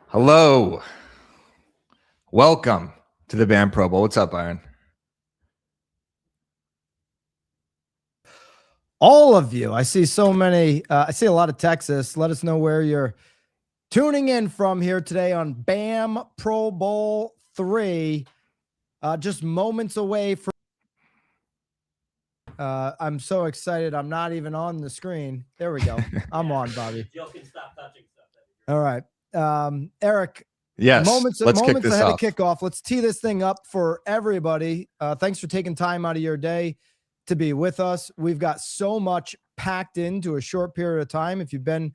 Hello. Welcome to the BAM Pro Bowl. What's up, Byron? All of you. I see so many. I see a lot of Texas. Let us know where you're tuning in from here today on BAM Pro Bowl 3. Just moments away from. I'm so excited. I'm not even on the screen. There we go. I'm on, Bobby. Jill can stop touching stuff. All right. Eric. Yes. Moments let's ahead kick this off. of kickoff. Let's tee this thing up for everybody. Thanks for taking time out of your day to be with us. We've got so much packed into a short period of time. If you've been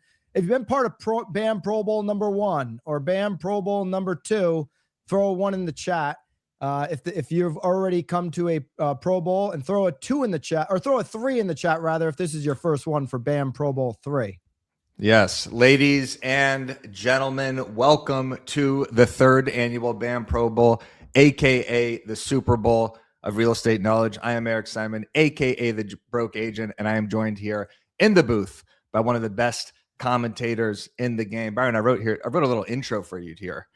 part of BAM Pro Bowl number 1 or BAM Pro Bowl number 2, throw a 1 in the chat. If you've already come to a Pro Bowl, and throw a 2 in the chat, or throw a 3 in the chat rather, if this is your first one for BAM Pro Bowl 3. Yes, ladies and gentlemen, welcome to the 3rd annual BAM Pro Bowl, aka the Super Bowl of real estate knowledge. I am Eric Simon, aka the Broke Agent, and I am joined here in the booth by one of the best commentators in the game. Byron, I wrote a little intro for you here.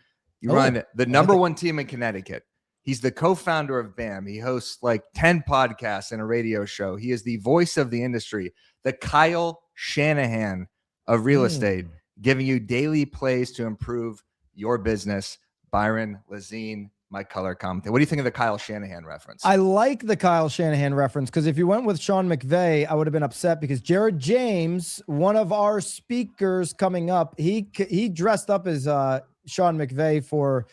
You run the number 1 team in Connecticut. He's the co-founder of BAM. He hosts like 10 podcasts and a radio show. He is the voice of the industry, the Kyle Shanahan of real estate, giving you daily plays to improve your business. Byron, Lazine, my color commentator. What do you think of the Kyle Shanahan reference? I like the Kyle Shanahan reference because if you went with Sean McVay, I would have been upset because Jared James, one of our speakers coming up, he dressed up as Sean McVay for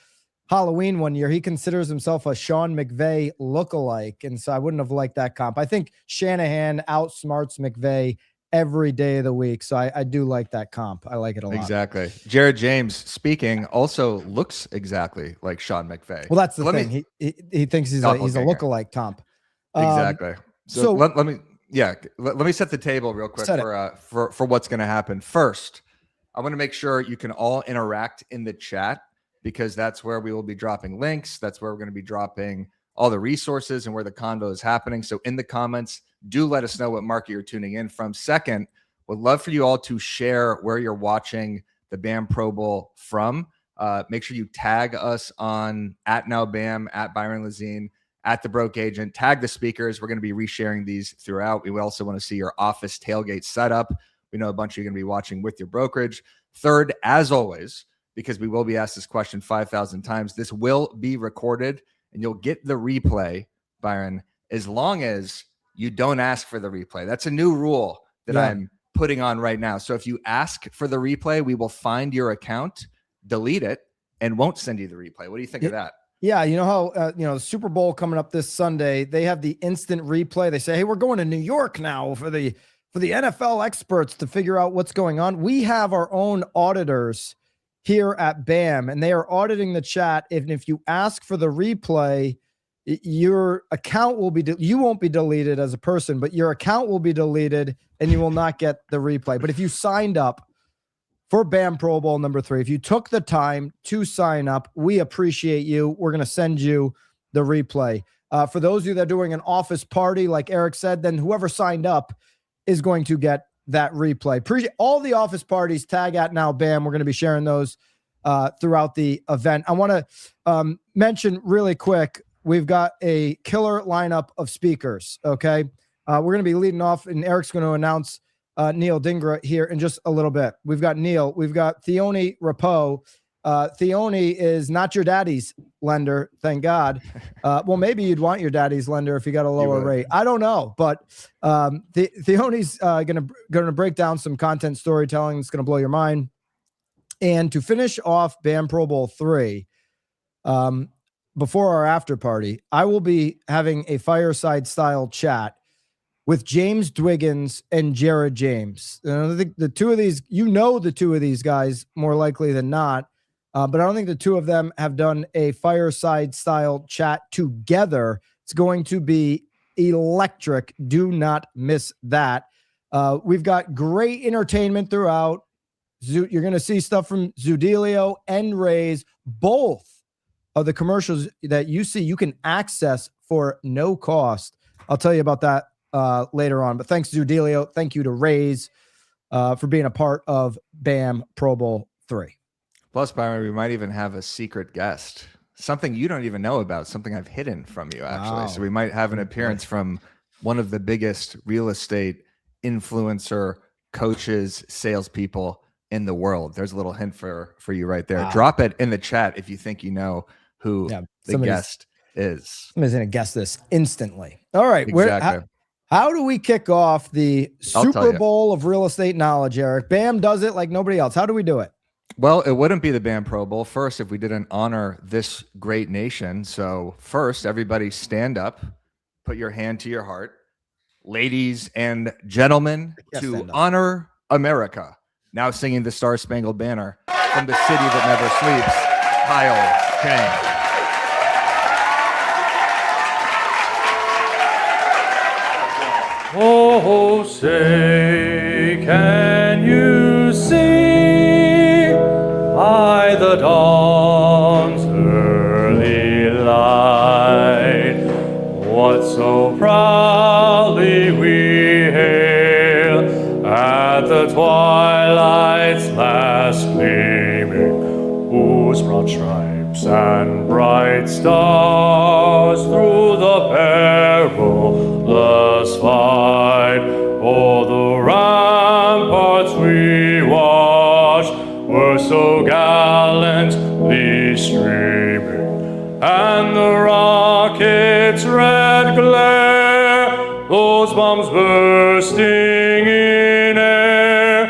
Halloween one year. He considers himself a Sean McVay lookalike, and so I wouldn't have liked that comp. I think Shanahan outsmarts McVay every day of the week. So I do like that comp. I like it a lot. Exactly. Jared James speaking also looks exactly like Sean McVay. Well, that's the thing. He thinks he's a lookalike comp. Exactly. So let me set the table real quick for what's going to happen. First, I want to make sure you can all interact in the chat because that's where we will be dropping links. That's where we're going to be dropping all the resources and where the convo is happening. So in the comments, do let us know what market you're tuning in from. Second, would love for you all to share where you're watching the BAM Pro Bowl from. Make sure you tag us on @NowBAM, @Byron Lazine, @The Broke Agent. Tag the speakers. We're going to be resharing these throughout. We also want to see your office tailgate setup. We know a bunch of you are going to be watching with your brokerage. Third, as always, because we will be asked this question 5,000 times, this will be recorded and you'll get the replay, Byron, as long as you don't ask for the replay. That's a new rule that I'm putting on right now. So if you ask for the replay, we will find your account, delete it, and won't send you the replay. What do you think of that? Yeah, you know how the Super Bowl coming up this Sunday, they have the instant replay. They say, hey, we're going to New York now for the NFL experts to figure out what's going on. We have our own auditors here at BAM, and they are auditing the chat. And if you ask for the replay, your account will be, you won't be deleted as a person, but your account will be deleted and you will not get the replay. But if you signed up for BAM Pro Bowl number 3, if you took the time to sign up, we appreciate you. We're going to send you the replay. For those of you that are doing an office party, like Eric said, then whoever signed up is going to get that replay. Appreciate all the office parties. Tag @NowBAM. We're going to be sharing those throughout the event. I want to mention really quick, we've got a killer lineup of speakers, okay? We're going to be leading off, and Eric's going to announce Neel Dhingra here in just a little bit. We've got Neel. We've got Theoni Rapo. Theoni is not your daddy's lender, thank God. Well, maybe you'd want your daddy's lender if you got a lower rate. I don't know, but Theoni's going to break down some content storytelling that's going to blow your mind. And to finish off BAM Pro Bowl 3, before our after party, I will be having a fireside style chat with James Dwiggins and Jared James. I think the two of these, the two of these guys more likely than not, but I don't think the two of them have done a fireside style chat together. It's going to be electric. Do not miss that. We've got great entertainment throughout. You're going to see stuff from Zudelio and Rays, both of the commercials that you see, you can access for no cost. I'll tell you about that later on. But thanks to Zudelio. Thank you to Rays for being a part of BAM Pro Bowl 3. Plus, Byron, we might even have a secret guest, something you don't even know about, something I've hidden from you, actually. Wow. So we might have an appearance from one of the biggest real estate influencer coaches, salespeople in the world. There's a little hint for you right there. Wow. Drop it in the chat if you think you know who the guest is. Somebody's going to guess this instantly. All right. Exactly. How do we kick off the Super Bowl of real estate knowledge, Eric? BAM does it like nobody else. How do we do it? Well, it wouldn't be the BAM Pro Bowl first if we didn't honor this great nation. So first, everybody stand up, put your hand to your heart. Ladies and gentlemen, to honor America. Now singing the Star Spangled Banner from the city that never sleeps, Kyle Cheng. Oh, say, can you see by the dawn's early light what so proudly we hail at the twilight's last gleaming, whose broad stripes and bright stars through the perilous fight o'er the ramparts we watched were so gallantly streaming, and the rocket's red glare, those bombs bursting in air,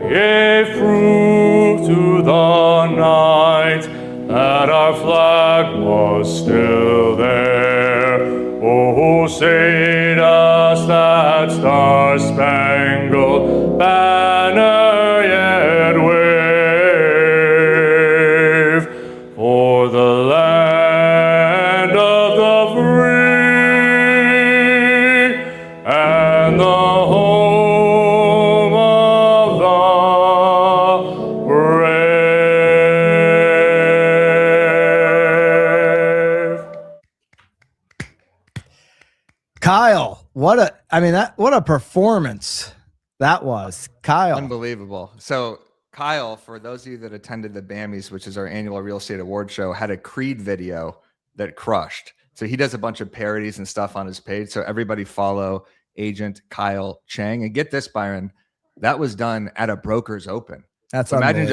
gave proof to the night that our flag was still there. Oh, say does that star-spangled banner yet wave for the land of the free and the home of the brave. Kyle, what a performance that was. Kyle. Unbelievable. So Kyle, for those of you that attended the BAMmies, which is our annual real estate award show, had a Creed video that crushed. So he does a bunch of parodies and stuff on his page. So everybody follow Agent Kyle Cheng. And get this, Byron, that was done at a broker's open. That's so imagine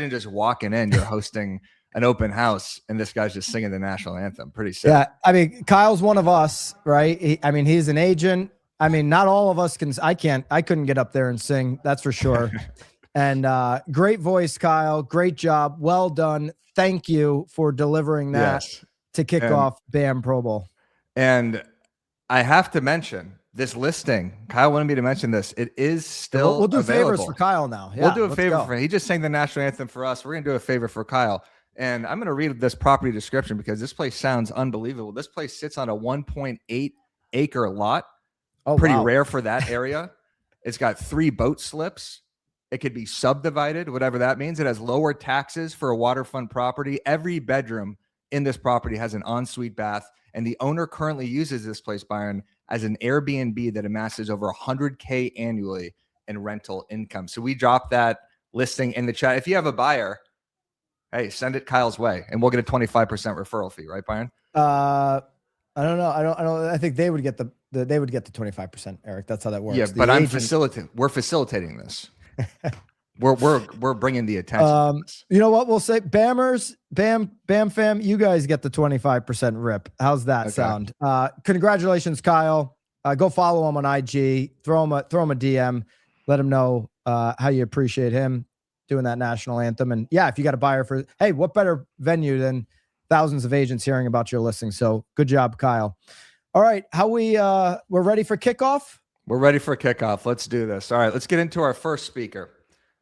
just walking in, you're hosting an open house, and this guy's just singing the national anthem. Pretty sick. Yeah, I mean, Kyle's one of us, right? He's an agent. I mean, not all of us can. I couldn't get up there and sing. That's for sure. And great voice, Kyle. Great job. Well done. Thank you for delivering that to kick off BAM Pro Bowl. And I have to mention this listing. Kyle wanted me to mention this. It is still we'll do available. favors for Kyle now. Yeah, we'll do a favor for him. He just sang the national anthem for us. We're going to do a favor for Kyle. And I'm going to read this property description because this place sounds unbelievable. This place sits on a 1.8 acre lot. Oh, pretty rare for that area. It's got 3 boat slips. It could be subdivided, whatever that means. It has lower taxes for a waterfront property. Every bedroom in this property has an ensuite bath. And the owner currently uses this place, Byron, as an Airbnb that amasses over $100K annually in rental income. So we dropped that listing in the chat. If you have a buyer, hey, send it Kyle's way, and we'll get a 25% referral fee, right, Byron? I don't know. I think they would get the 25%, Eric. That's how that works. Yeah, but we're facilitating this. we're bringing the attention. You know what we'll say? Bammers, Bam fam, you guys get the 25% rip. How's that sound? Congratulations, Kyle. Go follow him on IG. Throw him a DM. Let him know how you appreciate him doing that national anthem. And yeah, if you got a buyer for, hey, what better venue than thousands of agents hearing about your listing? So good job, Kyle. All right, we're ready for kickoff? We're ready for kickoff. Let's do this. All right, let's get into our first speaker.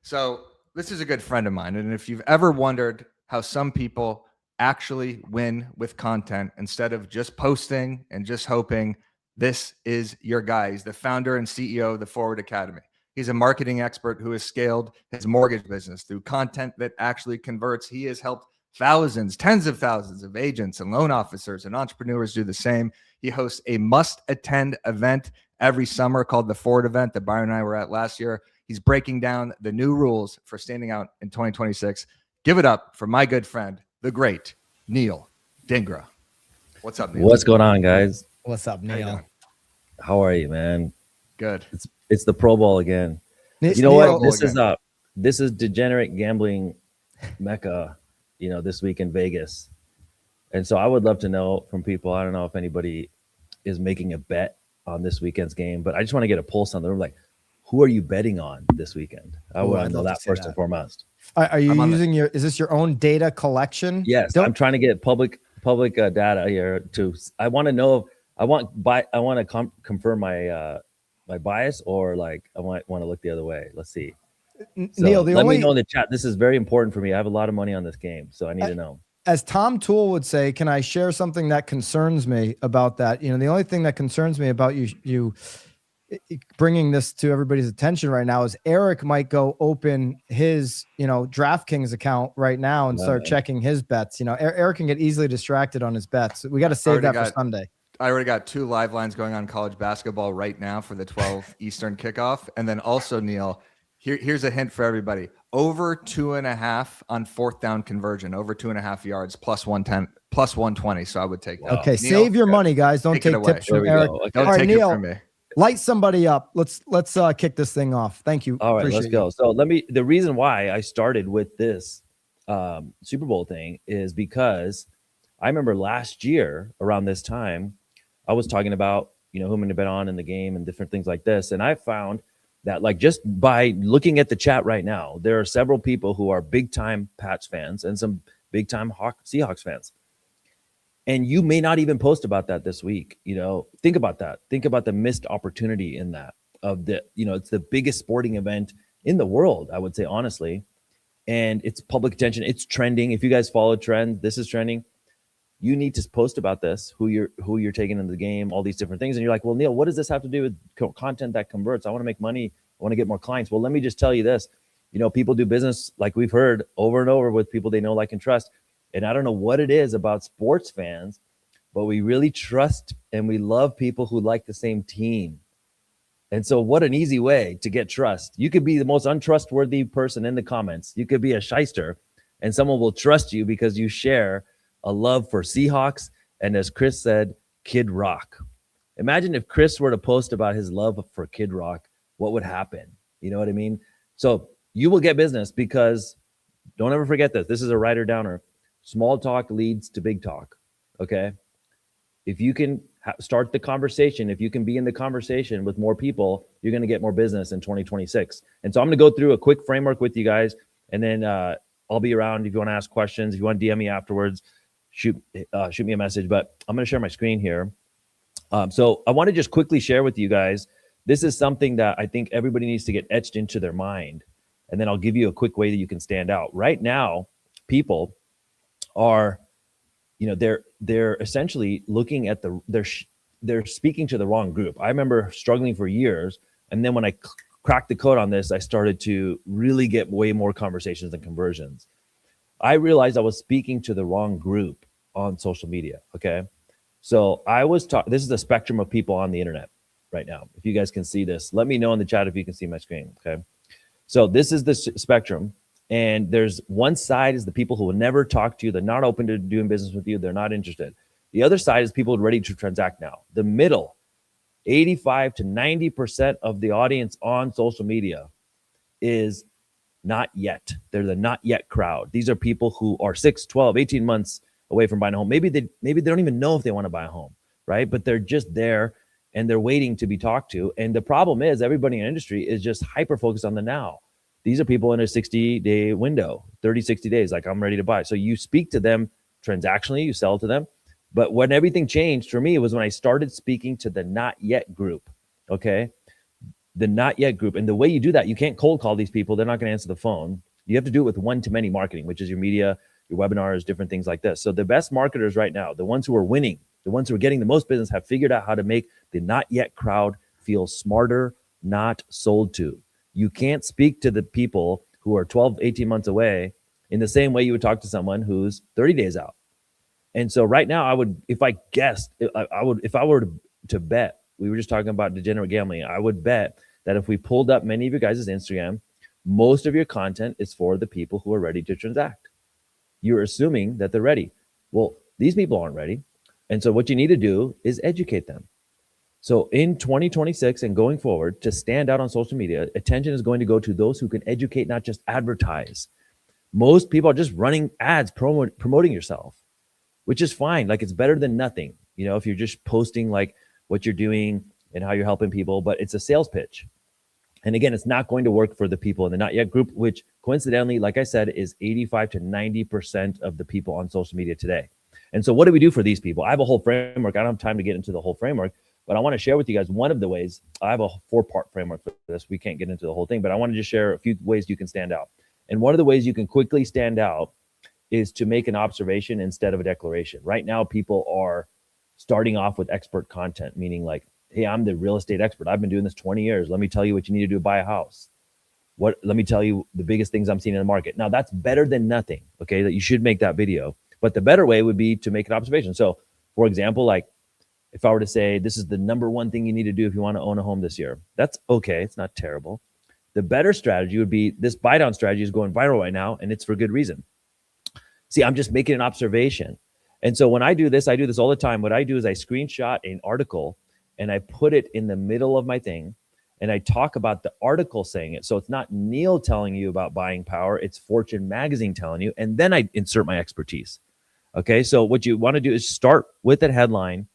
So this is a good friend of mine. And if you've ever wondered how some people actually win with content instead of just posting and just hoping, this is your guy. He's the founder and CEO of the Forward Academy. He's a marketing expert who has scaled his mortgage business through content that actually converts. He has helped thousands, tens of thousands of agents and loan officers and entrepreneurs do the same. He hosts a must-attend event every summer called the Forward event that Byron and I were at last year. He's breaking down the new rules for standing out in 2026. Give it up for my good friend, the great Neel Dhingra. What's up, Neel? What's going on, guys? What's up, How you Neel? doing? How are you, man? Good. It's the Pro Bowl again. You know what? This is degenerate gambling mecca, this week in Vegas. And so I would love to know from people. I don't know if anybody is making a bet on this weekend's game, but I just want to get a pulse on them. Like, who are you betting on this weekend? I want to know that first and foremost. Are you using is this your own data collection? Yes, I'm trying to get public data here I want to know. I want to confirm my my bias, or like I want to look the other way. Let's see. So Neel, let me know in the chat. This is very important for me. I have a lot of money on this game, so I need to know. As Tom Toole would say, can I share something that concerns me about that? The only thing that concerns me about you bringing this to everybody's attention right now is Eric might go open his, DraftKings account right now and start checking his bets. Eric can get easily distracted on his bets. We got to save that for Sunday. I already got 2 live lines going on college basketball right now for the 12 Eastern kickoff. And then also, Neel, here's a hint for everybody. Over 2.5 on 4th down conversion, over 2.5 yards, plus 110, plus 120. So I would take that. Okay, Neel, save your money, guys. Don't take tips from Eric. Okay. Don't take Neel, it from me. Light somebody up. Let's kick this thing off. Thank you. All right, let's go. So the reason why I started with this Super Bowl thing is because I remember last year around this time, I was talking about, who I'm going to bet on in the game and different things like this. And I found that, like, just by looking at the chat right now, there are several people who are big time Pats fans and some big time Seahawks fans. And you may not even post about that this week. Think about that. Think about the missed opportunity in that it's the biggest sporting event in the world, I would say, honestly. And it's public attention. It's trending. If you guys follow trend, this is trending. You need to post about this, who you're taking in the game, all these different things. And you're like, well, Neel, what does this have to do with content that converts? I want to make money. I want to get more clients. Well, let me just tell you this. People do business, like we've heard over and over, with people they know, like, and trust. And I don't know what it is about sports fans, but we really trust and we love people who like the same team. And so what an easy way to get trust. You could be the most untrustworthy person in the comments. You could be a shyster, and someone will trust you because you share a love for Seahawks, and, as Chris said, Kid Rock. Imagine if Chris were to post about his love for Kid Rock, what would happen? You know what I mean? So you will get business, because don't ever forget this. This is a writer downer. Small talk leads to big talk, okay? If you can start the conversation, if you can be in the conversation with more people, you're going to get more business in 2026. And so I'm going to go through a quick framework with you guys, and then I'll be around if you want to ask questions. If you want to DM me afterwards, shoot me a message. But I'm going to share my screen here. So I want to just quickly share with you guys. This is something that I think everybody needs to get etched into their mind. And then I'll give you a quick way that you can stand out. Right now, people are, they're essentially looking at they're speaking to the wrong group. I remember struggling for years. And then when I cracked the code on this, I started to really get way more conversations and conversions. I realized I was speaking to the wrong group on social media. Okay. So I was this is the spectrum of people on the internet right now. If you guys can see this, let me know in the chat if you can see my screen. Okay. So this is the spectrum. And there's one side is the people who will never talk to you. They're not open to doing business with you. They're not interested. The other side is people ready to transact now. The middle, 85 to 90% of the audience on social media is not yet. They're the not yet crowd. These are people who are 6, 12, 18 months away from buying a home. Maybe they don't even know if they want to buy a home, right? But they're just there and they're waiting to be talked to. And the problem is everybody in the industry is just hyper-focused on the now. These are people in a 60-day window, 30, 60 days, like, I'm ready to buy. So you speak to them transactionally, you sell to them. But when everything changed for me was when I started speaking to the not yet group, okay? The not yet group. And the way you do that, you can't cold call these people. They're not going to answer the phone. You have to do it with one-to-many marketing, which is your media, your webinars, different things like this. So the best marketers right now, the ones who are winning, the ones who are getting the most business, have figured out how to make the not yet crowd feel smarter, not sold to. You can't speak to the people who are 12, 18 months away in the same way you would talk to someone who's 30 days out. And so right now, if I were to bet, we were just talking about degenerate gambling, I would bet that if we pulled up many of your guys' Instagram, most of your content is for the people who are ready to transact. You're assuming that they're ready. Well, these people aren't ready. And so what you need to do is educate them. So in 2026 and going forward, to stand out on social media, attention is going to go to those who can educate, not just advertise. Most people are just running ads, promoting yourself, which is fine. Like, it's better than nothing. You know, if you're just posting like what you're doing and how you're helping people, but it's a sales pitch. And again, it's not going to work for the people in the not yet group, which coincidentally, like I said, is 85 to 90% of the people on social media today. And so what do we do for these people? I have a whole framework. I don't have time to get into the whole framework, but I want to share with you guys one of the ways. I have a 4-part framework for this. We can't get into the whole thing, but I want to just share a few ways you can stand out. And one of the ways you can quickly stand out is to make an observation instead of a declaration. Right now, people are starting off with expert content, meaning like, hey, I'm the real estate expert. I've been doing this 20 years. Let me tell you what you need to do to buy a house. Let me tell you the biggest things I'm seeing in the market. Now, that's better than nothing, okay? That you should make that video. But the better way would be to make an observation. So, for example, like if I were to say, this is the number one thing you need to do if you want to own a home this year. That's okay. It's not terrible. The better strategy would be, this buy down strategy is going viral right now, and it's for good reason. See, I'm just making an observation. And so when I do this all the time. What I do is I screenshot an article and I put it in the middle of my thing, and I talk about the article saying it. So it's not Neel telling you about buying power, it's Fortune magazine telling you, and then I insert my expertise. Okay, so what you want to do is start with a headline,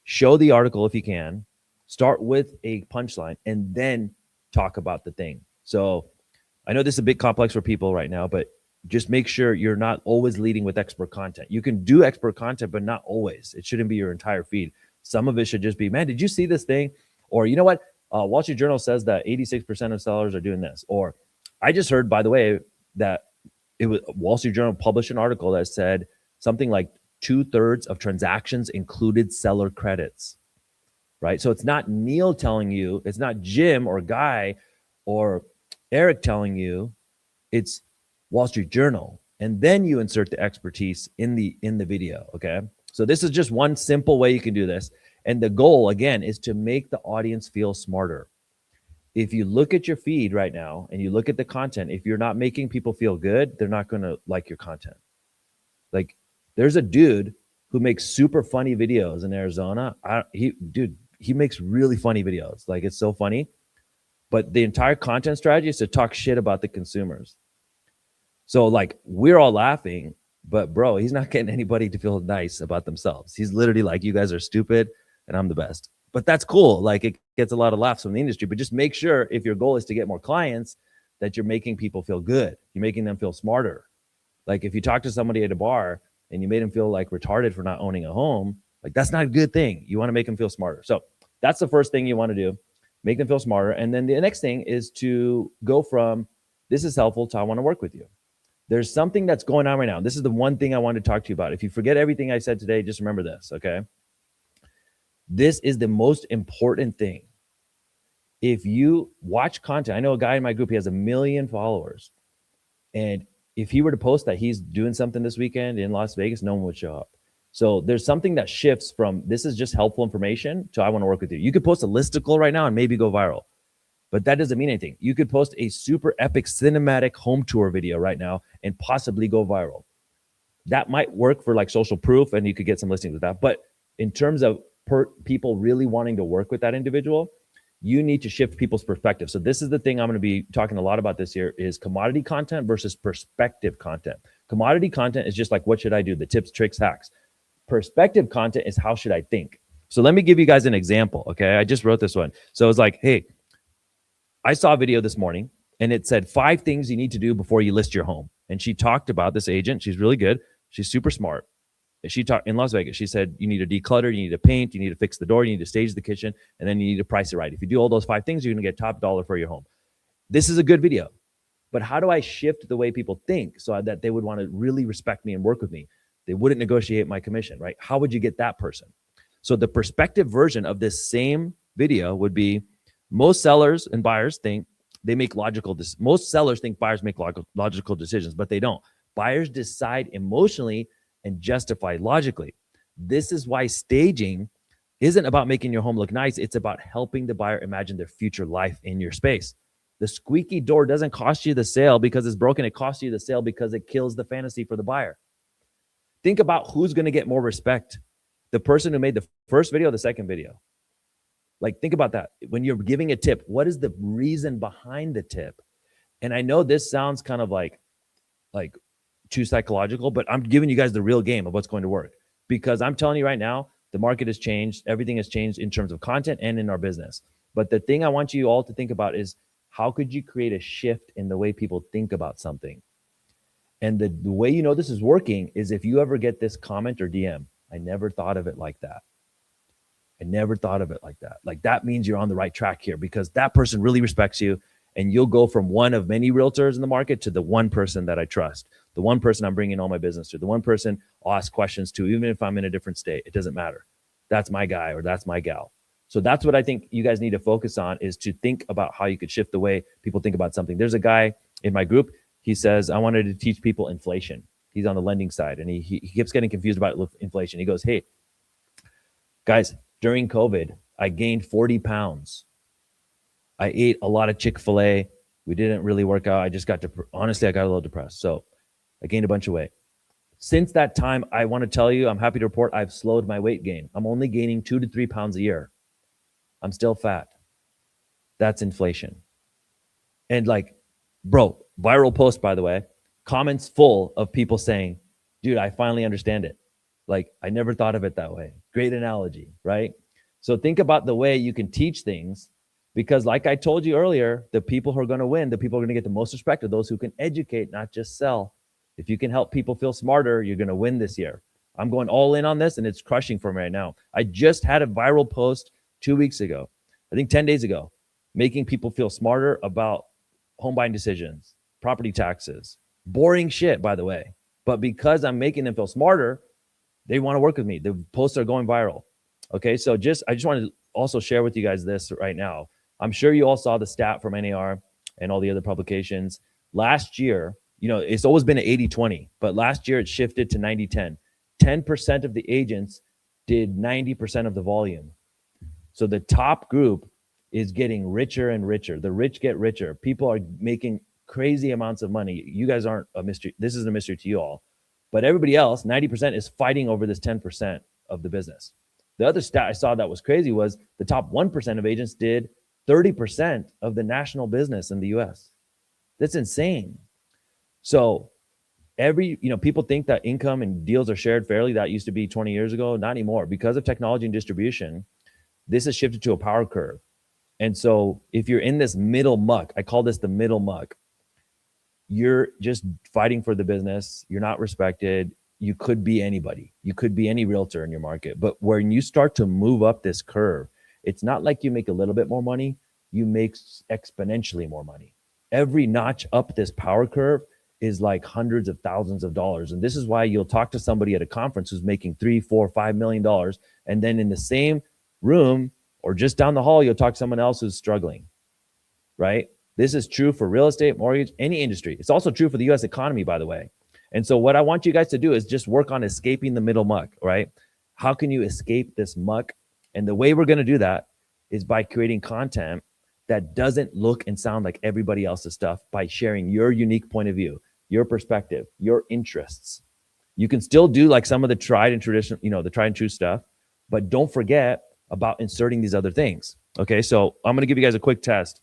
show the article if you can, start with a punchline, and then talk about the thing. So I know this is a bit complex for people right now, but just make sure you're not always leading with expert content. You can do expert content, but not always. It shouldn't be your entire feed. Some of it should just be, man, did you see this thing? Or, you know what? Wall Street Journal says that 86% of sellers are doing this. Or I just heard, by the way, that it was Wall Street Journal published an article that said something like 2/3 of transactions included seller credits, right? So it's not Neel telling you, it's not Jim or Guy or Eric telling you, it's Wall Street Journal. And then you insert the expertise in the video, okay? So this is just one simple way you can do this. And the goal, again, is to make the audience feel smarter. If you look at your feed right now and you look at the content, if you're not making people feel good, they're not going to like your content. Like, there's a dude who makes super funny videos in Arizona. He makes really funny videos. Like, it's so funny. But the entire content strategy is to talk shit about the consumers. So like, we're all laughing, but bro, he's not getting anybody to feel nice about themselves. He's literally like, you guys are stupid and I'm the best. But that's cool. Like, it gets a lot of laughs from the industry, but just make sure, if your goal is to get more clients, that you're making people feel good. You're making them feel smarter. Like, if you talk to somebody at a bar and you made them feel like retarded for not owning a home, like, that's not a good thing. You want to make them feel smarter. So that's the first thing you want to do, make them feel smarter. And then the next thing is to go from, this is helpful, to I want to work with you. There's something that's going on right now. This is the one thing I wanted to talk to you about. If you forget everything I said today, just remember this, okay? This is the most important thing. If you watch content, I know a guy in my group, he has 1 million followers. And if he were to post that he's doing something this weekend in Las Vegas, no one would show up. So there's something that shifts from, this is just helpful information, to I want to work with you. You could post a listicle right now and maybe go viral, but that doesn't mean anything. You could post a super epic cinematic home tour video right now and possibly go viral. That might work for like social proof, and you could get some listings with that. But in terms of people really wanting to work with that individual, you need to shift people's perspective. So this is the thing I'm going to be talking a lot about this year, is commodity content versus perspective content. Commodity content is just like, what should I do? The tips, tricks, hacks. Perspective content is, how should I think? So let me give you guys an example. Okay. I just wrote this one. So it's like, hey, I saw a video this morning and it said 5 things you need to do before you list your home. And she talked about this agent. She's really good. She's super smart. She talked in Las Vegas. She said, you need to declutter, you need to paint, you need to fix the door, you need to stage the kitchen, and then you need to price it right. If you do all those 5 things, you're going to get top dollar for your home. This is a good video, but how do I shift the way people think so that they would want to really respect me and work with me? They wouldn't negotiate my commission, right? How would you get that person? So the perspective version of this same video would be, most sellers and buyers think they make most sellers think buyers make logical decisions, but they don't. Buyers decide emotionally and justify logically. This is why staging isn't about making your home look nice. It's about helping the buyer imagine their future life in your space. The squeaky door doesn't cost you the sale because it's broken. It costs you the sale because it kills the fantasy for the buyer. Think about who's going to get more respect. The person who made the first video or the second video. Like, think about that. When you're giving a tip, what is the reason behind the tip? And I know this sounds kind of like too psychological, but I'm giving you guys the real game of what's going to work. Because I'm telling you right now, the market has changed. Everything has changed in terms of content and in our business. But the thing I want you all to think about is, how could you create a shift in the way people think about something? And the way you know this is working is if you ever get this comment or DM, I never thought of it like that. I never thought of it like that. Like, that means you're on the right track here, because that person really respects you, and you'll go from one of many realtors in the market to the one person that I trust, the one person I'm bringing all my business to, the one person I'll ask questions to, even if I'm in a different state. It doesn't matter. That's my guy or that's my gal. So that's what I think you guys need to focus on, is to think about how you could shift the way people think about something. There's a guy in my group. He says, I wanted to teach people inflation. He's on the lending side, and he keeps getting confused about inflation. He goes, hey, guys, during COVID, I gained 40 pounds. I ate a lot of Chick-fil-A. We didn't really work out. I just got, honestly, I got a little depressed. So I gained a bunch of weight. Since that time, I want to tell you, I'm happy to report I've slowed my weight gain. I'm only gaining 2 to 3 pounds a year. I'm still fat. That's inflation. And like, bro, viral post, by the way, comments full of people saying, dude, I finally understand it. Like, I never thought of it that way. Great analogy, right? So think about the way you can teach things, because like I told you earlier, the people who are going to win, the people who are going to get the most respect are those who can educate, not just sell. If you can help people feel smarter, you're going to win this year. I'm going all in on this, and it's crushing for me right now. I just had a viral post 2 weeks ago, I think 10 days ago, making people feel smarter about home buying decisions, property taxes, boring shit, by the way. But because I'm making them feel smarter, they want to work with me. The posts are going viral. Okay, so I just wanted to also share with you guys this right now. I'm sure you all saw the stat from NAR and all the other publications. Last year, you know, it's always been an 80-20, but last year it shifted to 90-10. 10% of the agents did 90% of the volume. So the top group is getting richer and richer. The rich get richer. People are making crazy amounts of money. You guys aren't a mystery. This is a mystery to you all. But everybody else, 90%, is fighting over this 10% of the business. The other stat I saw that was crazy was the top 1% of agents did 30% of the national business in the US. That's insane. So people think that income and deals are shared fairly. That used to be 20 years ago. Not anymore. Because of technology and distribution, this has shifted to a power curve. And so if you're in this middle muck, I call this the middle muck, you're just fighting for the business. You're not respected. You could be anybody. You could be any realtor in your market. But when you start to move up this curve, it's not like you make a little bit more money. You make exponentially more money. Every notch up this power curve is like hundreds of thousands of dollars. And this is why you'll talk to somebody at a conference who's making $3, $4, $5 million. And then in the same room or just down the hall, you'll talk to someone else who's struggling, right? This is true for real estate, mortgage, any industry. It's also true for the US economy, by the way. And so what I want you guys to do is just work on escaping the middle muck, right? How can you escape this muck? And the way we're going to do that is by creating content that doesn't look and sound like everybody else's stuff, by sharing your unique point of view, your perspective, your interests. You can still do like some of the tried and traditional, the tried and true stuff, but don't forget about inserting these other things. Okay, so I'm going to give you guys a quick test.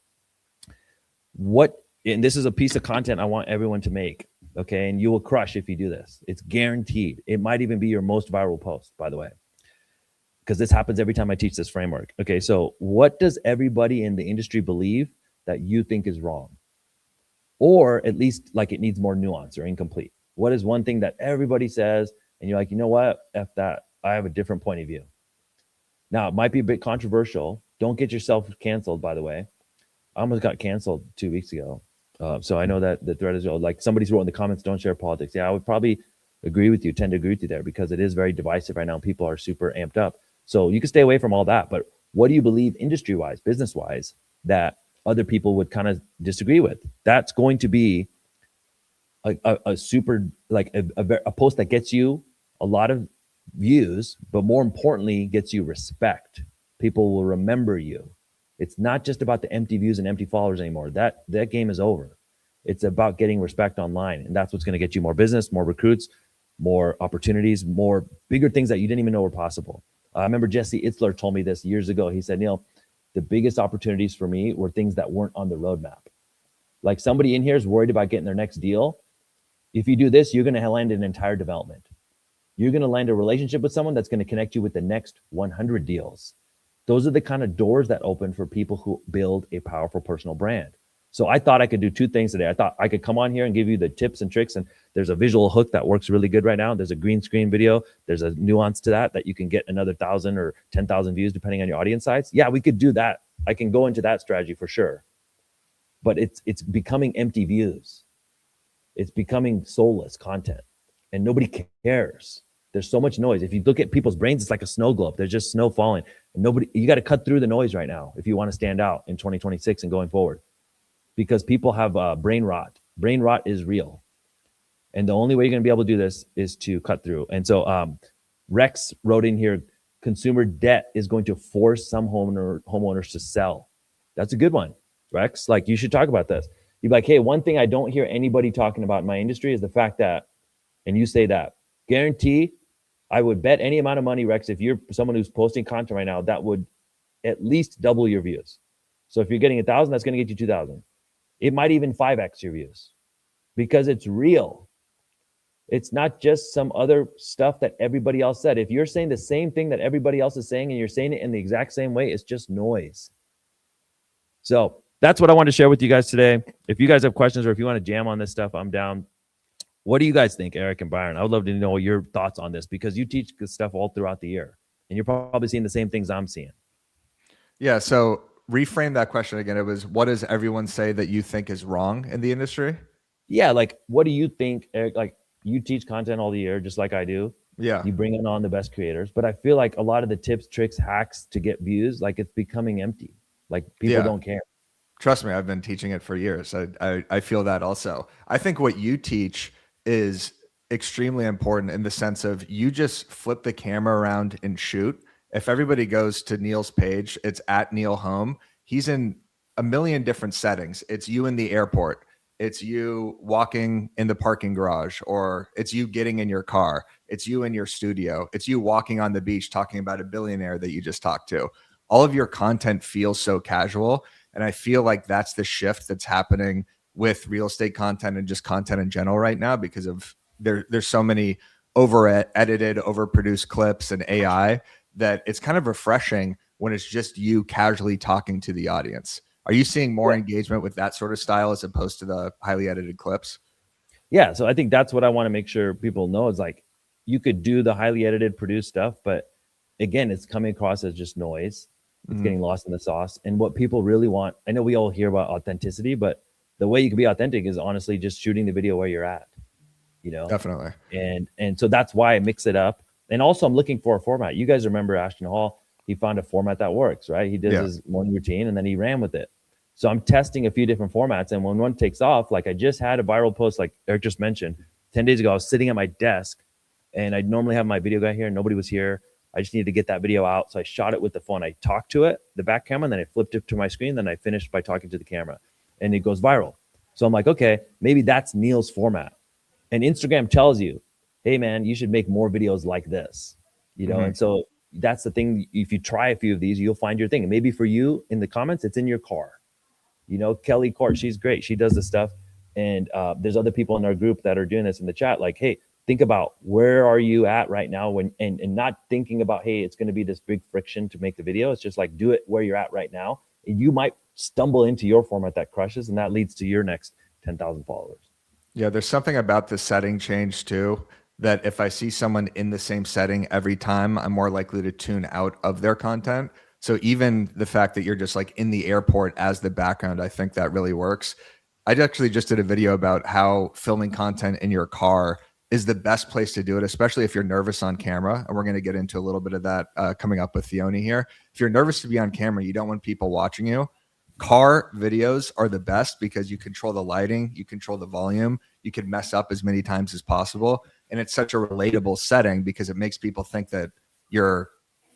And this is a piece of content I want everyone to make. Okay, and you will crush if you do this. It's guaranteed. It might even be your most viral post, by the way, because this happens every time I teach this framework. Okay, so what does everybody in the industry believe that you think is wrong? Or at least like it needs more nuance or incomplete? What is one thing that everybody says and you're like, you know what, F that, I have a different point of view? Now, it might be a bit controversial. Don't get yourself canceled, by the way. I almost got canceled 2 weeks ago. So I know that the thread is like somebody's wrote in the comments, don't share politics. Yeah, I would probably tend to agree with you there, because it is very divisive right now. People are super amped up. So you can stay away from all that. But what do you believe industry-wise, business-wise, that other people would kind of disagree with? That's going to be a super, like a post that gets you a lot of views, but more importantly, gets you respect. People will remember you. It's not just about the empty views and empty followers anymore. That game is over. It's about getting respect online. And that's what's going to get you more business, more recruits, more opportunities, more bigger things that you didn't even know were possible. I remember Jesse Itzler told me this years ago. He said, Neel, the biggest opportunities for me were things that weren't on the roadmap. Like somebody in here is worried about getting their next deal. If you do this, you're going to land an entire development. You're going to land a relationship with someone that's going to connect you with the next 100 deals. Those are the kind of doors that open for people who build a powerful personal brand. So I thought I could do two things today. I thought I could come on here and give you the tips and tricks. And there's a visual hook that works really good right now. There's a green screen video. There's a nuance to that you can get another 1,000 or 10,000 views depending on your audience size. Yeah, we could do that. I can go into that strategy for sure. But it's becoming empty views. It's becoming soulless content. And nobody cares. There's so much noise. If you look at people's brains, it's like a snow globe. There's just snow falling. And you got to cut through the noise right now if you want to stand out in 2026 and going forward. Because people have brain rot. Brain rot is real. And the only way you're going to be able to do this is to cut through. And so Rex wrote in here, consumer debt is going to force some homeowners to sell. That's a good one, Rex. Like, you should talk about this. You'd be like, hey, one thing I don't hear anybody talking about in my industry is the fact that, and you say that, guarantee, I would bet any amount of money, Rex, if you're someone who's posting content right now, that would at least double your views. So if you're getting 1,000, that's going to get you 2,000. It might even 5x your views because it's real. It's not just some other stuff that everybody else said. If you're saying the same thing that everybody else is saying and you're saying it in the exact same way, it's just noise. So that's what I wanted to share with you guys today. If you guys have questions or if you want to jam on this stuff, I'm down. What do you guys think, Eric and Byron? I would love to know your thoughts on this because you teach this stuff all throughout the year and you're probably seeing the same things I'm seeing. Yeah. So reframe that question again. It was, what does everyone say that you think is wrong in the industry? Yeah. Like, what do you think, Eric? Like, you teach content all the year, just like I do. Yeah. You bring on the best creators, but I feel like a lot of the tips, tricks, hacks to get views, like it's becoming empty. Like people don't care. Trust me, I've been teaching it for years. I feel that also. I think what you teach is extremely important in the sense of you just flip the camera around and shoot. If everybody goes to Neel's page, it's at Neel Home. He's in a million different settings. It's you in the airport. It's you walking in the parking garage, or it's you getting in your car. It's you in your studio. It's you walking on the beach talking about a billionaire that you just talked to. All of your content feels so casual. And I feel like that's the shift that's happening with real estate content and just content in general right now, because of there's so many edited, overproduced clips and AI that it's kind of refreshing when it's just you casually talking to the audience. Are you seeing more engagement with that sort of style as opposed to the highly edited clips? Yeah. So I think that's what I want to make sure people know is like, you could do the highly edited, produced stuff, but again, it's coming across as just noise. It's getting lost in the sauce. And what people really want, I know we all hear about authenticity, but the way you can be authentic is honestly just shooting the video where you're at, you know? Definitely. And so that's why I mix it up. And also I'm looking for a format. You guys remember Ashton Hall, he found a format that works, right? He does his morning routine and then he ran with it. So I'm testing a few different formats. And when one takes off, like I just had a viral post, like Eric just mentioned, 10 days ago, I was sitting at my desk and I'd normally have my video guy here and nobody was here. I just needed to get that video out. So I shot it with the phone. I talked to it, the back camera, and then I flipped it to my screen. Then I finished by talking to the camera and it goes viral. So I'm like, okay, maybe that's Neel's format. And Instagram tells you, hey man, you should make more videos like this, you know? And so that's the thing. If you try a few of these, you'll find your thing. And maybe for you in the comments, it's in your car. You know, Kelly Court, she's great. She does this stuff. And there's other people in our group that are doing this in the chat. Like, hey, think about where are you at right now when and not thinking about, hey, it's going to be this big friction to make the video. It's just like, do it where you're at right now. And you might stumble into your format that crushes and that leads to your next 10,000 followers. Yeah, there's something about the setting change too, that if I see someone in the same setting every time, I'm more likely to tune out of their content. So even the fact that you're just like in the airport as the background, I think that really works. I actually just did a video about how filming content in your car is the best place to do it, especially if you're nervous on camera. And we're going to get into a little bit of that coming up with Theoni here. If you're nervous to be on camera, you don't want people watching you. Car videos are the best because you control the lighting, you control the volume, you can mess up as many times as possible. And it's such a relatable setting because it makes people think that you're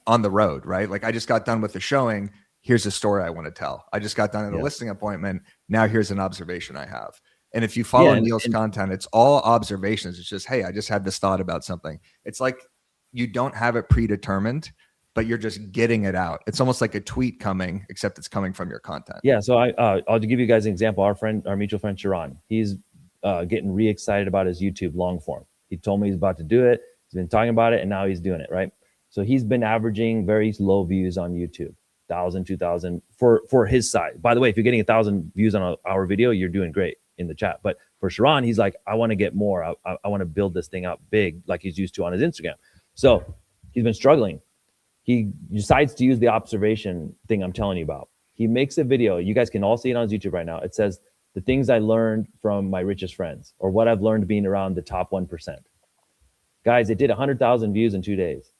on the road, right? Like I just got done with the showing here's a story I want to tell. I just got done at a Yeah. listing appointment. Now here's an observation I have. And if you follow Neel's content, it's all observations. It's just, hey, I just had this thought about something. It's like you don't have it predetermined, but you're just getting it out. It's almost like a tweet coming, except it's coming from your content. Yeah. So I'll give you guys an example. Our mutual friend Sharon, he's getting re-excited about his YouTube long form. He told me he's about to do it. He's been talking about it, and now he's doing it, right? So he's been averaging very low views on YouTube, 1,000, 2,000 for his side. By the way, if you're getting 1,000 views on our video, you're doing great in the chat. But for Sharon, he's like, I want to get more. I want to build this thing out big like he's used to on his Instagram. So he's been struggling. He decides to use the observation thing I'm telling you about. He makes a video. You guys can all see it on his YouTube right now. It says, the things I learned from my richest friends, or what I've learned being around the top 1%. Guys, it did 100,000 views in 2 days.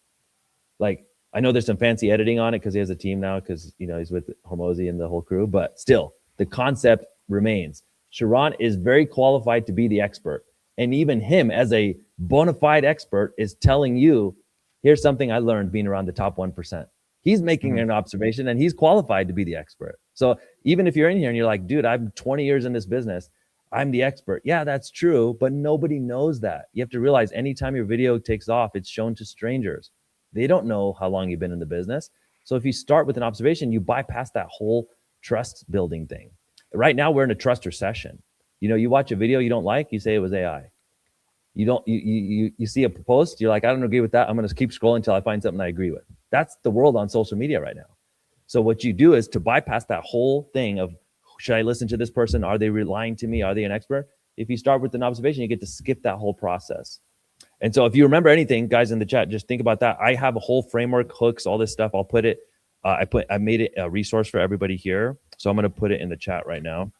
Like, I know there's some fancy editing on it because he has a team now because, you know, he's with Hormozy and the whole crew, but still, the concept remains. Sharon is very qualified to be the expert. And even him, as a bona fide expert, is telling you, here's something I learned being around the top 1%. He's making an observation and he's qualified to be the expert. So even if you're in here and you're like, dude, I'm 20 years in this business, I'm the expert. Yeah, that's true, but nobody knows that. You have to realize anytime your video takes off, it's shown to strangers. They don't know how long you've been in the business. So if you start with an observation, you bypass that whole trust building thing. Right now, we're in a trust recession. You know, you watch a video you don't like, you say it was AI. You see a post, you're like, I don't agree with that. I'm going to keep scrolling until I find something I agree with. That's the world on social media right now. So what you do is to bypass that whole thing of, should I listen to this person? Are they lying to me? Are they an expert? If you start with an observation, you get to skip that whole process. And so if you remember anything, guys in the chat, just think about that. I have a whole framework, hooks, all this stuff. I'll put it, I made it a resource for everybody here. So I'm going to put it in the chat right now.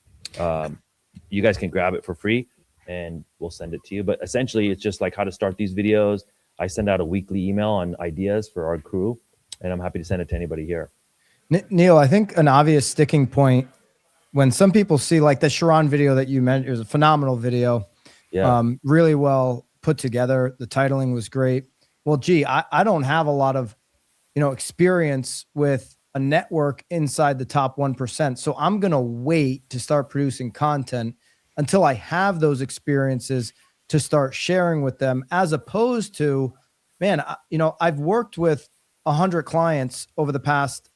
You guys can grab it for free and we'll send it to you. But essentially, it's just like how to start these videos. I send out a weekly email on ideas for our crew, and I'm happy to send it to anybody here. Neel, I think an obvious sticking point when some people see like the Sharon video that you mentioned, it was a phenomenal video. Yeah. Really well put together. The titling was great. Well, gee, I don't have a lot of, experience with a network inside the top 1%. So I'm going to wait to start producing content until I have those experiences to start sharing with them, as opposed to, man, I've worked with 100 clients over the past,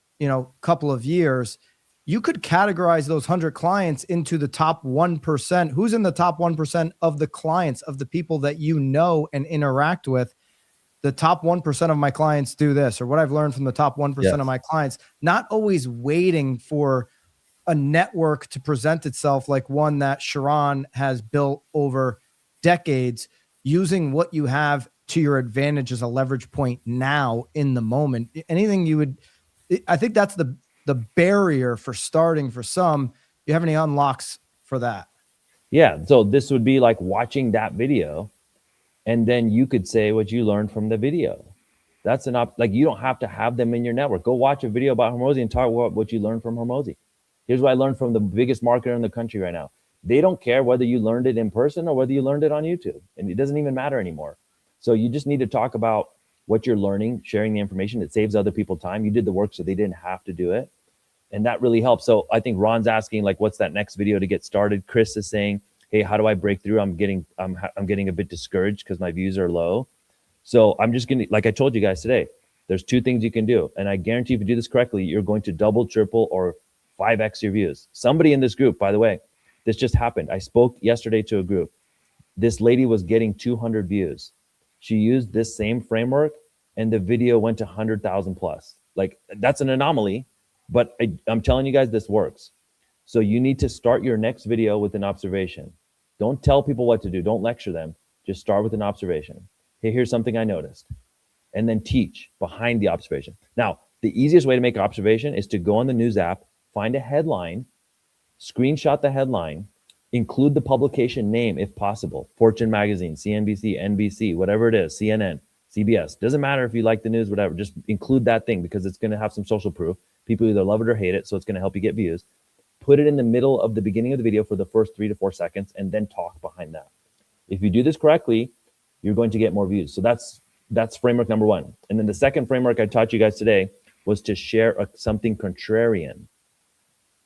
couple of years. You could categorize those 100 clients into the top 1%. Who's in the top 1% of the clients, of the people that you know and interact with? The top 1% of my clients do this, or what I've learned from the top 1% of my clients, not always waiting for a network to present itself like one that Sharon has built over decades, using what you have to your advantage as a leverage point now in the moment. Anything you would, I think that's the barrier for starting for some. Do you have any unlocks for that? Yeah. So this would be like watching that video, and then you could say what you learned from the video. That's like, you don't have to have them in your network. Go watch a video about Hormozy and talk about what you learned from Hormozy. Here's what I learned from the biggest marketer in the country right now. They don't care whether you learned it in person or whether you learned it on YouTube. And it doesn't even matter anymore. So you just need to talk about what you're learning, sharing the information. It saves other people time. You did the work so they didn't have to do it. And that really helps. So I think Ron's asking, like, what's that next video to get started? Chris is saying, hey, how do I break through? I'm getting a bit discouraged because my views are low. So I'm just going to, like I told you guys today, there's two things you can do. And I guarantee if you do this correctly, you're going to double, triple, or 5x your views. Somebody in this group, by the way, this just happened. I spoke yesterday to a group. This lady was getting 200 views. She used this same framework and the video went to 100,000 plus. Like, that's an anomaly, but I'm telling you guys, this works. So you need to start your next video with an observation. Don't tell people what to do. Don't lecture them. Just start with an observation. Hey, here's something I noticed. And then teach behind the observation. Now, the easiest way to make an observation is to go on the news app, find a headline, screenshot the headline, include the publication name if possible. Fortune magazine, CNBC, NBC, whatever it is, CNN, CBS. Doesn't matter if you like the news, whatever. Just include that thing because it's going to have some social proof. People either love it or hate it, so it's going to help you get views. Put it in the middle of the beginning of the video for the first 3 to 4 seconds and then talk behind that. If you do this correctly, you're going to get more views. So that's framework number one. And then the second framework I taught you guys today was to share something contrarian.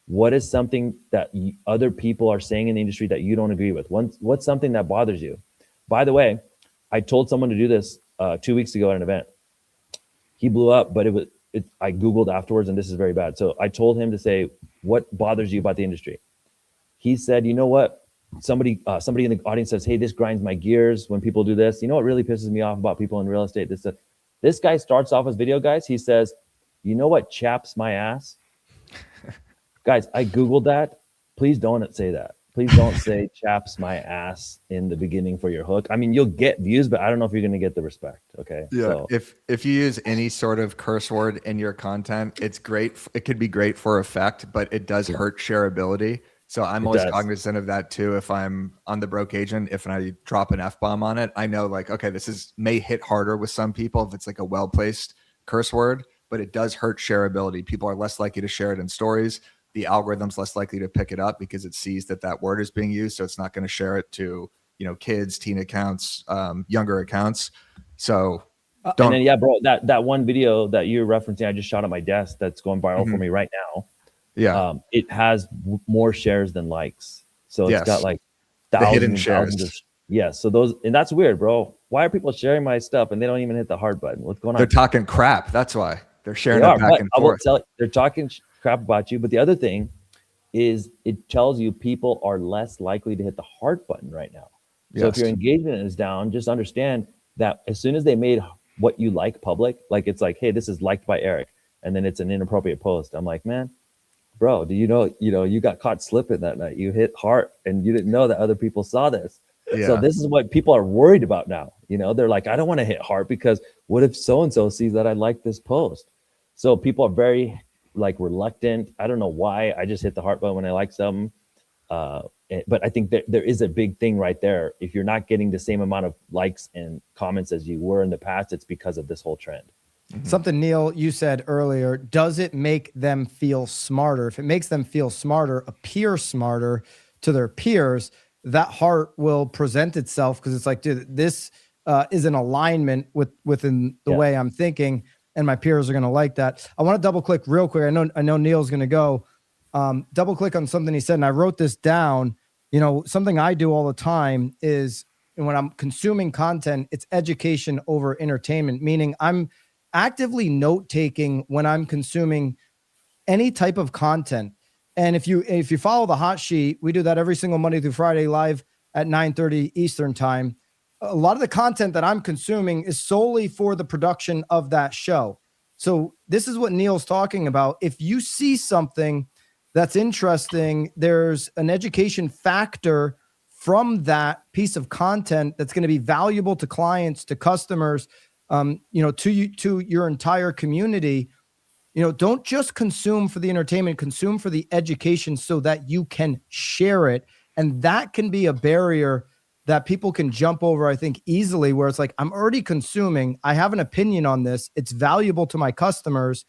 What is something that other people are saying in the industry that you don't agree with? What's something that bothers you? By the way, I told someone to do this 2 weeks ago at an event. He blew up, but I Googled afterwards, and this is very bad. So I told him to say, what bothers you about the industry? He said, you know what? Somebody in the audience says, hey, this grinds my gears when people do this. You know what really pisses me off about people in real estate? This guy starts off his video, guys. He says, you know what chaps my ass? Guys, I Googled that. Please don't say that. Please don't say chaps my ass in the beginning for your hook. I mean, you'll get views, but I don't know if you're going to get the respect. Okay. Yeah. So, if you use any sort of curse word in your content, it's great. It could be great for effect, but it does hurt shareability. So I'm always cognizant of that too. If I'm on the broke agent, if I drop an F-bomb on it, I know like, okay, may hit harder with some people if it's like a well-placed curse word, but it does hurt shareability. People are less likely to share it in stories. The algorithm's less likely to pick it up because it sees that word is being used. So it's not going to share it to, kids, teen accounts, younger accounts. So and then, yeah, bro, that one video that you're referencing, I just shot at my desk that's going viral for me right now. Yeah. It has more shares than likes. So it's got like thousands, hidden shares. Yes. So and that's weird, bro. Why are people sharing my stuff and they don't even hit the heart button? What's going on? They're talking crap. That's why they're sharing it back and forth. They're talking crap about you. But the other thing is it tells you people are less likely to hit the heart button right now. So if your engagement is down, just understand that as soon as they made what you like public, like it's like, hey, this is liked by Eric, and then it's an inappropriate post. I'm like, man, bro, do you know, you got caught slipping that night. You hit heart and you didn't know that other people saw this. Yeah. So this is what people are worried about now. They're like, I don't want to hit heart because what if so-and-so sees that I like this post? So people are very like reluctant. I don't know why. I just hit the heart button when I like something. But I think there is a big thing right there. If you're not getting the same amount of likes and comments as you were in the past, it's because of this whole trend. Mm-hmm. Something, Neel, you said earlier, does it make them feel smarter? If it makes them feel smarter, appear smarter to their peers, that heart will present itself because it's like, dude, this is an alignment within the way I'm thinking, and my peers are going to like that. I want to double click real quick. I know Neel's going to go double click on something he said, and I wrote this down. Something I do all the time is when I'm consuming content, it's education over entertainment, meaning I'm actively note-taking when I'm consuming any type of content. And if you follow the hot sheet, we do that every single Monday through Friday live at 9:30 Eastern time. A lot of the content that I'm consuming is solely for the production of that show. So this is what Neel's talking about. If you see something that's interesting, there's an education factor from that piece of content that's going to be valuable to clients, to customers, to your entire community. Don't just consume for the entertainment, consume for the education so that you can share it. And that can be a barrier that people can jump over, I think, easily, where it's like, I'm already consuming. I have an opinion on this. It's valuable to my customers.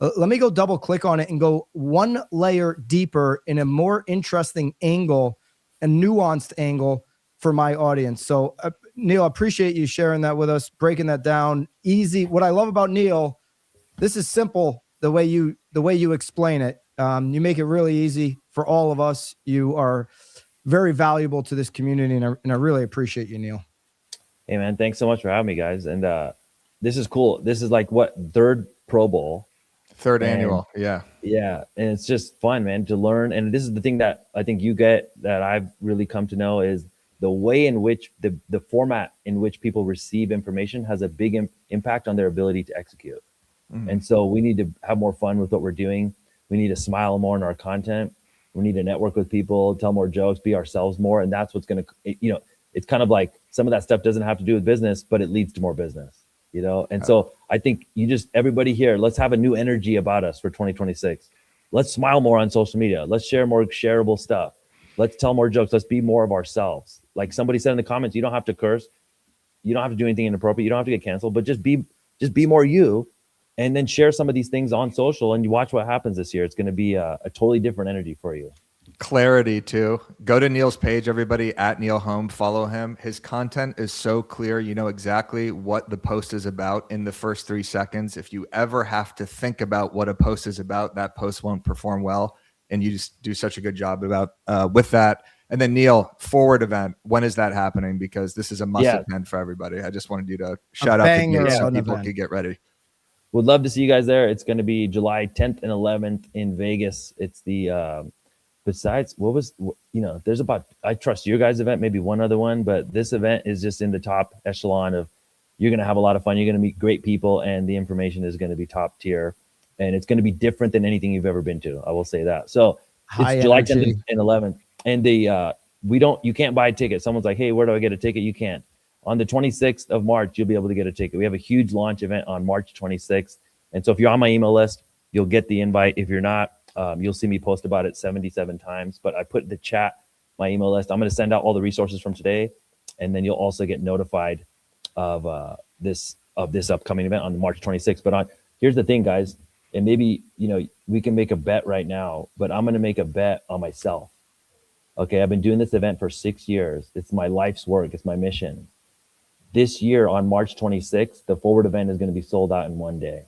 Let me go double click on it and go one layer deeper in a more interesting angle and nuanced angle for my audience. So Neel, I appreciate you sharing that with us, breaking that down easy. What I love about Neel, this is simple. The way you explain it, you make it really easy for all of us. You are very valuable to this community, and I really appreciate you, Neel. Hey man, thanks so much for having me, guys. And this is cool. This is like third Pro Bowl. Third annual. Yeah. And it's just fun, man, to learn. And this is the thing that I think you get that I've really come to know is the way in which the format in which people receive information has a big impact on their ability to execute. Mm-hmm. And so we need to have more fun with what we're doing. We need to smile more in our content. We need to network with people, tell more jokes, be ourselves more. And that's what's going to, it's kind of like some of that stuff doesn't have to do with business, but it leads to more business. And so I think everybody here, let's have a new energy about us for 2026. Let's smile more on social media. Let's share more shareable stuff. Let's tell more jokes. Let's be more of ourselves. Like somebody said in the comments, you don't have to curse. You don't have to do anything inappropriate. You don't have to get canceled, but just be more you, and then share some of these things on social, and you watch what happens this year. It's going to be a totally different energy for you. clarity too. Go to Neel's page, everybody, at Neel Home. Follow him. His content is so clear. You know exactly what the post is about in the first 3 seconds. If you ever have to think about what a post is about, that post won't perform well. And you just do such a good job about with that. And then Neel, forward event. When is that happening? Because this is a must attend for everybody. I just wanted you to shout out the date so people could get ready. Would love to see you guys there. It's going to be July 10th and 11th in Vegas. It's the besides there's about, I trust your guys' event, maybe one other one, but this event is just in the top echelon of, you're going to have a lot of fun. You're going to meet great people, and the information is going to be top tier, and it's going to be different than anything you've ever been to. I will say that. So it's July 10th and 11th, and you can't buy a ticket. Someone's like, hey, where do I get a ticket? You can't. On the 26th of March, you'll be able to get a ticket. We have a huge launch event on March 26th. And so if you're on my email list, you'll get the invite. If you're not, you'll see me post about it 77 times. But I put in the chat, my email list. I'm going to send out all the resources from today. And then you'll also get notified of this upcoming event on March 26th. But here's the thing, guys. And maybe, we can make a bet right now, but I'm going to make a bet on myself. Okay, I've been doing this event for 6 years. It's my life's work. It's my mission. This year on March 26th, the forward event is going to be sold out in one day.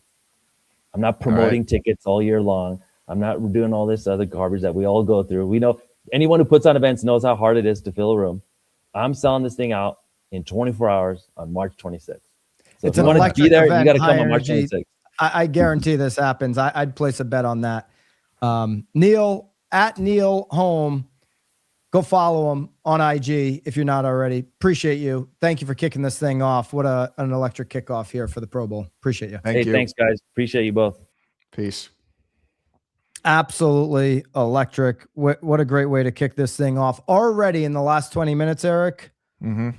I'm not promoting tickets all year long. I'm not doing all this other garbage that we all go through. We know anyone who puts on events knows how hard it is to fill a room. I'm selling this thing out in 24 hours on March 26th. So it's if you want to be there, event, you got to come on March 26th. I guarantee this happens. I'd place a bet on that. Neel, at Neel Home. Go follow him on IG if you're not already. Appreciate you. Thank you for kicking this thing off. What an electric kickoff here for the Pro Bowl. Appreciate you. Thank you. Thanks, guys. Appreciate you both. Peace. Absolutely electric. What a great way to kick this thing off. Already in the last 20 minutes, Eric,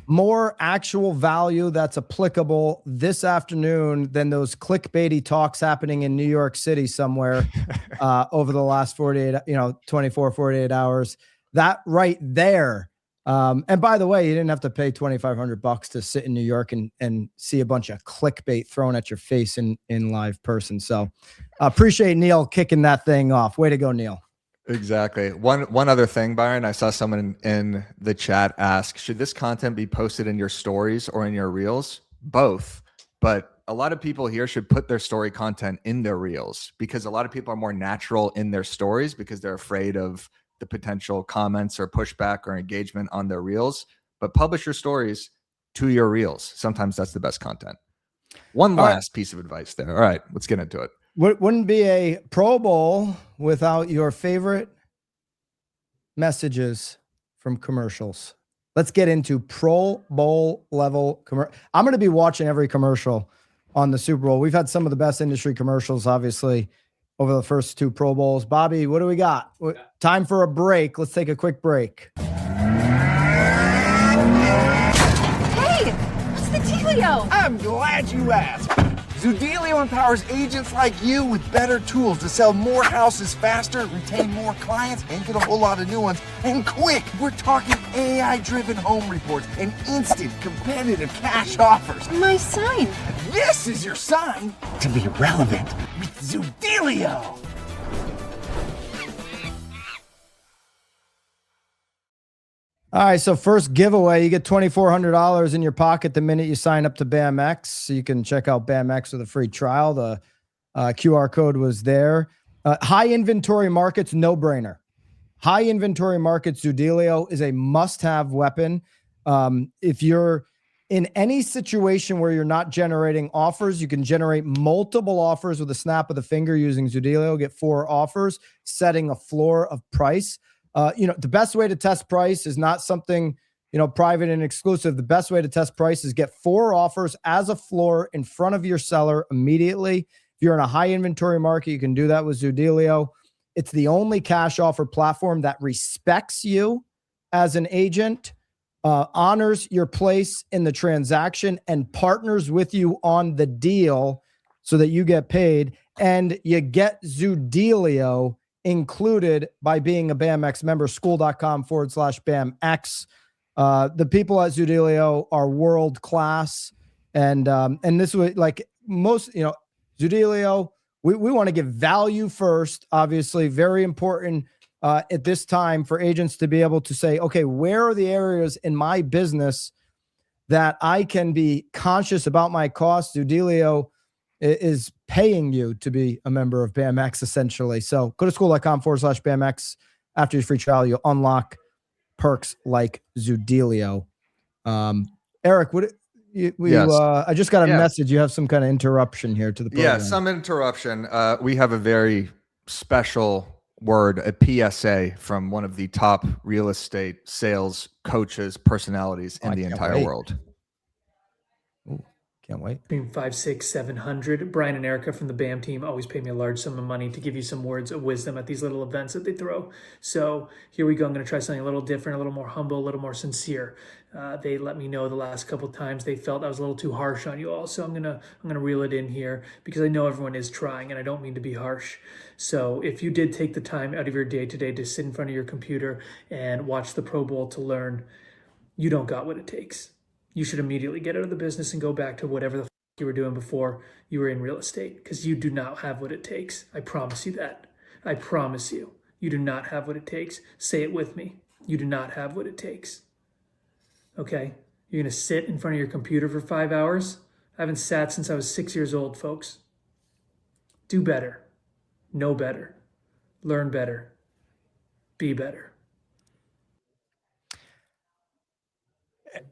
more actual value that's applicable this afternoon than those clickbaity talks happening in New York City somewhere over the last 24, 48 hours. That right there. And by the way, you didn't have to pay $2,500 to sit in New York and see a bunch of clickbait thrown at your face in live person. So appreciate Neel kicking that thing off. Way to go, Neel. Exactly. One other thing, Byron, I saw someone in the chat ask, should this content be posted in your stories or in your reels? Both. But a lot of people here should put their story content in their reels, because a lot of people are more natural in their stories because they're afraid of the potential comments or pushback or engagement on their reels. But publish your stories to your reels. Sometimes that's the best content. One last piece of advice there. All right, let's get into it. Wouldn't be a Pro Bowl without your favorite messages from commercials. Let's get into Pro Bowl level commercial. I'm going to be watching every commercial on the Super Bowl. We've had some of the best industry commercials, obviously, over the first two Pro Bowls. Bobby, what do we got? Time for a break. Let's take a quick break. Hey, what's the dealio? I'm glad you asked. Zoodealio empowers agents like you with better tools to sell more houses faster, retain more clients, and get a whole lot of new ones. And quick, we're talking AI-driven home reports and instant competitive cash offers. My sign. This is your sign to be relevant with Zoodealio. All right, so first giveaway, you get $2,400 in your pocket the minute you sign up to BAMX. So you can check out BAMX with a free trial. The QR code was there. High inventory markets, no brainer. High inventory markets, Zoodealio is a must-have weapon. If you're in any situation where you're not generating offers, you can generate multiple offers with a snap of the finger using Zoodealio. Get 4 offers, setting a floor of price. The best way to test price is not something, private and exclusive. The best way to test price is get 4 offers as a floor in front of your seller immediately. If you're in a high inventory market, you can do that with Zoodealio. It's the only cash offer platform that respects you as an agent, honors your place in the transaction, and partners with you on the deal so that you get paid. And you get Zoodealio included by being a BAMX member. School.com/BAMX. The people at Zoodealio are world class, and this was like most, Zoodealio. We want to give value first, obviously, very important at this time for agents to be able to say, okay, where are the areas in my business that I can be conscious about my costs? Zudelio is paying you to be a member of BAMX, essentially. So go to school.com/BAMX. After your free trial, you'll unlock perks like Zudelio. Eric, I just got a message. You have some kind of interruption here to the program. Yeah, some interruption. We have a very special word, a PSA from one of the top real estate sales coaches, personalities in the entire world. Ooh, can't wait. Between 500, 600, 700. Brian and Erica from the BAM team always pay me a large sum of money to give you some words of wisdom at these little events that they throw. So here we go. I'm going to try something a little different, a little more humble, a little more sincere. They let me know the last couple of times they felt I was a little too harsh on you all. So I'm gonna reel it in here because I know everyone is trying and I don't mean to be harsh. So if you did take the time out of your day today to sit in front of your computer and watch the Pro Bowl to learn, you don't got what it takes. You should immediately get out of the business and go back to whatever the you were doing before you were in real estate, because you do not have what it takes. I promise you that. I promise you. You do not have what it takes. Say it with me. You do not have what it takes. Okay? You're going to sit in front of your computer for 5 hours? I haven't sat since I was 6 years old, folks. Do better. Know better. Learn better. Be better.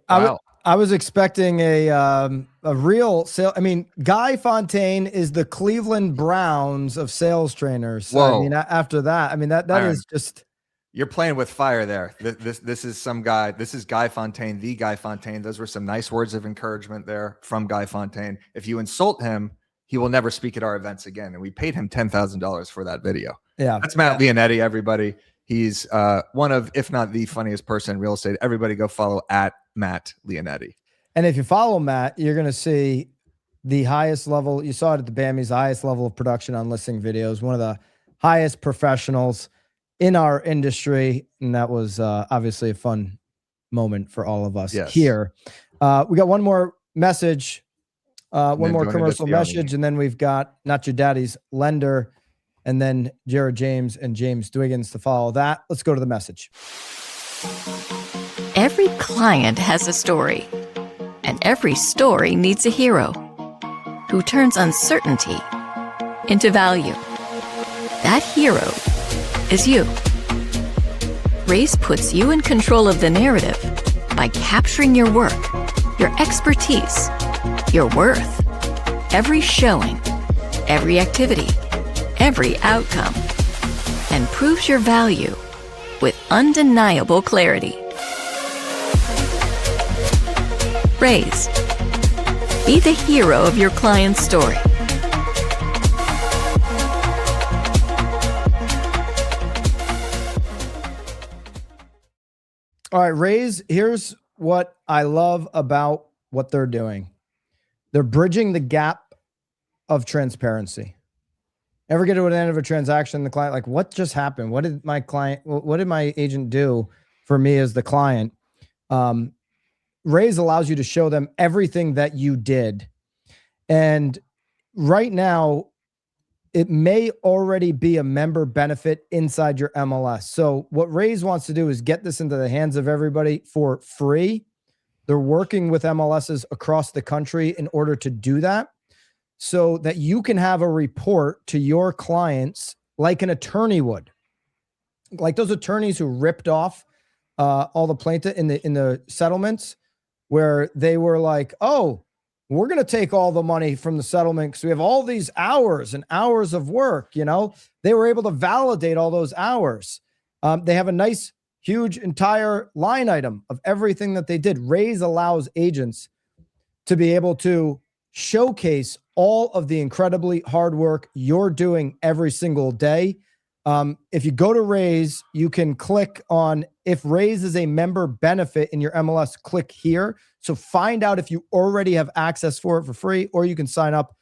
Wow. I was expecting a real sale. I mean, Guy Fontaine is the Cleveland Browns of sales trainers. So, I mean, after that, I mean, that is just. You're playing with fire there. This is some guy. This is Guy Fontaine, the Guy Fontaine. Those were some nice words of encouragement there from Guy Fontaine. If you insult him, he will never speak at our events again. And we paid him $10,000 for that video. Yeah. That's Matt Leonetti, everybody. He's one of, if not the funniest person in real estate. Everybody go follow at Matt Leonetti. And if you follow Matt, you're going to see the highest level. You saw it at the BAMI's highest level of production on listing videos, one of the highest professionals in our industry. And that was obviously a fun moment for all of us here. We got one more message, one more commercial message, and then we've got Not Your Daddy's Lender, and then Jared James and James Dwiggins to follow that. Let's go to the message. Every client has a story, and every story needs a hero who turns uncertainty into value. That hero is you. Race puts you in control of the narrative by capturing your work, your expertise, your worth, every showing, every activity, every outcome, and proves your value with undeniable clarity. Raise. Be the hero of your client's story. All right, Raise, here's what I love about what they're doing. They're bridging the gap of transparency. Ever get to an end of a transaction, the client, like, what just happened? What did my agent do for me as the client? Raise allows you to show them everything that you did. And right now, it may already be a member benefit inside your MLS. So what Raise wants to do is get this into the hands of everybody for free. They're working with MLSs across the country in order to do that, so that you can have a report to your clients like an attorney would. Like those attorneys who ripped off all the plaintiff in the settlements, where they were like, oh, we're going to take all the money from the settlement because we have all these hours and hours of work. You know, they were able to validate all those hours. They have a nice, huge, entire line item of everything that they did. Raise allows agents to be able to showcase all of the incredibly hard work you're doing every single day. If you go to Raise, you can click on, if Raise is a member benefit in your MLS, click here. So find out if you already have access for it for free, or you can sign up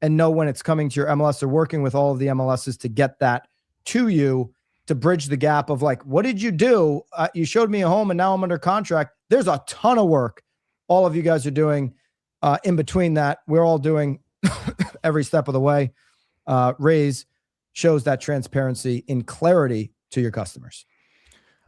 and know when it's coming to your MLS. They're working with all of the MLSs to get that to you, to bridge the gap of like, what did you do? You showed me a home and now I'm under contract. There's a ton of work all of you guys are doing in between that. We're all doing every step of the way. Raise shows that transparency in clarity to your customers.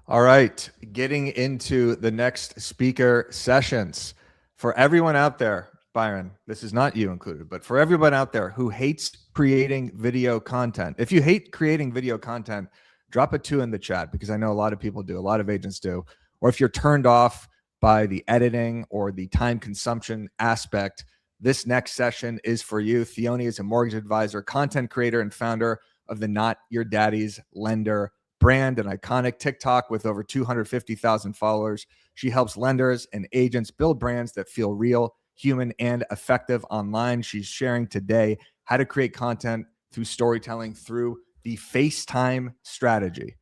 All right. Getting into the next speaker sessions. For everyone out there, Byron, this is not you included, but for everyone out there who hates creating video content, if you hate creating video content, drop a 2 in the chat, because I know a lot of people do, a lot of agents do. Or if you're turned off by the editing or the time consumption aspect, this next session is for you. Theoni is a mortgage advisor, content creator, and founder of the Not Your Daddy's Lender brand, an iconic TikTok with over 250,000 followers. She helps lenders and agents build brands that feel real, human, and effective online. She's sharing today how to create content through storytelling through the FaceTime strategy.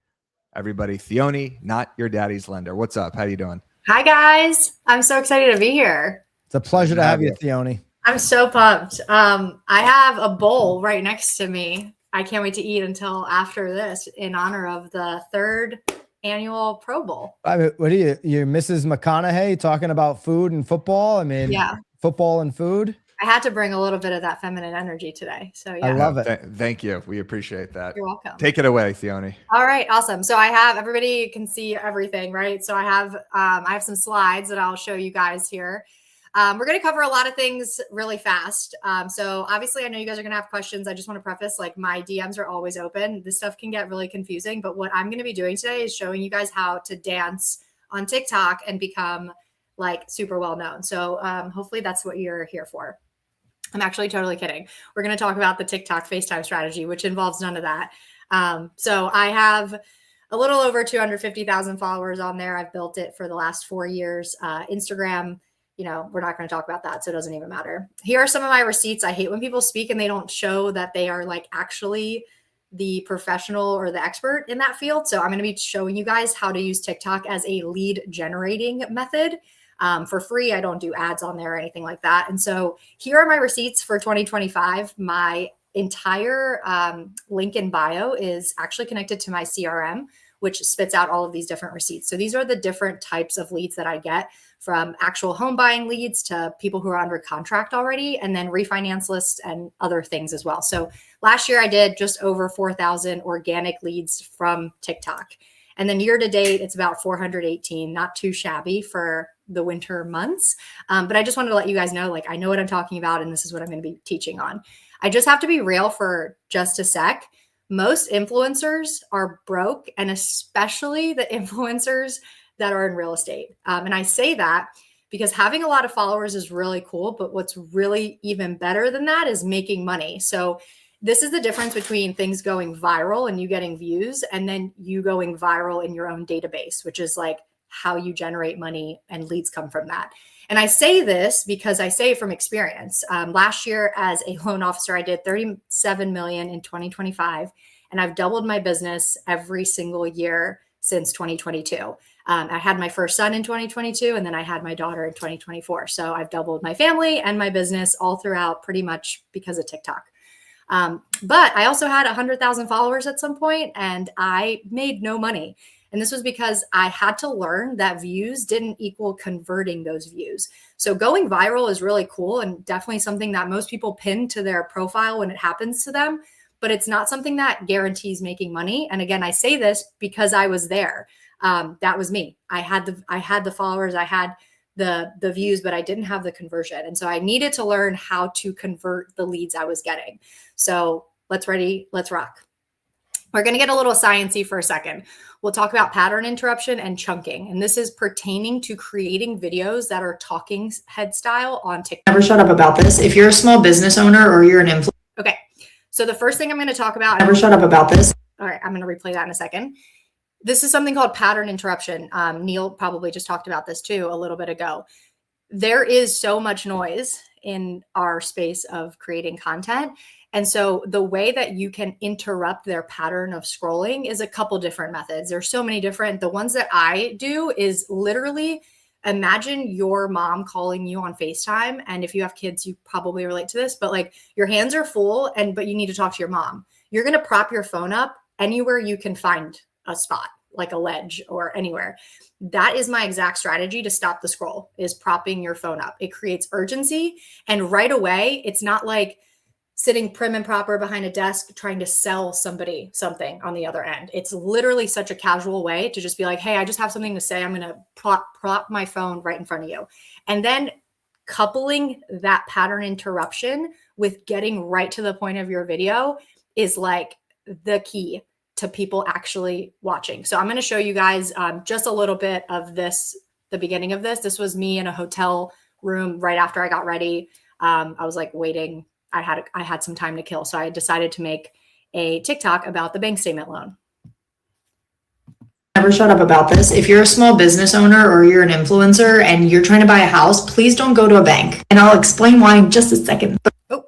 Everybody, Theoni, Not Your Daddy's Lender. What's up? How you doing? Hi, guys. I'm so excited to be here. It's a pleasure to have you, Theoni. I'm so pumped. I have a bowl right next to me. I can't wait to eat until after this in honor of the 3rd annual Pro Bowl. I mean, what are you're Mrs. McConaughey talking about food and football? I mean, yeah, football and food. I had to bring a little bit of that feminine energy today. So yeah. I love it. Thank you. We appreciate that. You're welcome. Take it away, Theoni. All right. Awesome. So everybody can see everything, right? So I have some slides that I'll show you guys here. We're going to cover a lot of things really fast. So obviously I know you guys are going to have questions. I just want to preface, like, my DMs are always open. This stuff can get really confusing, but what I'm going to be doing today is showing you guys how to dance on TikTok and become like super well known. So hopefully that's what you're here for. I'm actually totally kidding. We're going to talk about the TikTok FaceTime strategy, which involves none of that. So I have a little over 250,000 followers on there. I've built it for the last 4 years. Instagram, you know, we're not going to talk about that, so it doesn't even matter. Here are some of my receipts. I hate when people speak and they don't show that they are like actually the professional or the expert in that field. So I'm going to be showing you guys how to use TikTok as a lead generating method. For free. I don't do ads on there or anything like that. And so here are my receipts for 2025. My entire link in bio is actually connected to my CRM, which spits out all of these different receipts. So these are the different types of leads that I get, from actual home buying leads to people who are under contract already, and then refinance lists and other things as well. So last year I did just over 4,000 organic leads from TikTok. And then year to date, it's about 418, not too shabby for the winter months. But I just wanted to let you guys know, like, I know what I'm talking about, and this is what I'm going to be teaching on. I just have to be real for just a sec. Most influencers are broke, and especially the influencers that are in real estate. And I say that because having a lot of followers is really cool, but what's really even better than that is making money. So this is the difference between things going viral and you getting views, and then you going viral in your own database, which is like how you generate money and leads come from that. And I say this because I say it from experience. Last year as a loan officer, I did 37 million in 2025, and I've doubled my business every single year since 2022. I had my first son in 2022, and then I had my daughter in 2024. So I've doubled my family and my business all throughout, pretty much because of TikTok. But I also had 100,000 followers at some point, and I made no money. And this was because I had to learn that views didn't equal converting those views. So going viral is really cool and definitely something that most people pin to their profile when it happens to them, but it's not something that guarantees making money. And again, I say this because I was there. That was me. I had the followers, I had the views, but I didn't have the conversion. And so I needed to learn how to convert the leads I was getting. So let's rock. We're going to get a little sciencey for a second. We'll talk about pattern interruption and chunking. And this is pertaining to creating videos that are talking head style on TikTok. Never shut up about this. If you're a small business owner or you're an influencer. Okay. So the first thing I'm going to talk about. Never shut up about this. All right. I'm going to replay that in a second. This is something called pattern interruption. Neel probably just talked about this too a little bit ago. There is so much noise in our space of creating content. And so the way that you can interrupt their pattern of scrolling is a couple different methods. There's so many different. The ones that I do is literally imagine your mom calling you on FaceTime. And if you have kids, you probably relate to this, but like your hands are full but you need to talk to your mom. You're going to prop your phone up anywhere you can find a spot, like a ledge or anywhere. That is my exact strategy to stop the scroll, is propping your phone up. It creates urgency. And right away, it's not like sitting prim and proper behind a desk trying to sell somebody something on the other end. It's literally such a casual way to just be like, hey, I just have something to say. I'm going to prop my phone right in front of you. And then coupling that pattern interruption with getting right to the point of your video is like the key to people actually watching. So I'm going to show you guys just a little bit of this, the beginning of this. This was me in a hotel room right after I got ready. I was like waiting. I had some time to kill. So I decided to make a TikTok about the bank statement loan. Never shut up about this. If you're a small business owner or you're an influencer and you're trying to buy a house, please don't go to a bank. And I'll explain why in just a second. Oh,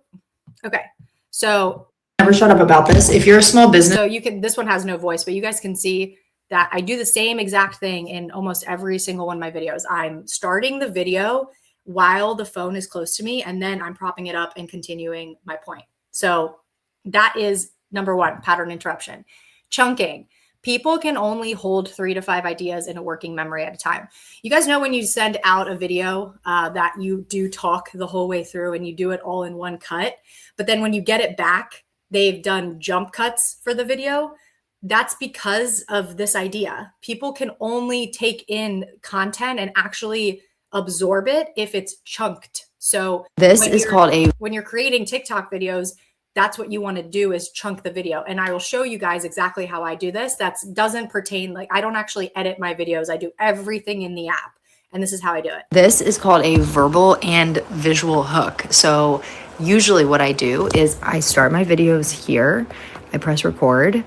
okay. So never shut up about this. If you're a small business. So you can, this one has no voice, but you guys can see that I do the same exact thing in almost every single one of my videos. I'm starting the video while the phone is close to me, and then I'm propping it up and continuing my point. So that is number one, pattern interruption. Chunking. People can only hold 3 to 5 ideas in a working memory at a time. You guys know when you send out a video that you do talk the whole way through and you do it all in one cut, but then when you get it back, they've done jump cuts for the video. That's because of this idea. People can only take in content and actually absorb it if it's chunked. So This is called a. when you're creating TikTok videos, that's what you want to do is chunk the video. And I will show you guys exactly how I do this. That doesn't pertain, like I don't actually edit my videos. I do everything in the app. And this is how I do it. This is called a verbal and visual hook. So usually what I do is I start my videos here, I press record,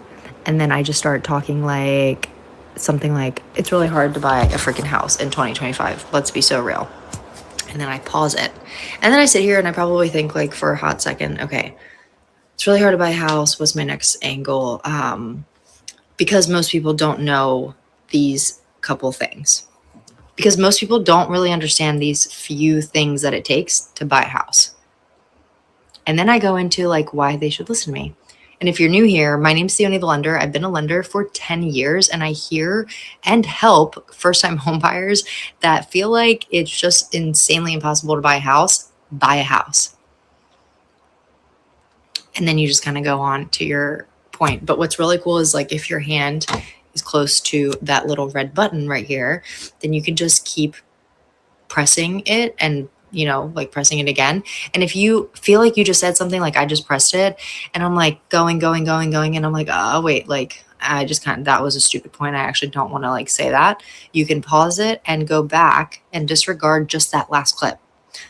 and then I just start talking like something like, it's really hard to buy a freaking house in 2025. Let's be so real. And then I pause it. And then I sit here and I probably think like for a hot second, okay, it's really hard to buy a house. What's my next angle? Because most people don't know these couple things. Because most people don't really understand these few things that it takes to buy a house. And then I go into like why they should listen to me. And if you're new here, my name's Theoni the lender. I've been a lender for 10 years and I hear and help first-time home buyers that feel like it's just insanely impossible to buy a house. Buy a house. And then you just kind of go on to your point. But what's really cool is like if your hand is close to that little red button right here, then you can just keep pressing it and, you know, like pressing it again. And if you feel like you just said something like I just pressed it and I'm like going. And I'm like, oh, wait, like I just that was a stupid point. I actually don't want to like say that. You can pause it and go back and disregard just that last clip.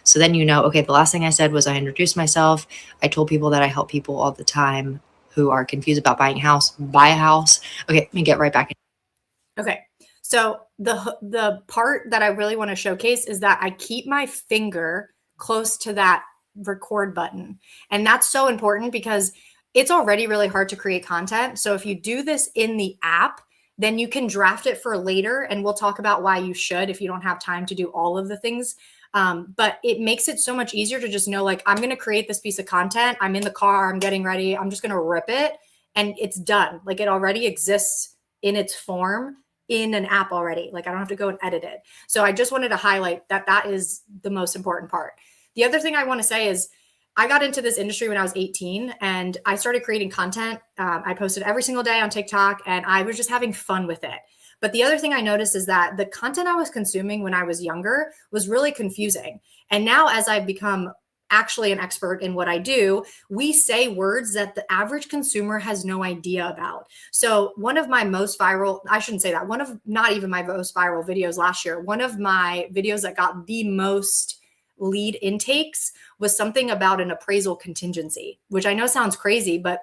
So then you know, okay, the last thing I said was I introduced myself. I told people that I help people all the time who are confused about buying a house, buy a house. Okay, let me get right back in. Okay. So the part that I really want to showcase is that I keep my finger close to that record button. And that's so important because it's already really hard to create content. So if you do this in the app, then you can draft it for later. And we'll talk about why you should if you don't have time to do all of the things. But it makes it so much easier to just know, like, I'm going to create this piece of content. I'm in the car. I'm getting ready. I'm just going to rip it and it's done. Like it already exists in its form in an app already. Like I don't have to go and edit it. So I just wanted to highlight that that is the most important part. The other thing I want to say is I got into this industry when I was 18 and I started creating content. I posted every single day on TikTok and I was just having fun with it. But the other thing I noticed is that the content I was consuming when I was younger was really confusing. And now as I've become actually an expert in what I do, we say words that the average consumer has no idea about. So one of my most viral, I shouldn't say that, one of not even my most viral videos last year, one of my videos that got the most lead intakes was something about an appraisal contingency, which I know sounds crazy, but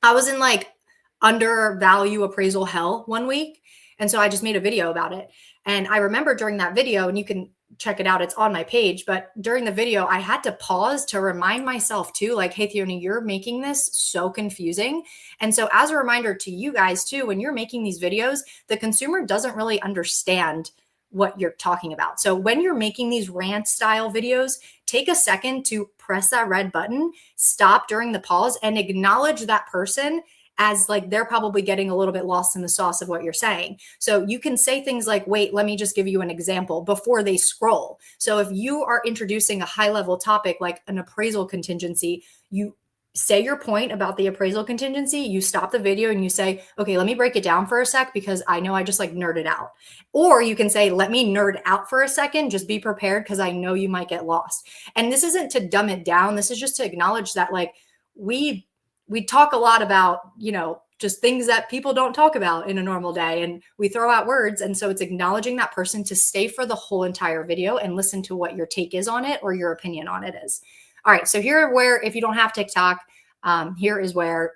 I was in like undervalue appraisal hell one week. And so I just made a video about it. And I remember during that video, and you can check it out, it's on my page, but during the video, I had to pause to remind myself too, like, hey, Theoni, you're making this so confusing. And so as a reminder to you guys too, when you're making these videos, the consumer doesn't really understand what you're talking about. So when you're making these rant style videos, take a second to press that red button, stop during the pause and acknowledge that person as like they're probably getting a little bit lost in the sauce of what you're saying. So you can say things like, wait, let me just give you an example before they scroll. So if you are introducing a high level topic like an appraisal contingency, you say your point about the appraisal contingency, you stop the video and you say, okay, let me break it down for a sec because I know I just like nerded out. Or you can say, let me nerd out for a second, just be prepared because I know you might get lost. And this isn't to dumb it down. This is just to acknowledge that like we talk a lot about, just things that people don't talk about in a normal day, and we throw out words. And so it's acknowledging that person to stay for the whole entire video and listen to what your take is on it or your opinion on it is. All right, so here where, if you don't have TikTok, here is where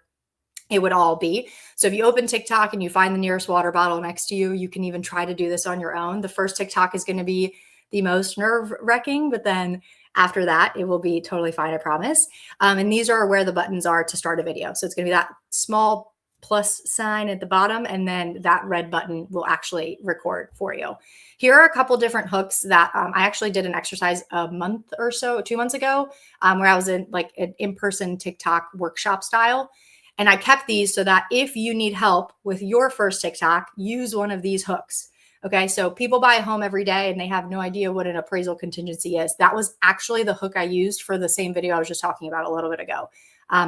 it would all be. So if you open TikTok and you find the nearest water bottle next to you, you can even try to do this on your own. The first TikTok is going to be the most nerve-wracking, but then after that, it will be totally fine, I promise. And these are where the buttons are to start a video. So it's going to be that small plus sign at the bottom, and then that red button will actually record for you. Here are a couple different hooks that I actually did an exercise a month or so, 2 months ago, where I was in like an in-person TikTok workshop style. And I kept these so that if you need help with your first TikTok, use one of these hooks. Okay, so people buy a home every day and they have no idea what an appraisal contingency is. That was actually the hook I used for the same video I was just talking about a little bit ago.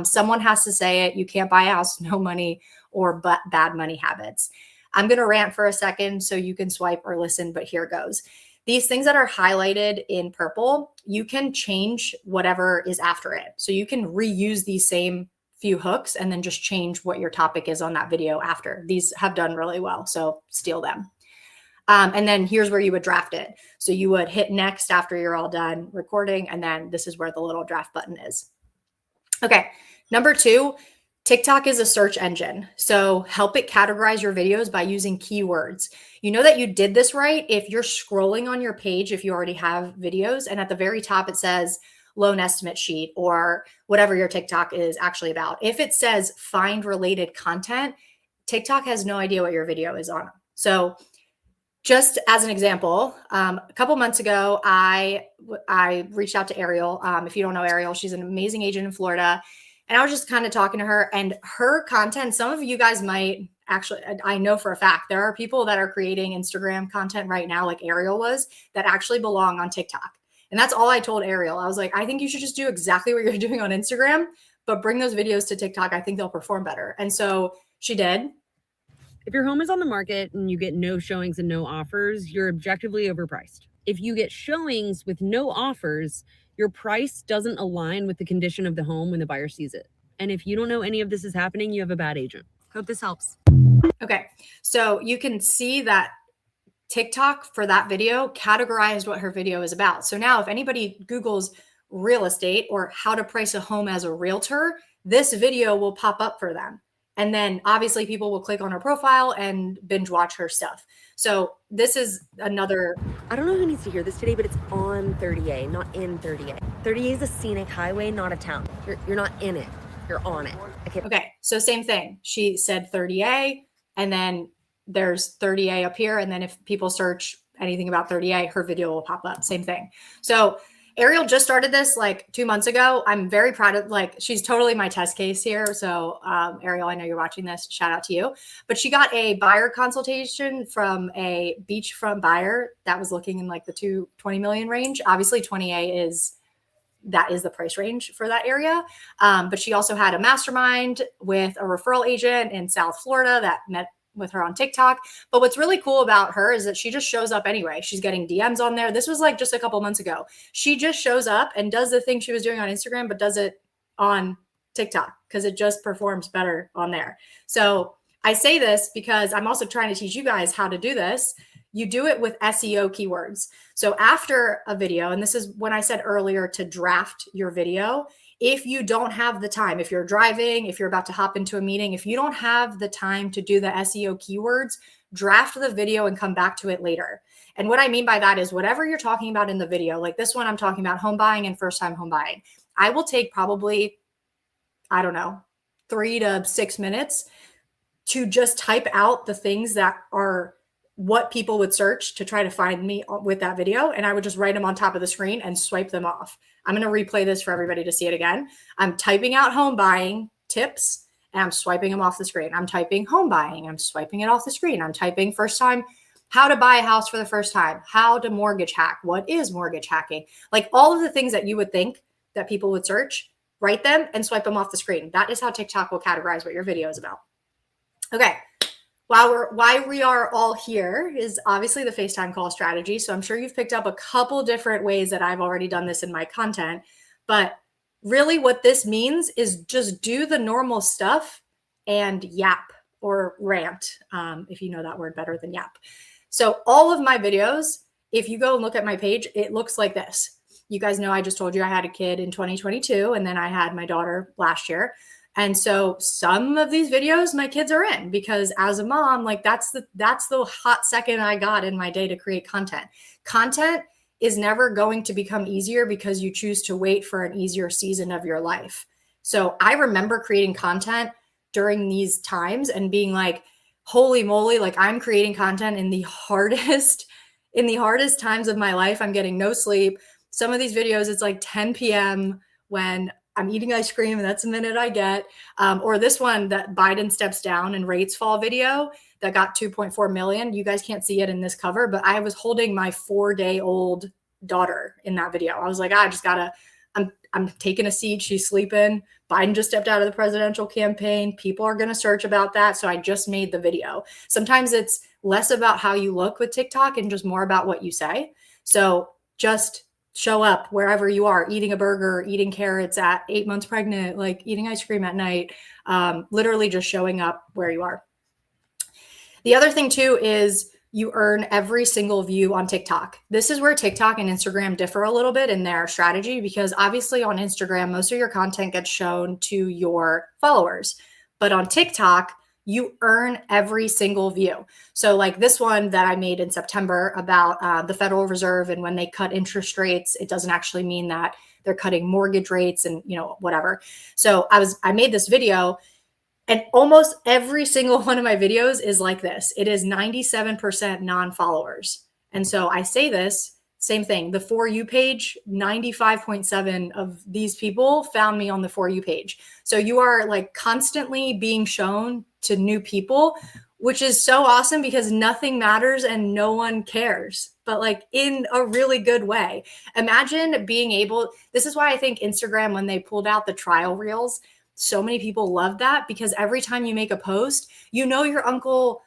Someone has to say it. You can't buy a house, no money, or bad money habits. I'm going to rant for a second so you can swipe or listen, but here goes. These things that are highlighted in purple, you can change whatever is after it. So you can reuse these same few hooks and then just change what your topic is on that video after. These have done really well, so steal them. And then here's where you would draft it. So you would hit next after you're all done recording, and then this is where the little draft button is. Okay, number 2, TikTok is a search engine. So help it categorize your videos by using keywords. You know that you did this right if you're scrolling on your page, if you already have videos, and at the very top it says loan estimate sheet or whatever your TikTok is actually about. If it says find related content, TikTok has no idea what your video is on. So just as an example, a couple months ago, I reached out to Ariel. If you don't know Ariel, she's an amazing agent in Florida. And I was just kind of talking to her, and her content, some of you guys might actually, I know for a fact, there are people that are creating Instagram content right now, like Ariel was, that actually belong on TikTok. And that's all I told Ariel. I was like, I think you should just do exactly what you're doing on Instagram, but bring those videos to TikTok. I think they'll perform better. And so she did. If your home is on the market and you get no showings and no offers, you're objectively overpriced. If you get showings with no offers, your price doesn't align with the condition of the home when the buyer sees it. And if you don't know any of this is happening, you have a bad agent. Hope this helps. Okay, so you can see that TikTok for that video categorized what her video is about. So now if anybody Googles real estate or how to price a home as a realtor, this video will pop up for them. And then obviously people will click on her profile and binge watch her stuff. So this is another. I don't know who needs to hear this today, but it's on 30A, not in 30A. 30A is a scenic highway, not a town. You're not in it. You're on it. Okay. So same thing. She said 30A, and then there's 30A up here. And then if people search anything about 30A, her video will pop up. Same thing. So Ariel just started this like 2 months ago. I'm very proud of, like, she's totally my test case here. So Ariel, I know you're watching this. Shout out to you. But she got a buyer consultation from a beachfront buyer that was looking in like the 20 million range. Obviously 20A is the price range for that area. But she also had a mastermind with a referral agent in South Florida that met with her on TikTok. But what's really cool about her is that she just shows up anyway. She's getting DMs on there. This was like just a couple months ago. She just shows up and does the thing she was doing on Instagram, but does it on TikTok because it just performs better on there. So I say this because I'm also trying to teach you guys how to do this. You do it with SEO keywords. So after a video, and this is when I said earlier to draft your video, if you don't have the time, if you're driving, if you're about to hop into a meeting, if you don't have the time to do the SEO keywords, draft the video and come back to it later. And what I mean by that is whatever you're talking about in the video, like this one, I'm talking about home buying and first time home buying. I will take probably, 3 to 6 minutes to just type out the things that are what people would search to try to find me with that video. And I would just write them on top of the screen and swipe them off. I'm going to replay this for everybody to see it again. I'm typing out home buying tips and I'm swiping them off the screen. I'm typing home buying. I'm swiping it off the screen. I'm typing first time, how to buy a house for the first time, how to mortgage hack. What is mortgage hacking? Like all of the things that you would think that people would search, write them and swipe them off the screen. That is how TikTok will categorize what your video is about. Okay. Why we are all here is obviously the FaceTime call strategy. So I'm sure you've picked up a couple different ways that I've already done this in my content, but really what this means is just do the normal stuff and yap or rant, if you know that word better than yap. So all of my videos, if you go and look at my page, it looks like this. You guys know I just told you I had a kid in 2022 and then I had my daughter last year. And so some of these videos my kids are in because as a mom, like that's the hot second I got in my day to create content. Content is never going to become easier because you choose to wait for an easier season of your life. So I remember creating content during these times and being like, holy moly, like I'm creating content in the hardest times of my life. I'm getting no sleep. Some of these videos, it's like 10 p.m. when I'm eating ice cream and that's a minute I get. Or this one that Biden steps down and rates fall video that got 2.4 million. You guys can't see it in this cover, but I was holding my 4-day-old daughter in that video. I was like, I'm taking a seat. She's sleeping. Biden just stepped out of the presidential campaign. People are going to search about that. So I just made the video. Sometimes it's less about how you look with TikTok and just more about what you say. So just show up wherever you are, eating a burger, eating carrots at 8 months pregnant, like eating ice cream at night, literally just showing up where you are. The other thing too is you earn every single view on TikTok. This is where TikTok and Instagram differ a little bit in their strategy because obviously on Instagram, most of your content gets shown to your followers, but on TikTok, you earn every single view. So like this one that I made in September about the Federal Reserve and when they cut interest rates, it doesn't actually mean that they're cutting mortgage rates and whatever. So I made this video and almost every single one of my videos is like this. It is 97% non-followers. And so I say this, same thing, the For You page, 95.7 of these people found me on the For You page. So you are like constantly being shown to new people, which is so awesome because nothing matters and no one cares, but like in a really good way. Imagine being able, this is why I think Instagram, when they pulled out the trial reels, so many people love that because every time you make a post, your Uncle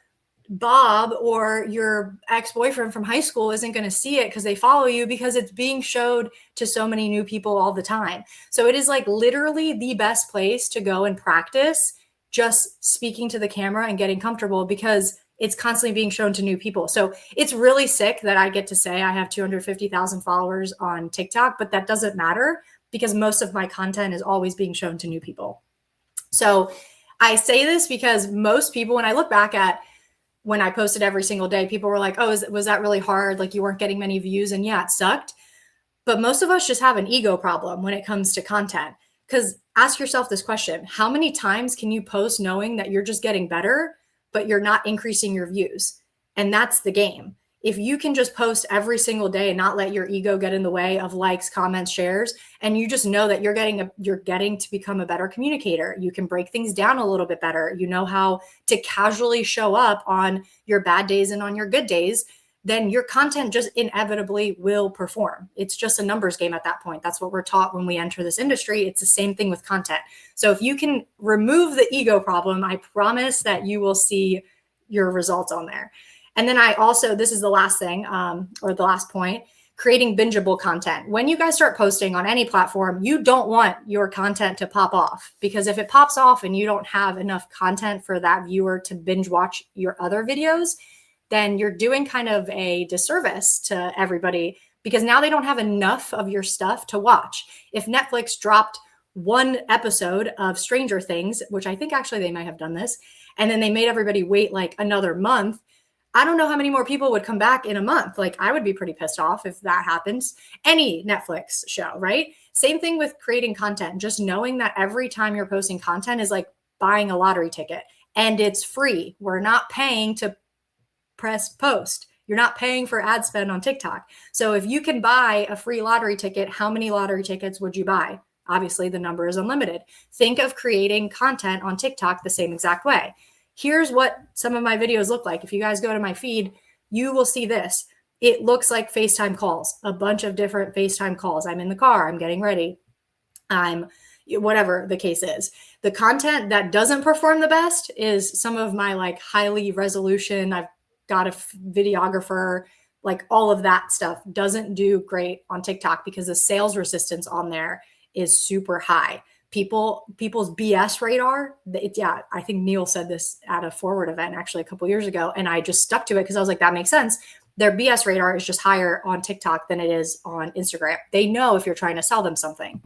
Bob or your ex-boyfriend from high school isn't going to see it because they follow you because it's being showed to so many new people all the time. So it is like literally the best place to go and practice just speaking to the camera and getting comfortable because it's constantly being shown to new people. So it's really sick that I get to say I have 250,000 followers on TikTok, but that doesn't matter because most of my content is always being shown to new people. So I say this because most people, when I look back at when I posted every single day, people were like, oh, was that really hard? Like you weren't getting many views and yeah, it sucked. But most of us just have an ego problem when it comes to content. Because ask yourself this question, how many times can you post knowing that you're just getting better, but you're not increasing your views? And that's the game. If you can just post every single day and not let your ego get in the way of likes, comments, shares, and you just know that you're getting to become a better communicator, you can break things down a little bit better. You know how to casually show up on your bad days and on your good days, then your content just inevitably will perform. It's just a numbers game at that point. That's what we're taught when we enter this industry. It's the same thing with content. So if you can remove the ego problem, I promise that you will see your results on there. And then this is the last thing, or the last point, creating bingeable content. When you guys start posting on any platform, you don't want your content to pop off because if it pops off and you don't have enough content for that viewer to binge watch your other videos, then you're doing kind of a disservice to everybody because now they don't have enough of your stuff to watch. If Netflix dropped one episode of Stranger Things, which I think actually they might have done this, and then they made everybody wait like another month, I don't know how many more people would come back in a month. Like I would be pretty pissed off if that happens. Any Netflix show, right? Same thing with creating content. Just knowing that every time you're posting content is like buying a lottery ticket and it's free. We're not paying to press post. You're not paying for ad spend on TikTok. So if you can buy a free lottery ticket, how many lottery tickets would you buy? Obviously, the number is unlimited. Think of creating content on TikTok the same exact way. Here's what some of my videos look like. If you guys go to my feed, you will see this. It looks like FaceTime calls, a bunch of different FaceTime calls. I'm in the car, I'm getting ready. I'm whatever the case is. The content that doesn't perform the best is some of my like highly resolution. I've got a videographer, like all of that stuff doesn't do great on TikTok because the sales resistance on there is super high. People's BS radar. I think Neel said this at a Forward event actually a couple years ago, and I just stuck to it because I was like, that makes sense. Their BS radar is just higher on TikTok than it is on Instagram. They know if you're trying to sell them something.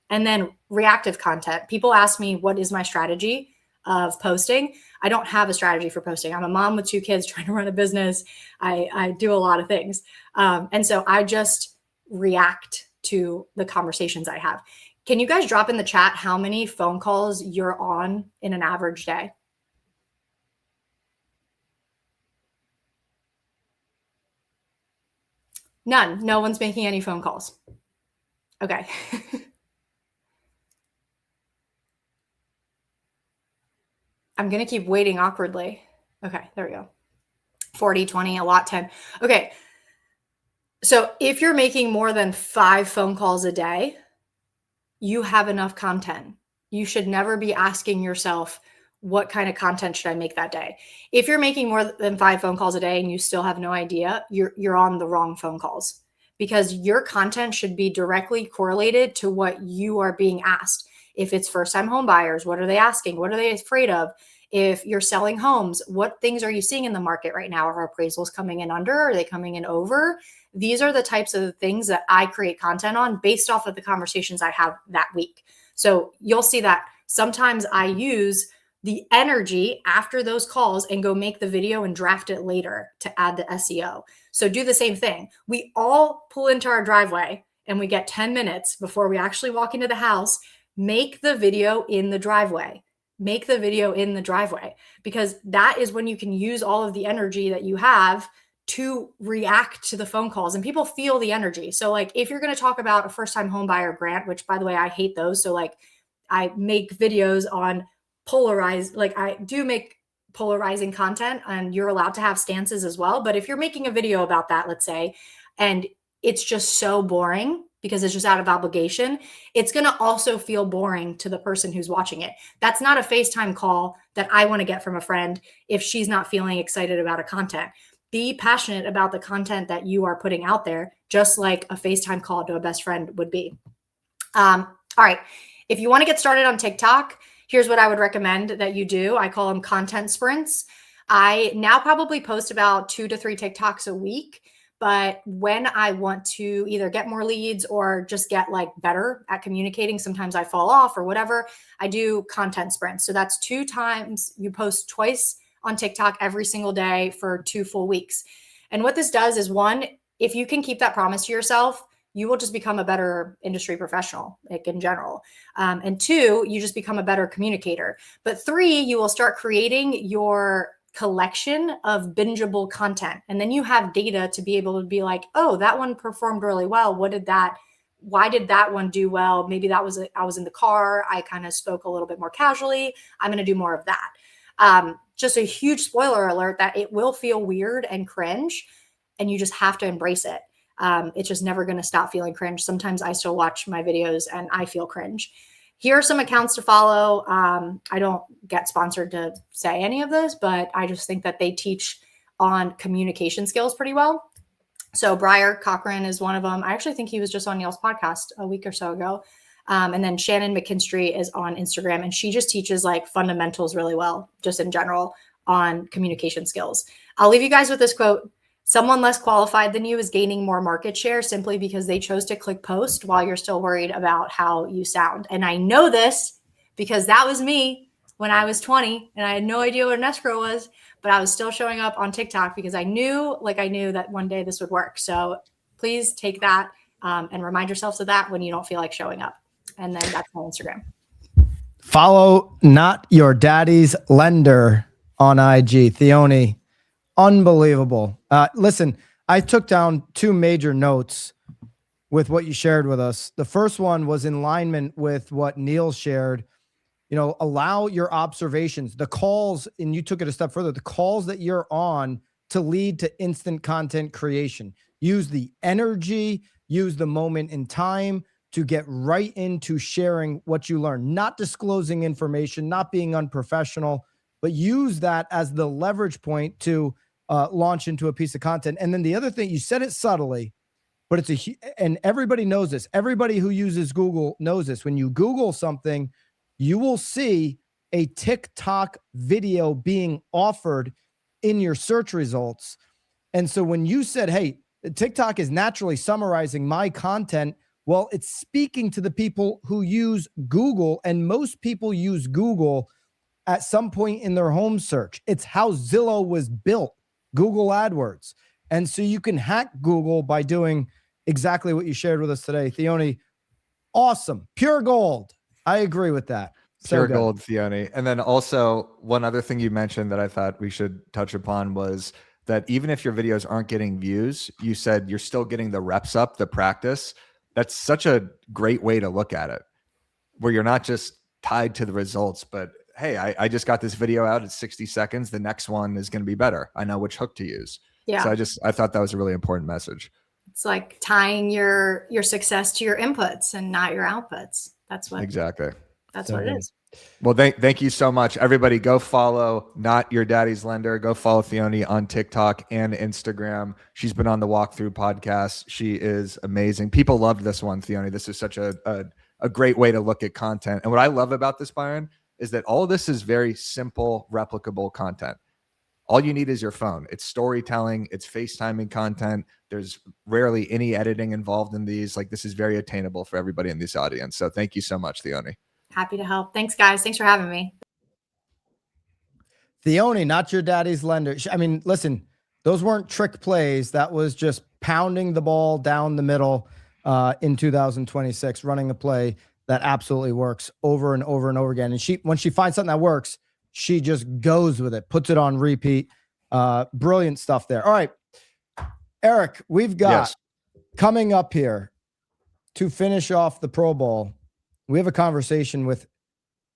And then reactive content. People ask me, what is my strategy of posting? I don't have a strategy for posting. I'm a mom with 2 kids trying to run a business. I do a lot of things. And so I just react to the conversations I have. Can you guys drop in the chat how many phone calls you're on in an average day? None. No one's making any phone calls. Okay. I'm going to keep waiting awkwardly. Okay, there we go. 40, 20, a lot, 10. Okay. So if you're making more than 5 phone calls a day, you have enough content. You should never be asking yourself, what kind of content should I make that day? If you're making more than 5 phone calls a day and you still have no idea, you're on the wrong phone calls, because your content should be directly correlated to what you are being asked. If it's first-time home buyers, what are they asking? What are they afraid of? If you're selling homes, what things are you seeing in the market right now? Are appraisals coming in under? Are they coming in over? These are the types of things that I create content on based off of the conversations I have that week. So you'll see that sometimes I use the energy after those calls and go make the video and draft it later to add the SEO. So do the same thing. We all pull into our driveway and we get 10 minutes before we actually walk into the house. Make the video in the driveway. Make the video in the driveway, because that is when you can use all of the energy that you have to react to the phone calls, and people feel the energy. So like if you're going to talk about a first-time home buyer grant, which by the way, I hate those. So like I make videos on polarized, like I do make polarizing content, and you're allowed to have stances as well. But if you're making a video about that, let's say, and it's just so boring because it's just out of obligation, it's going to also feel boring to the person who's watching it. That's not a FaceTime call that I want to get from a friend if she's not feeling excited about a content. Be passionate about the content that you are putting out there, just like a FaceTime call to a best friend would be. All right. If you want to get started on TikTok, here's what I would recommend that you do. I call them content sprints. I now probably post about 2 to 3 TikToks a week. But when I want to either get more leads or just get like better at communicating, sometimes I fall off or whatever, I do content sprints. So that's 2 times. You post twice on TikTok every single day for 2 full weeks. And what this does is, 1, if you can keep that promise to yourself, you will just become a better industry professional, like in general. And 2, you just become a better communicator. But 3, you will start creating your collection of bingeable content. And then you have data to be able to be like, oh, that one performed really well. Why did that one do well? Maybe I was in the car. I kind of spoke a little bit more casually. I'm going to do more of that. Just a huge spoiler alert that it will feel weird and cringe, and you just have to embrace it. It's just never going to stop feeling cringe. Sometimes I still watch my videos and I feel cringe. Here are some accounts to follow. I don't get sponsored to say any of this, but I just think that they teach on communication skills pretty well. So Briar Cochran is one of them. I actually think he was just on Neel's podcast a week or so ago. And then Shannon McKinstry is on Instagram, and she just teaches like fundamentals really well, just in general, on communication skills. I'll leave you guys with this quote. Someone less qualified than you is gaining more market share simply because they chose to click post while you're still worried about how you sound. And I know this because that was me when I was 20 and I had no idea what an escrow was, but I was still showing up on TikTok because I knew that one day this would work. So please take that and remind yourselves of that when you don't feel like showing up. And then that's my Instagram. Follow Not Your Daddy's Lender on IG. Theoni. Unbelievable. Listen, I took down 2 major notes with what you shared with us. The first one was in alignment with what Neel shared. You know, allow your observations, the calls, and you took it a step further, the calls that you're on to lead to instant content creation. Use the energy, use the moment in time to get right into sharing what you learn, not disclosing information, not being unprofessional, but use that as the leverage point to launch into a piece of content. And then the other thing, you said it subtly, but and everybody knows this. Everybody who uses Google knows this. When you Google something, you will see a TikTok video being offered in your search results. And so when you said, hey, TikTok is naturally summarizing my content, well, it's speaking to the people who use Google, and most people use Google at some point in their home search. It's how Zillow was built, Google AdWords. And so you can hack Google by doing exactly what you shared with us today. Theoni, awesome. Pure gold. I agree with that. Pure gold, Theoni. And then also one other thing you mentioned that I thought we should touch upon was that even if your videos aren't getting views, you said you're still getting the reps up, the practice. That's such a great way to look at it, where you're not just tied to the results, but hey, I just got this video out at 60 seconds. The next one is going to be better. I know which hook to use. Yeah. So I thought that was a really important message. It's like tying your success to your inputs and not your outputs. That's what exactly. That's what it is. Well, thank you so much. Everybody go follow Not Your Daddy's Lender. Go follow Theoni on TikTok and Instagram. She's been on the Walkthrough podcast. She is amazing. People loved this one, Theoni. This is such a great way to look at content. And what I love about this, Byron, is that all of this is very simple, replicable content. All you need is your phone. It's storytelling. It's FaceTiming content. There's rarely any editing involved in these. Like, this is very attainable for everybody in this audience. So thank you so much, Theoni. Happy to help. Thanks, guys. Thanks for having me. Theoni, Not Your Daddy's Lender. I mean, listen, those weren't trick plays. That was just pounding the ball down the middle in 2026, running a play that absolutely works over and over and over again. And when she finds something that works, she just goes with it, puts it on repeat. Brilliant stuff there. All right, Eric, we've got coming up here to finish off the Pro Bowl. We have a conversation with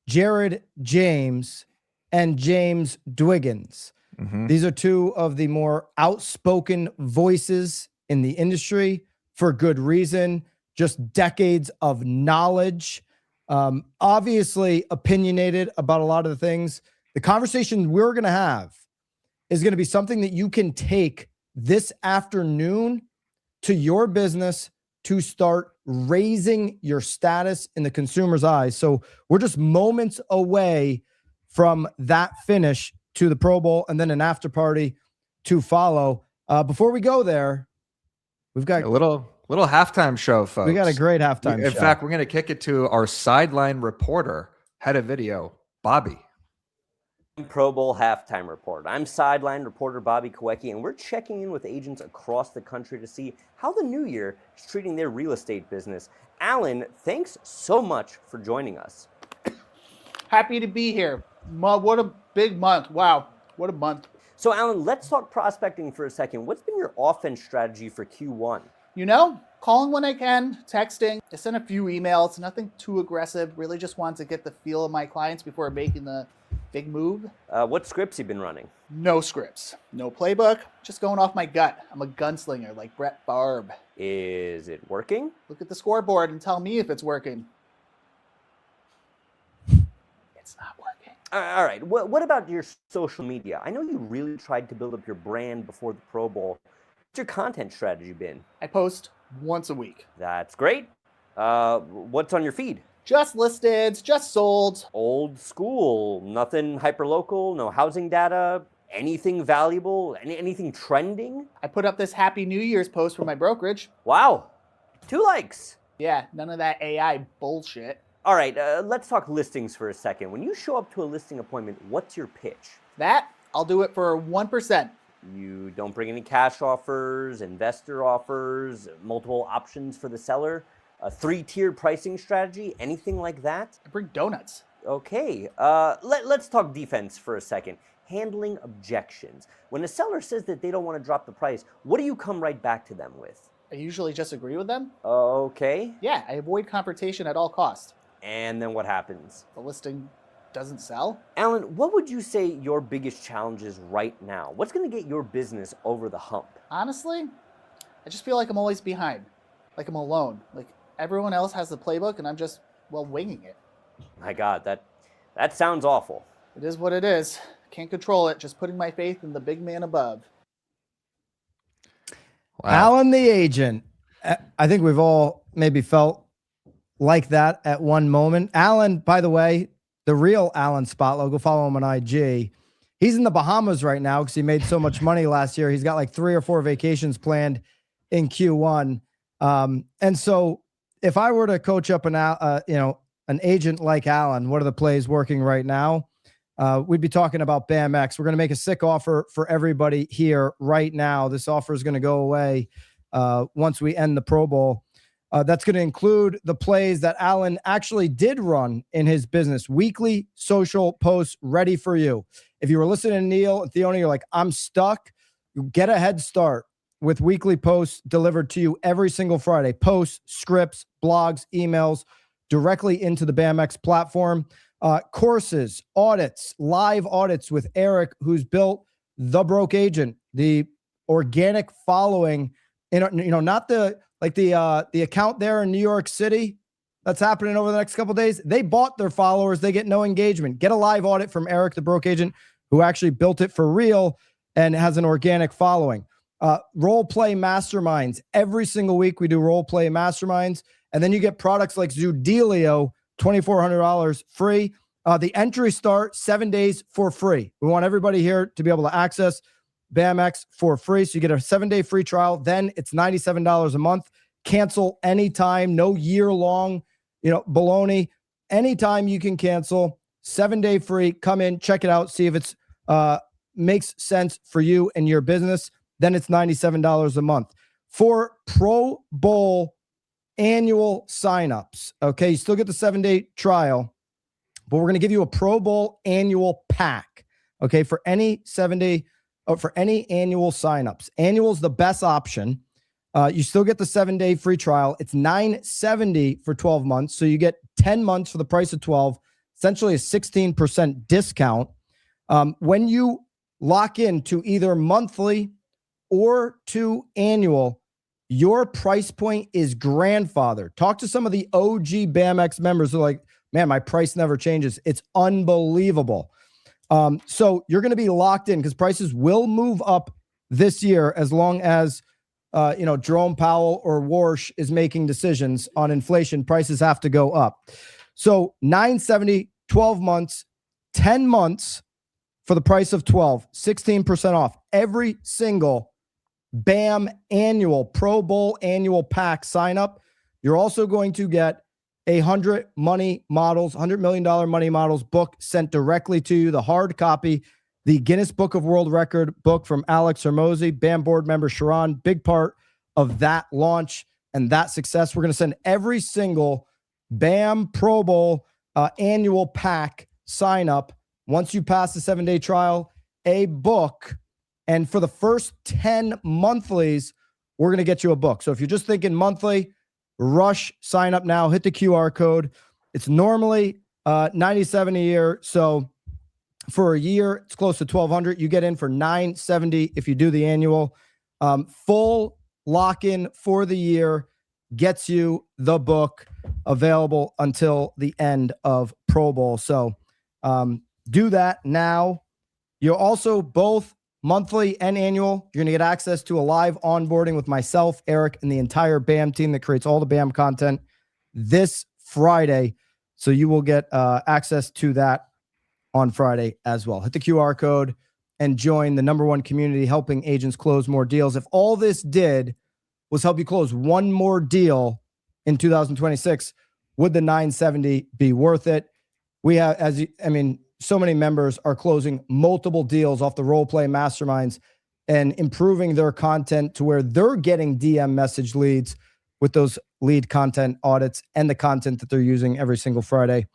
Jared James and James Dwiggins. Mm-hmm. These are two of the more outspoken voices in the industry for good reason, just decades of knowledge, obviously opinionated about a lot of the things. The conversation we're going to have is going to be something that you can take this afternoon to your business to start raising your status in the consumer's eyes. So we're just moments away from that finish to the Pro Bowl and then an after party to follow. Before we go there, we've got a little halftime show, folks. We got a great halftime show. In fact, we're going to kick it to our sideline reporter, head of video, Bobby. Pro Bowl halftime report. I'm sideline reporter Bobby Kowecki, and we're checking in with agents across the country to see how the new year is treating their real estate business. Alan, thanks so much for joining us. Happy to be here. What a big month. Wow, what a month. So Alan, let's talk prospecting for a second. What's been your offense strategy for Q1? You know, calling when I can, texting. I sent a few emails, nothing too aggressive. Really just wanted to get the feel of my clients before making the big move. What scripts you been running? No scripts, no playbook, just going off my gut. I'm a gunslinger like Brett Favre. Is it working? Look at the scoreboard and tell me if it's working. It's not working. All right, what about your social media? I know you really tried to build up your brand before the Pro Bowl. What's your content strategy been? I post once a week. That's great. What's on your feed? Just listeds, just sold. Old school, nothing hyperlocal, no housing data, anything valuable, anything trending? I put up this Happy New Year's post for my brokerage. Wow, 2 likes. Yeah, none of that AI bullshit. All right, let's talk listings for a second. When you show up to a listing appointment, what's your pitch? That, I'll do it for 1%. You don't bring any cash offers, investor offers, multiple options for the seller? A 3-tiered pricing strategy, anything like that? I bring donuts. Okay, let's talk defense for a second. Handling objections. When a seller says that they don't want to drop the price, what do you come right back to them with? I usually just agree with them. Okay. Yeah, I avoid confrontation at all costs. And then what happens? The listing doesn't sell. Alan, what would you say your biggest challenge is right now? What's going to get your business over the hump? Honestly, I just feel like I'm always behind. Like I'm alone. Like Everyone else has the playbook, and I'm just, well, winging it. My God, that sounds awful. It is what it is. Can't control it. Just putting my faith in the big man above. Wow. Alan, the agent. I think we've all maybe felt like that at one moment. Alan, by the way, the real Alan Spotlow, go follow him on IG. He's in the Bahamas right now because he made so much money last year. He's got like 3 or 4 vacations planned in Q1. And so if I were to coach up an agent like Alan, what are the plays working right now? We'd be talking about BAMX. We're going to make a sick offer for everybody here right now. This offer is going to go away once we end the Pro Bowl. That's going to include the plays that Alan actually did run in his business. Weekly social posts ready for you. If you were listening to Neel and Theoni, you're like, I'm stuck. You get a head start with weekly posts delivered to you every single Friday. Posts, scripts, blogs, emails directly into the BAMX platform. Courses, audits, live audits with Eric, who's built The Broke Agent, the organic following, not the account there in New York City that's happening over the next couple of days. They bought their followers. They get no engagement. Get a live audit from Eric, the Broke Agent, who actually built it for real and has an organic following. Role play masterminds. Every single week we do role play masterminds. And then you get products like Zudelio, $2,400 free. The entry start 7 days for free. We want everybody here to be able to access BAMX for free. So you get a 7-day free trial. Then it's $97 a month. Cancel anytime. No year-long, baloney. Anytime you can cancel. 7-day free. Come in, check it out, see if it's makes sense for you and your business. Then it's $97 a month. For Pro Bowl annual signups, okay, you still get the 7-day trial, but we're going to give you a Pro Bowl annual pack, okay, for any 7-day, for any annual signups. Annual is the best option. You still get the 7-day free trial. It's $970 for 12 months, so you get 10 months for the price of 12, essentially a 16% discount. When you lock into either monthly or to annual, your price point is grandfathered. Talk to some of the OG BAMX members who are like, man, my price never changes. It's unbelievable. So you're going to be locked in because prices will move up this year as long as, Jerome Powell or Warsh is making decisions on inflation. Prices have to go up. So $970, 12 months, 10 months for the price of 12, 16% off every single BAM annual Pro Bowl annual pack sign up. You're also going to get $100 million money models book sent directly to you, the hard copy, the Guinness Book of World Record book from Alex Hermosi, BAM board member Sharon, big part of that launch and that success. We're going to send every single BAM Pro Bowl annual pack sign up. Once you pass the 7-day trial, a book. And for the first 10 monthlies, we're going to get you a book. So if you're just thinking monthly, rush, sign up now, hit the QR code. It's normally $97 a year. So for a year, it's close to $1,200. You get in for $970 if you do the annual. Full lock-in for the year gets you the book, available until the end of Pro Bowl. So do that now. You'll also both monthly and annual, you're going to get access to a live onboarding with myself, Eric, and the entire BAM team that creates all the BAM content this Friday. So you will get access to that on Friday as well. Hit the QR code and join the #1 community helping agents close more deals. If all this did was help you close one more deal in 2026, would the $970 be worth it? We have, so many members are closing multiple deals off the role play masterminds and improving their content to where they're getting DM message leads with those lead content audits and the content that they're using every single Friday.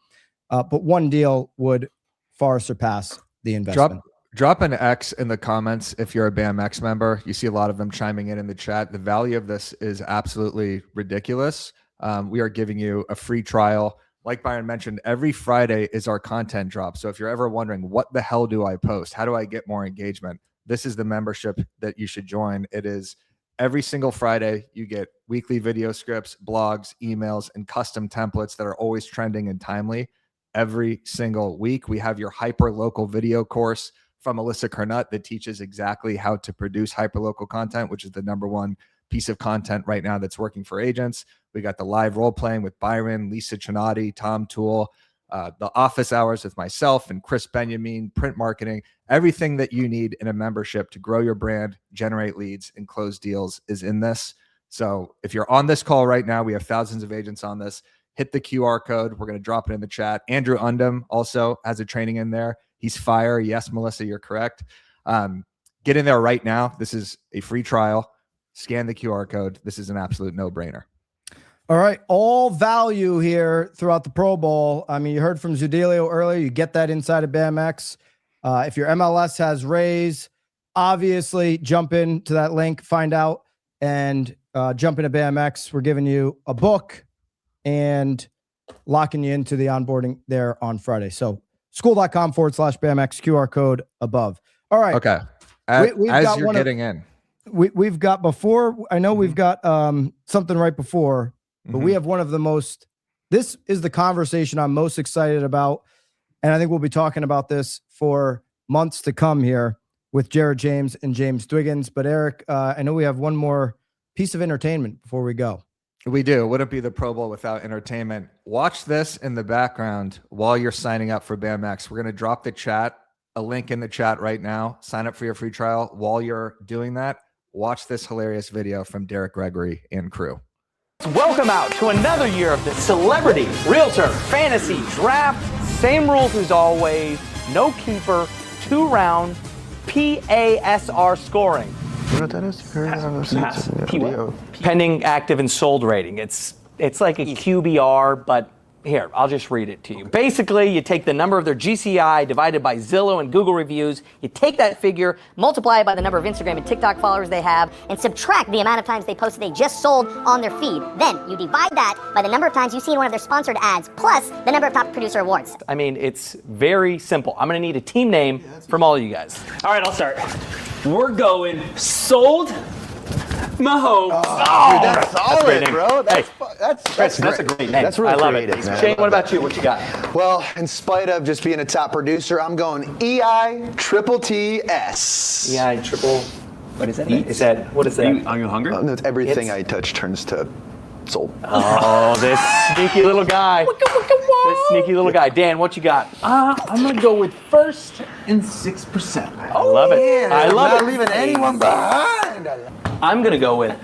But one deal would far surpass the investment. Drop an X in the comments if you're a BAMX member. You see a lot of them chiming in the chat. The value of this is absolutely ridiculous. We are giving you a free trial. Like Byron mentioned, every Friday is our content drop. So if you're ever wondering, what the hell do I post? How do I get more engagement? This is the membership that you should join. It is Every single Friday, you get weekly video scripts, blogs, emails, and custom templates that are always trending and timely. Every single week, we have your hyper-local video course from Alyssa Carnut that teaches exactly how to produce hyper-local content, which is the #1 piece of content right now that's working for agents. We got the live role-playing with Byron, Lisa Chinati, Tom Toole, the office hours with myself and Chris Benjamin, print marketing. Everything that you need in a membership to grow your brand, generate leads, and close deals is in this. So if you're on this call right now, we have thousands of agents on this. Hit the QR code. We're going to drop it in the chat. Andrew Undum also has a training in there. He's fire. Yes, Melissa, you're correct. Get in there right now. This is a free trial. Scan the QR code. This is an absolute no-brainer. All right. All value here throughout the Pro Bowl. I mean, you heard from Zudilio earlier. You get that inside of BAMX. If your MLS has raise, obviously jump into that link, find out, and jump into BAMX. We're giving you a book and locking you into the onboarding there on Friday. So school.com/BAMX, QR code above. All right. Okay. As you're getting in. We've got before, I know we've got something right before, but we have one of the most, this is the conversation I'm most excited about. And I think we'll be talking about this for months to come here with Jared James and James Dwiggins. But Eric, I know we have one more piece of entertainment before we go. We do. Wouldn't be the Pro Bowl without entertainment. Watch this in the background while you're signing up for BAMX. We're going to drop the chat, a link in the chat right now. Sign up for your free trial. While you're doing that, watch this hilarious video from Derek Gregory and crew. Welcome out to another year of the Celebrity Realtor Fantasy Draft. Same rules as always. No keeper, 2-round PASR scoring. You know what that is? Pending, active, and sold rating. It's like a QBR, but here, I'll just read it to you. Basically, you take the number of their GCI divided by Zillow and Google reviews. You take that figure, multiply it by the number of Instagram and TikTok followers they have, and subtract the amount of times they posted they just sold on their feed. Then you divide that by the number of times you've seen one of their sponsored ads, plus the number of top producer awards. I mean, it's very simple. I'm going to need a team name from all of you guys. All right, I'll start. We're going Sold Mahomes. Dude, that's solid, bro. That's a great name. That's really I love creative, it. man. Shane, what about you? What you got? Well, in spite of just being a top producer, I'm going EI-triple-T-S. EI triple. What is that? What is that? Are you hungry? No, it's everything I touch turns to sold. Oh, this sneaky little guy. This sneaky little guy. Dan, what you got? I'm gonna go with first and 6%. I love it. Yeah, I love not it. leaving anyone behind. I'm gonna go with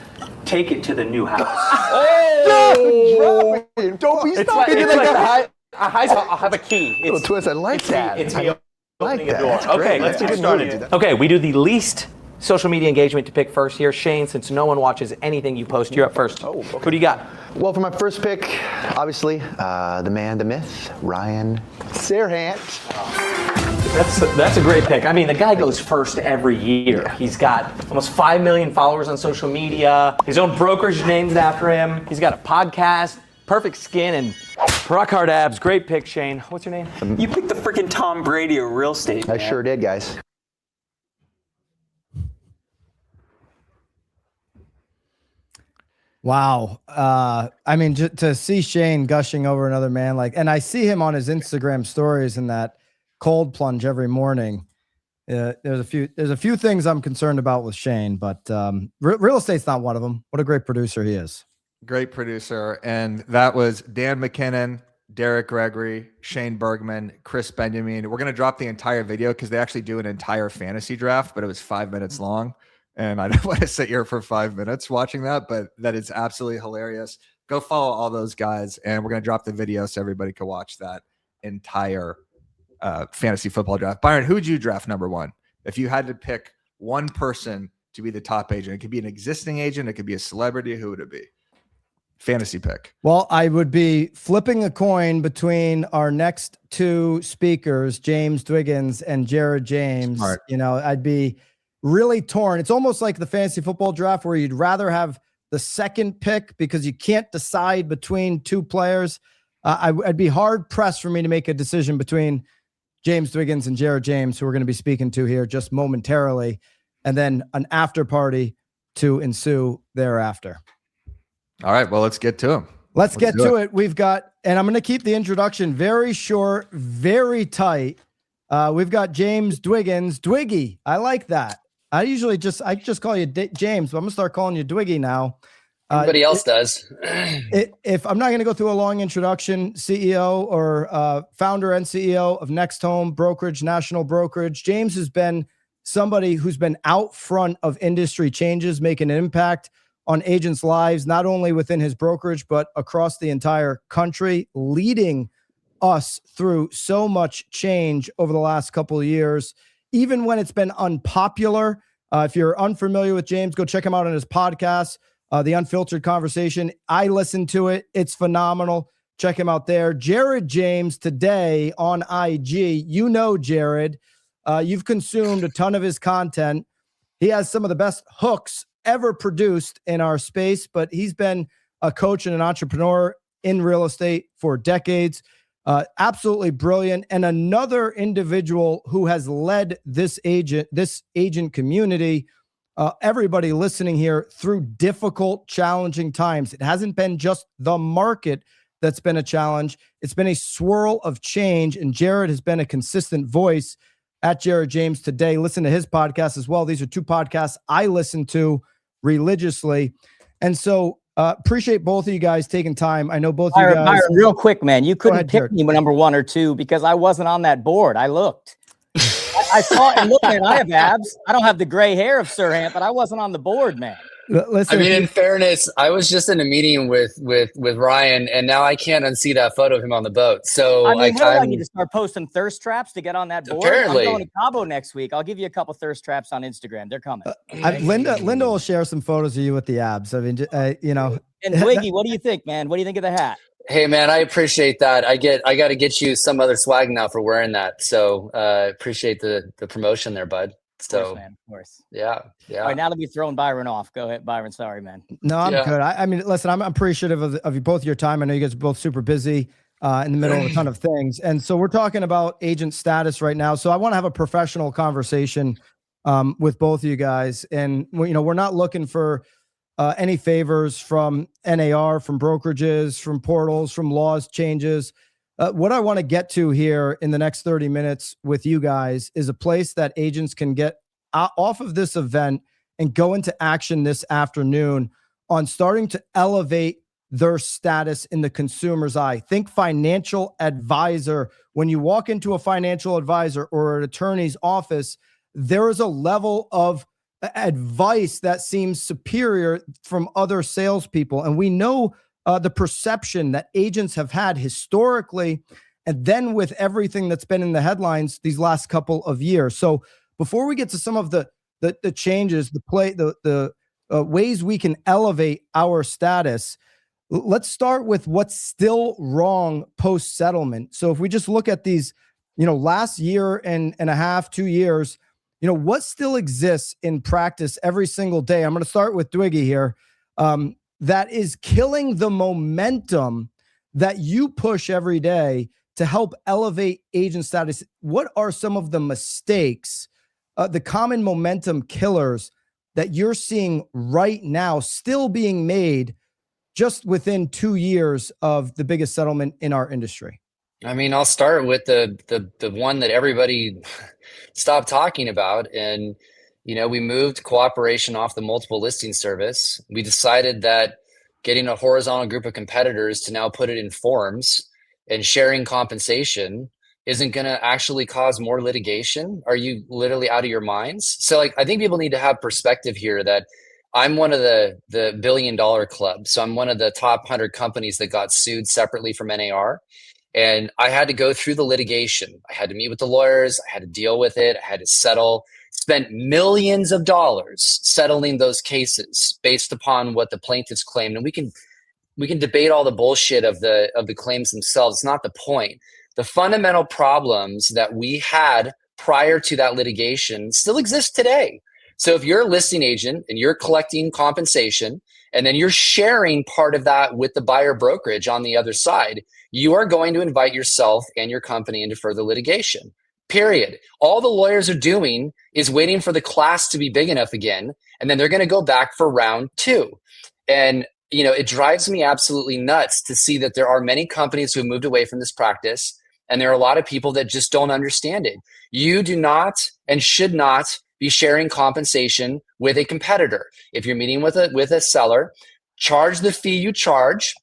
take it to the new house. Oh! Don't be It's stopping like, it like that. I'll have a key. Little twist. I like that. It's me opening a door. That's Okay, great. let's I get didn't know you did started. that. Okay, we do the least social media engagement to pick first here. Shane, since no one watches anything you post, you're up first. Who do you got? Well, for my first pick, obviously, the man, the myth, Ryan Serhant. That's a great pick. I mean, the guy goes first every year. He's got almost 5 million followers on social media. His own brokerage named after him. He's got a podcast, perfect skin, and rock hard abs. Great pick, Shane. What's your name? You picked the freaking Tom Brady of real estate. I sure did, guys. Wow. I mean, to see Shane gushing over another man, and I see him on his Instagram stories in that cold plunge every morning. There's a few things I'm concerned about with Shane, but real estate's not one of them. What a great producer he is. Great producer. And that was Dan McKinnon, Derek Gregory, Shane Bergman, Chris Benjamin. We're going to drop the entire video because they actually do an entire fantasy draft, but it was 5 minutes long. And I don't want to sit here for 5 minutes watching that, but that is absolutely hilarious. Go follow all those guys, and we're going to drop the video so everybody can watch that entire fantasy football draft. Byron, who would you draft #1? If you had to pick one person to be the top agent, it could be an existing agent, it could be a celebrity, who would it be? Fantasy pick. Well, I would be flipping a coin between our next two speakers, James Dwiggins and Jared James. Smart. I'd be really torn. It's almost like the fantasy football draft where you'd rather have the second pick because you can't decide between two players. I'd be hard pressed for me to make a decision between James Dwiggins and Jared James, who we're going to be speaking to here just momentarily, and then an after party to ensue thereafter. All right, well, let's get to him. Let's get to it. We've got, and I'm going to keep the introduction very short, very tight. We've got James Dwiggins. Dwiggy, I like that. I just call you James, but I'm going to start calling you Dwiggy now. Everybody else does. If I'm not going to go through a long introduction, CEO or founder and CEO of Next Home Brokerage, national brokerage, James has been somebody who's been out front of industry changes, making an impact on agents' lives, not only within his brokerage, but across the entire country, leading us through so much change over the last couple of years, even when it's been unpopular. If you're unfamiliar with James, go check him out on his podcast, The Unfiltered Conversation. I listen to it. It's phenomenal. Check him out there. Jared James today on IG. You know Jared. You've consumed a ton of his content. He has some of the best hooks ever produced in our space, but he's been a coach and an entrepreneur in real estate for decades. Absolutely brilliant. And another individual who has led this agent community, everybody listening here, through difficult, challenging times. It hasn't been just the market that's been a challenge. It's been a swirl of change, and Jared has been a consistent voice at Jared James today. Listen to his podcast as well. These are two podcasts I listen to religiously. And so appreciate both of you guys taking time. I know both of you guys. Byron, real quick, man, you couldn't ahead, pick Jared. me number 1 or 2 because I wasn't on that board. I looked. I saw it and looked, and I have abs. I don't have the gray hair of Sirhan, but I wasn't on the board, man. Listen, I mean, in fairness, I was just in a meeting with Ryan, and now I can't unsee that photo of him on the boat. So I mean, what do I need to start posting thirst traps to get on that board? Apparently. I'm going to Cabo next week. I'll give you a couple thirst traps on Instagram. They're coming. Linda will share some photos of you with the abs. I mean, you know. And Wiggy, what do you think, man? What do you think of the hat? Hey, man, I appreciate that. I got to get you some other swag now for wearing that. So appreciate the promotion there, bud. So, of course, man, of course. Yeah. All right, now that we've thrown Byron off, go ahead, Byron. Sorry, man. No, I'm good. I mean, listen, I'm appreciative of you both your time. I know you guys are both super busy in the middle of a ton of things. And so we're talking about agent status right now. So I want to have a professional conversation with both of you guys. And, we're not looking for any favors from NAR, from brokerages, from portals, from laws changes. What I want to get to here in the next 30 minutes with you guys is a place that agents can get off of this event and go into action this afternoon on starting to elevate their status in the consumer's eye. Think financial advisor. When you walk into a financial advisor or an attorney's office, there is a level of advice that seems superior from other salespeople. And we know the perception that agents have had historically, and then with everything that's been in the headlines these last couple of years. So before we get to some of the changes, the ways we can elevate our status, let's start with what's still wrong post-settlement. So if we just look at these, last year and a half, 2 years, what still exists in practice every single day? I'm going to start with Dwiggy here. That is killing the momentum that you push every day to help elevate agent status. What are some of the mistakes, the common momentum killers that you're seeing right now still being made just within 2 years of the biggest settlement in our industry? I mean, I'll start with the one that everybody stopped talking about. And, we moved cooperation off the multiple listing service. We decided that getting a horizontal group of competitors to now put it in forms and sharing compensation isn't going to actually cause more litigation. Are you literally out of your minds? So I think people need to have perspective here that I'm one of the $1 billion club. So I'm one of the top 100 companies that got sued separately from NAR. And I had to go through the litigation. I had to meet with the lawyers. I had to deal with it. I had to settle, spent millions of dollars settling those cases based upon what the plaintiffs claimed. And we can debate all the bullshit of the claims themselves. It's not the point. The fundamental problems that we had prior to that litigation still exist today. So if you're a listing agent and you're collecting compensation and then you're sharing part of that with the buyer brokerage on the other side, you are going to invite yourself and your company into further litigation. period. All the lawyers are doing is waiting for the class to be big enough again, and then they're going to go back for round 2. And it drives me absolutely nuts to see that there are many companies who have moved away from this practice, and there are a lot of people that just don't understand it. You do not and should not be sharing compensation with a competitor. If you're meeting with a seller, charge the fee you charge.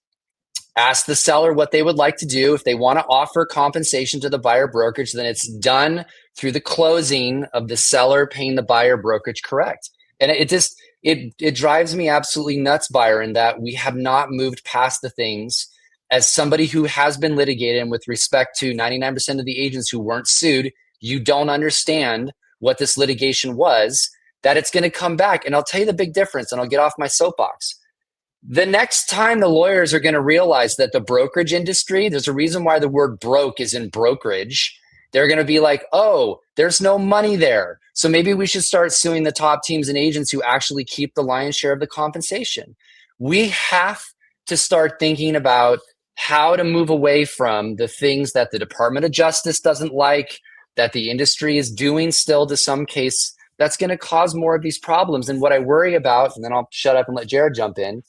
Ask the seller what they would like to do. If they want to offer compensation to the buyer brokerage, then it's done through the closing of the seller paying the buyer brokerage, correct? And it drives me absolutely nuts, Byron, that we have not moved past the things. As somebody who has been litigated, and with respect to 99% of the agents who weren't sued, you don't understand what this litigation was, that it's going to come back. And I'll tell you the big difference, and I'll get off my soapbox. The next time the lawyers are going to realize that the brokerage industry, there's a reason why the word broke is in brokerage. They're going to be like, oh, there's no money there. So maybe we should start suing the top teams and agents who actually keep the lion's share of the compensation. We have to start thinking about how to move away from the things that the Department of Justice doesn't like, that the industry is doing still to some case, that's going to cause more of these problems. And what I worry about, and then I'll shut up and let Jared jump in,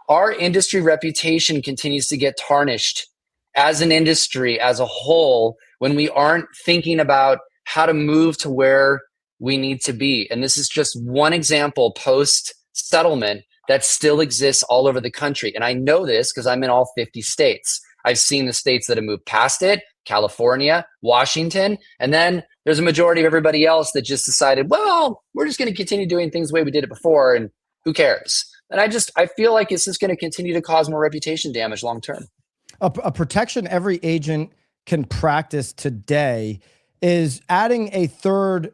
our industry reputation continues to get tarnished as an industry as a whole when we aren't thinking about how to move to where we need to be. And this is just one example post-settlement that still exists all over the country. And I know this because I'm in all 50 states. I've seen the states that have moved past it, California, Washington, and then there's a majority of everybody else that just decided, well, we're just going to continue doing things the way we did it before, and who cares? And I feel like it's just going to continue to cause more reputation damage long term. A protection every agent can practice today is adding a third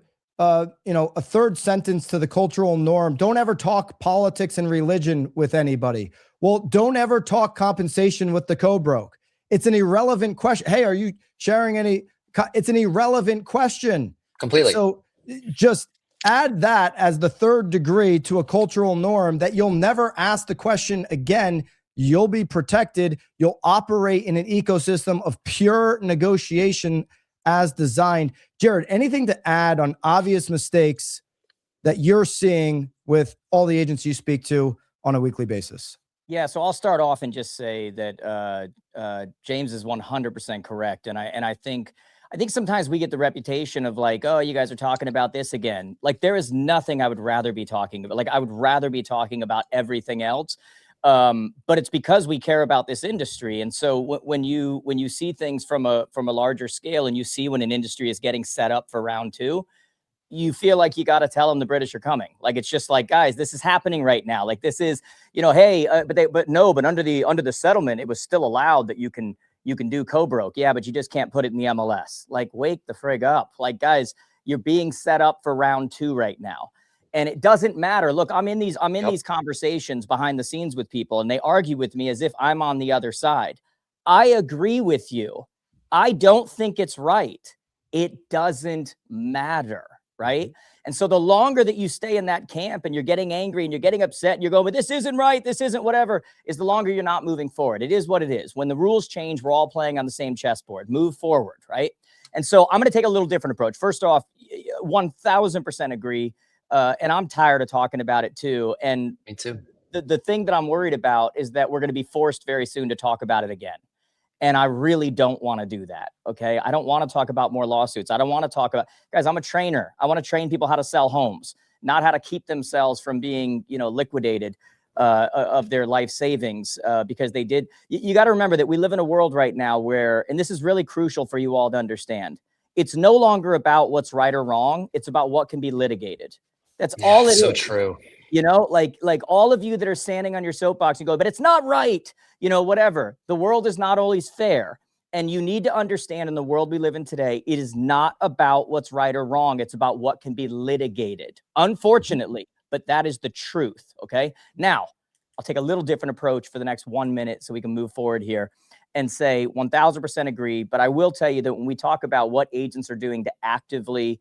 sentence to the cultural norm. Don't ever talk politics and religion with anybody. Well, don't ever talk compensation with the co-broke. It's an irrelevant question. Hey, are you sharing any? It's an irrelevant question. Completely. So just add that as the third degree to a cultural norm that you'll never ask the question again. You'll be protected. You'll operate in an ecosystem of pure negotiation as designed. Jared, anything to add on obvious mistakes that you're seeing with all the agents you speak to on a weekly basis? Yeah, so I'll start off and just say that James is 100% correct, and I think sometimes we get the reputation of like, oh, you guys are talking about this again. Like, there is nothing I would rather be talking about. Like, I would rather be talking about everything else. But it's because we care about this industry. And so when you see things from a larger scale, and you see when an industry is getting set up for round 2, you feel like you got to tell them the British are coming. Like, it's just like, guys, this is happening right now. Like, this is, hey, but under the settlement, it was still allowed that you can do co-broke. Yeah, but you just can't put it in the MLS. Like, wake the frig up. Like, guys, you're being set up for round 2 right now. And it doesn't matter. Look, I'm in these conversations behind the scenes with people, and they argue with me as if I'm on the other side. I agree with you. I don't think it's right. It doesn't matter, right? And so the longer that you stay in that camp and you're getting angry and you're getting upset and you're going, but this isn't right, this isn't whatever, is the longer you're not moving forward. It is what it is. When the rules change, we're all playing on the same chessboard. Move forward, right? And so I'm going to take a little different approach. First off, 1000% agree. And I'm tired of talking about it too. And me too. The thing that I'm worried about is that we're going to be forced very soon to talk about it again. And I really don't want to do that. Okay. I don't want to talk about more lawsuits. I don't want to talk about, guys, I'm a trainer. I want to train people how to sell homes, not how to keep themselves from being, liquidated of their life savings because they did. You got to remember that we live in a world right now where, and this is really crucial for you all to understand, it's no longer about what's right or wrong. It's about what can be litigated. That's all it is. So true. Like all of you that are standing on your soapbox and go, but it's not right. Whatever. The world is not always fair. And you need to understand, in the world we live in today, it is not about what's right or wrong. It's about what can be litigated, unfortunately, but that is the truth. Okay. Now I'll take a little different approach for the next 1 minute so we can move forward here and say 1000% agree. But I will tell you that when we talk about what agents are doing to actively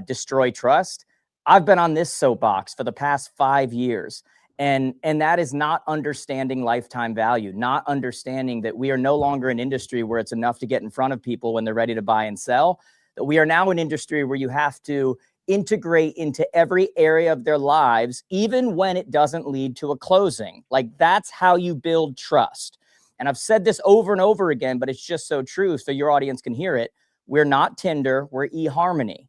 destroy trust, I've been on this soapbox for the past 5 years, and that is not understanding lifetime value, not understanding that we are no longer an industry where it's enough to get in front of people when they're ready to buy and sell. that we are now an industry where you have to integrate into every area of their lives, even when it doesn't lead to a closing. Like, that's how you build trust. And I've said this over and over again, but it's just so true, so your audience can hear it. We're not Tinder, we're eHarmony.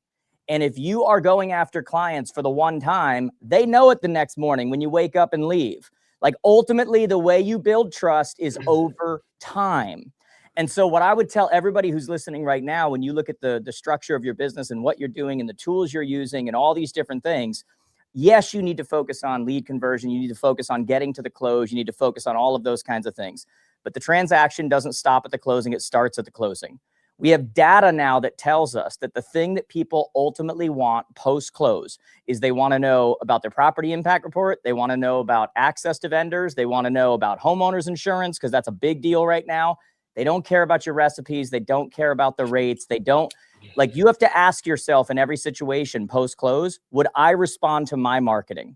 And if you are going after clients for the one time, they know it the next morning when you wake up and leave. Like, ultimately, the way you build trust is over time. And so what I would tell everybody who's listening right now, when you look at the structure of your business and what you're doing and the tools you're using and all these different things, yes, you need to focus on lead conversion. You need to focus on getting to the close. You need to focus on all of those kinds of things. But the transaction doesn't stop at the closing. It starts at the closing. We have data now that tells us that the thing that people ultimately want post-close is they want to know about their property impact report. They want to know about access to vendors. They want to know about homeowners insurance, because that's a big deal right now. They don't care about your recipes. They don't care about the rates. They don't, like, you have to ask yourself in every situation post-close, would I respond to my marketing?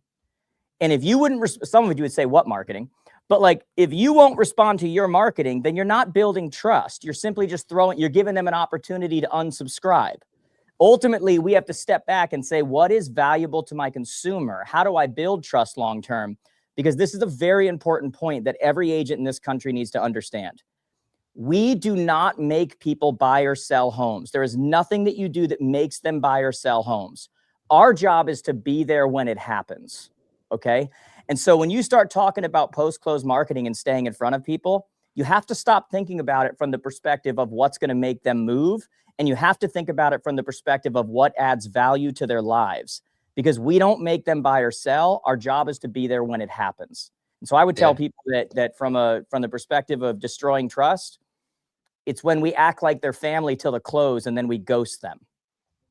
And if you wouldn't, some of you would say, what marketing? But like, if you won't respond to your marketing, then you're not building trust. You're simply just you're giving them an opportunity to unsubscribe. Ultimately, we have to step back and say, what is valuable to my consumer? How do I build trust long-term? Because this is a very important point that every agent in this country needs to understand. We do not make people buy or sell homes. There is nothing that you do that makes them buy or sell homes. Our job is to be there when it happens, okay? And so when you start talking about post-close marketing and staying in front of people, you have to stop thinking about it from the perspective of what's going to make them move, and you have to think about it from the perspective of what adds value to their lives, because we don't make them buy or sell. Our job is to be there when it happens. And so I would tell people that from the perspective of destroying trust, it's when we act like their family till the close and then we ghost them.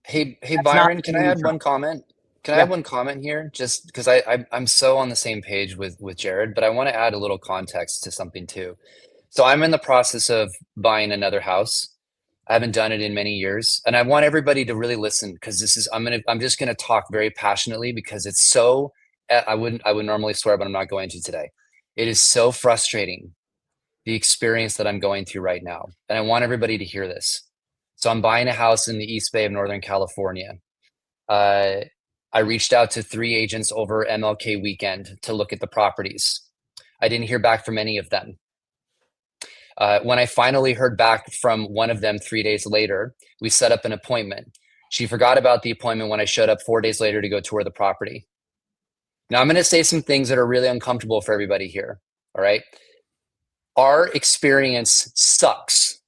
Hey, That's Byron, not can I add one comment? Can I add one comment here? Just because I'm so on the same page with Jared, but I want to add a little context to something too. So I'm in the process of buying another house. I haven't done it in many years, and I want everybody to really listen, because this is I'm just gonna talk very passionately, because it's so I would normally swear, but I'm not going to today. It is so frustrating, the experience that I'm going through right now. And I want everybody to hear this. So I'm buying a house in the East Bay of Northern California. I reached out to 3 agents over MLK weekend to look at the properties. I didn't hear back from any of them. When I finally heard back from one of them 3 days later, we set up an appointment. She forgot about the appointment when I showed up 4 days later to go tour the property. Now I'm going to say some things that are really uncomfortable for everybody here. All right. Our experience sucks,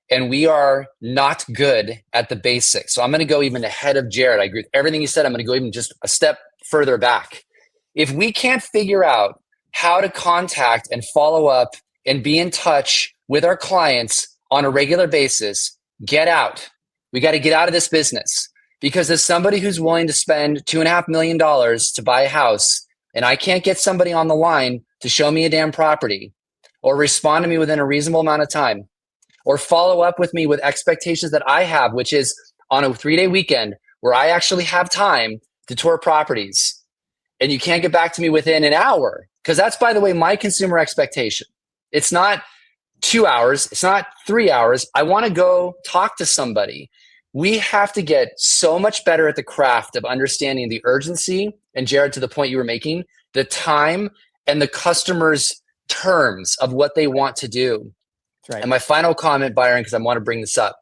and we are not good at the basics. So I'm going to go even ahead of Jared. I agree with everything he said. I'm going to go even just a step further back. If we can't figure out how to contact and follow up and be in touch with our clients on a regular basis, get out. We got to get out of this business, because as somebody who's willing to spend $2.5 million to buy a house, and I can't get somebody on the line to show me a damn property, or respond to me within a reasonable amount of time, or follow up with me with expectations that I have, which is on a 3-day weekend where I actually have time to tour properties, and you can't get back to me within an hour, because that's, by the way, my consumer expectation. It's not 2 hours. It's not 3 hours. I want to go talk to somebody. We have to get so much better at the craft of understanding the urgency, and Jared, to the point you were making, the time and the customer's terms of what they want to do. That's right. And my final comment, Byron, because I want to bring this up.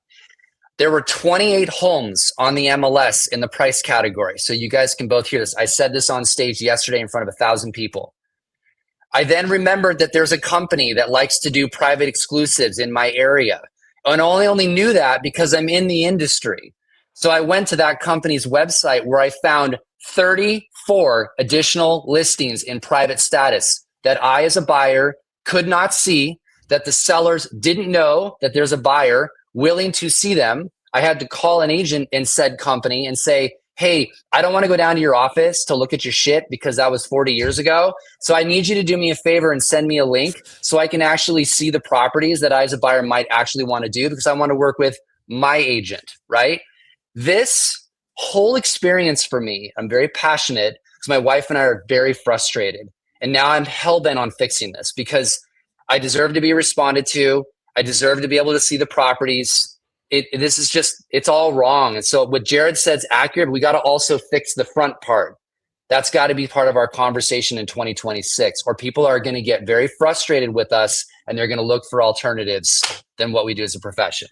There were 28 homes on the MLS in the price category. So you guys can both hear this. I said this on stage yesterday in front of 1,000 people. I then remembered that there's a company that likes to do private exclusives in my area. And I only knew that because I'm in the industry. So I went to that company's website where I found 34 additional listings in private status that I, as a buyer, could not see, that the sellers didn't know that there's a buyer willing to see them. I had to call an agent in said company and say, hey, I don't want to go down to your office to look at your shit because that was 40 years ago. So I need you to do me a favor and send me a link so I can actually see the properties that I, as a buyer, might actually want to do, because I want to work with my agent, right? This whole experience for me, I'm very passionate because my wife and I are very frustrated. And now I'm hell-bent on fixing this, because I deserve to be responded to. I deserve to be able to see the properties. this is just, it's all wrong. And so what Jared said's accurate. We got to also fix the front part. That's got to be part of our conversation in 2026, or people are going to get very frustrated with us and they're going to look for alternatives than what we do as a profession.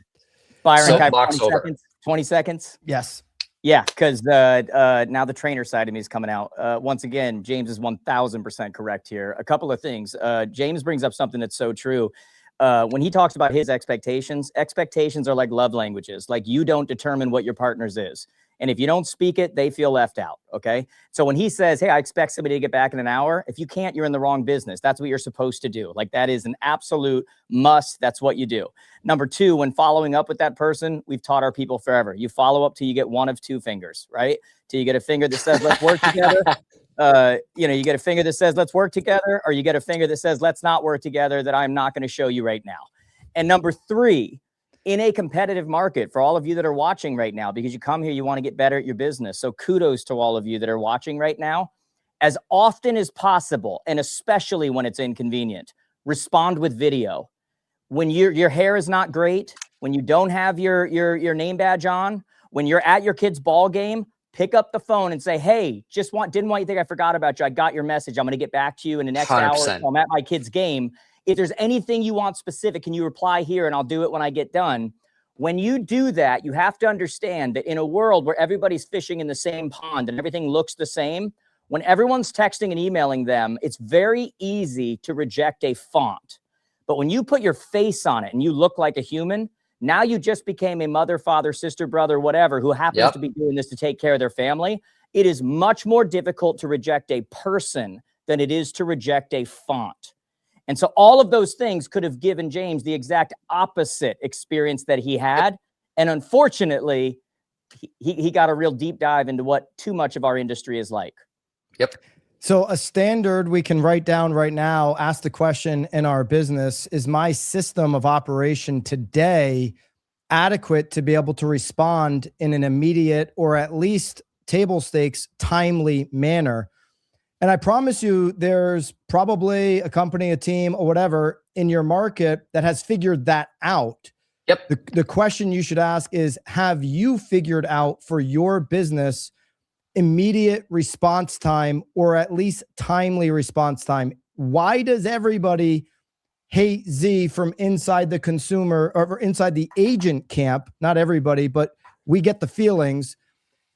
Byron, So, can I have box 20 over. seconds? 20 seconds? Yes. Yeah, because now the trainer side of me is coming out. Once again, James is 1000% correct here. A couple of things. James brings up something that's so true. When he talks about his expectations are like love languages. Like, you don't determine what your partner's is. And if you don't speak it, they feel left out. Okay. So when he says, hey, I expect somebody to get back in an hour, if you can't, you're in the wrong business. That's what you're supposed to do. Like, that is an absolute must. That's what you do. Number two, when following up with that person, we've taught our people forever. You follow up till you get one of two fingers, right? Till you get a finger that says, let's work together. You get a finger that says, let's work together, or you get a finger that says, let's not work together, that I'm not going to show you right now. And number three, in a competitive market, for all of you that are watching right now, because you come here, you want to get better at your business. So kudos to all of you that are watching right now. As often as possible, and especially when it's inconvenient, respond with video. When your hair is not great, when you don't have your name badge on, when you're at your kid's ball game, pick up the phone and say, hey, didn't want you to think I forgot about you. I got your message. I'm going to get back to you in the next 100%. hour. So I'm at my kid's game. If there's anything you want specific, can you reply here and I'll do it when I get done? When you do that, you have to understand that in a world where everybody's fishing in the same pond and everything looks the same, when everyone's texting and emailing them, it's very easy to reject a font. But when you put your face on it and you look like a human, now you just became a mother, father, sister, brother, whatever, who happens to be doing this to take care of their family. It is much more difficult to reject a person than it is to reject a font. And so all of those things could have given James the exact opposite experience that he had. And unfortunately, he got a real deep dive into what too much of our industry is like. Yep. So a standard we can write down right now, ask the question in our business, is my system of operation today adequate to be able to respond in an immediate or at least table stakes timely manner? And I promise you, there's probably a company, a team, or whatever in your market that has figured that out. Yep. The question you should ask is, have you figured out for your business immediate response time, or at least timely response time? Why does everybody hate Z from inside the consumer or inside the agent camp? Not everybody, but we get the feelings.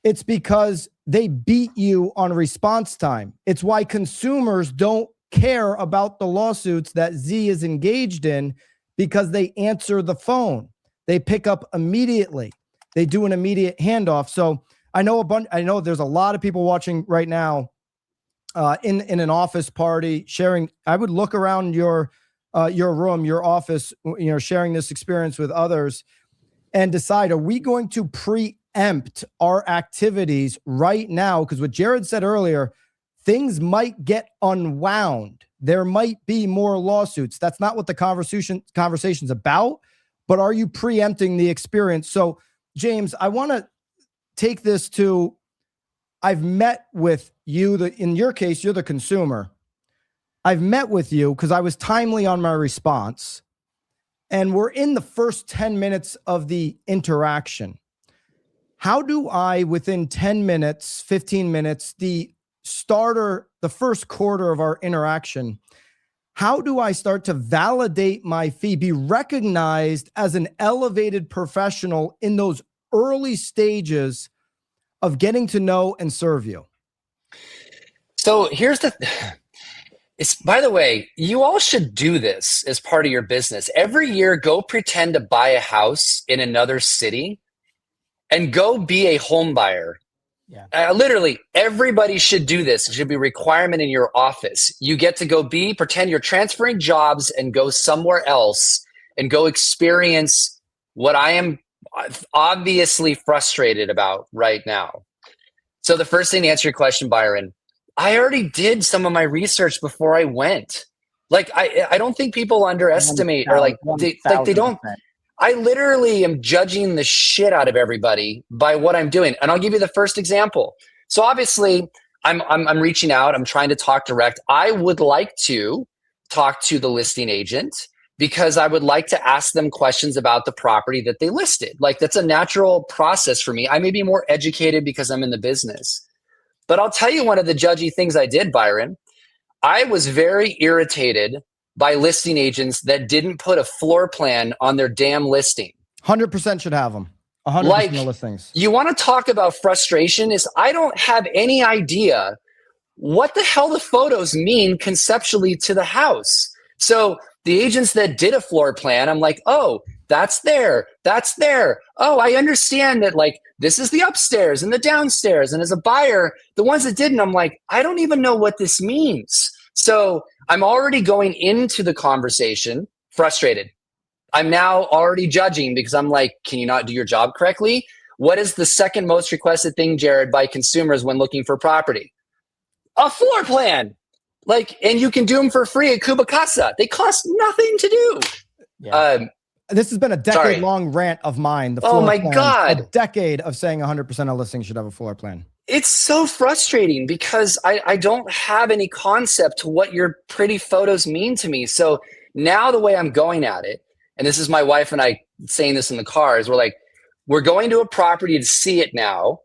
It's because they beat you on response time. It's why consumers don't care about the lawsuits that Z is engaged in, because they answer the phone. They pick up immediately. They do an immediate handoff. So I know there's a lot of people watching right now in an office party sharing. I would look around your room, your office, sharing this experience with others and decide, are we going to preempt our activities right now? Because what Jared said earlier, things might get unwound. There might be more lawsuits. That's not what the conversation's about, but are you preempting the experience? So James, I want to take this to, I've met with you, in your case, you're the consumer. I've met with you because I was timely on my response, and we're in the first 10 minutes of the interaction. How do I, within 10 minutes, 15 minutes, the first quarter of our interaction, how do I start to validate my fee, be recognized as an elevated professional in those early stages of getting to know and serve you? So here's by the way, you all should do this as part of your business. Every year, go pretend to buy a house in another city and go be a home buyer. Yeah. Literally, everybody should do this. It should be a requirement in your office. You get to go pretend you're transferring jobs and go somewhere else and go experience what I am obviously frustrated about right now. So the first thing to answer your question, Byron, I already did some of my research before I went. Like, I don't think people underestimate or they don't. I literally am judging the shit out of everybody by what I'm doing. And I'll give you the first example. So obviously I'm reaching out. I'm trying to talk direct. I would like to talk to the listing agent, because I would like to ask them questions about the property that they listed. Like, that's a natural process for me. I may be more educated because I'm in the business. But I'll tell you one of the judgy things I did, Byron. I was very irritated by listing agents that didn't put a floor plan on their damn listing. 100% should have them. 100% Like, of listings. You want to talk about frustration is I don't have any idea what the hell the photos mean conceptually to the house. So the agents that did a floor plan, I'm like, oh, that's there. That's there. Oh, I understand that, like, this is the upstairs and the downstairs. And as a buyer, the ones that didn't, I'm like, I don't even know what this means. So I'm already going into the conversation frustrated. I'm now already judging because I'm like, can you not do your job correctly? What is the second most requested thing, Jared, by consumers when looking for property? A floor plan. Like, and you can do them for free at Kubacasa. They cost nothing to do. Yeah. This has been a decade-long rant of mine. The Oh floor my plans. God. A decade of saying 100% of listings should have a floor plan. It's so frustrating because I don't have any concept to what your pretty photos mean to me. So now the way I'm going at it, and this is my wife and I saying this in the car, is we're going to a property to see it now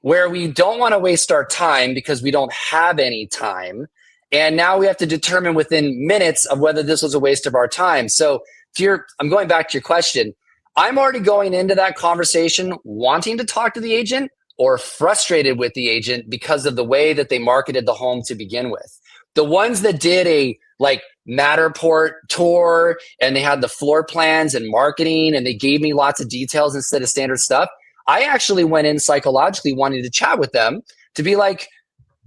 where we don't want to waste our time because we don't have any time. And now we have to determine within minutes of whether this was a waste of our time. So I'm going back to your question. I'm already going into that conversation wanting to talk to the agent or frustrated with the agent because of the way that they marketed the home to begin with. The ones that did a Matterport tour and they had the floor plans and marketing and they gave me lots of details instead of standard stuff, I actually went in psychologically wanting to chat with them to be like,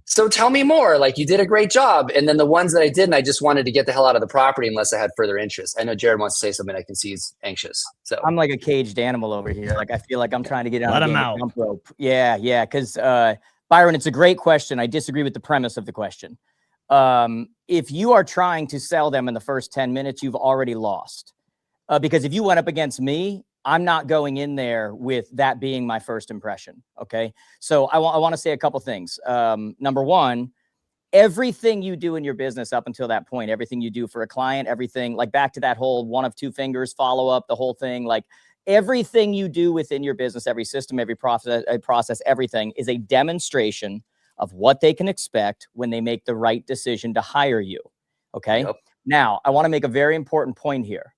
so tell me more, like, you did a great job. And then the ones that I didn't, I just wanted to get the hell out of the property unless I had further interest. I know Jared wants to say something. I can see he's anxious. So I'm like a caged animal over here. Like, I feel like I'm trying to get out. Let of him the out. jump rope. Yeah. Because Byron, it's a great question. I disagree with the premise of the question. If you are trying to sell them in the first 10 minutes, you've already lost. Because if you went up against me, I'm not going in there with that being my first impression. Okay. So I want to say a couple things. Number one, everything you do in your business up until that point, everything you do for a client, everything, like, back to that whole one of two fingers follow up, the whole thing, like, everything you do within your business, every system, every process, everything is a demonstration of what they can expect when they make the right decision to hire you. Okay. Yep. Now, I want to make a very important point here.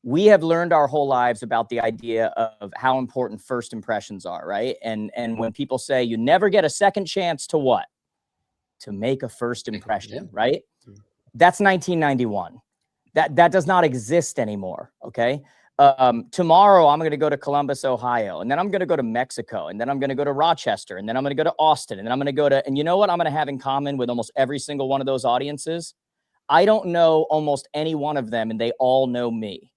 We have learned our whole lives about the idea of how important first impressions are, right? And when people say you never get a second chance to what? To make a first impression, right? That's 1991. That does not exist anymore, okay? Tomorrow, I'm going to go to Columbus, Ohio, and then I'm going to go to Mexico, and then I'm going to go to Rochester, and then I'm going to go to Austin, and then I'm going to go to, and you know what I'm going to have in common with almost every single one of those audiences? I don't know almost any one of them, and they all know me.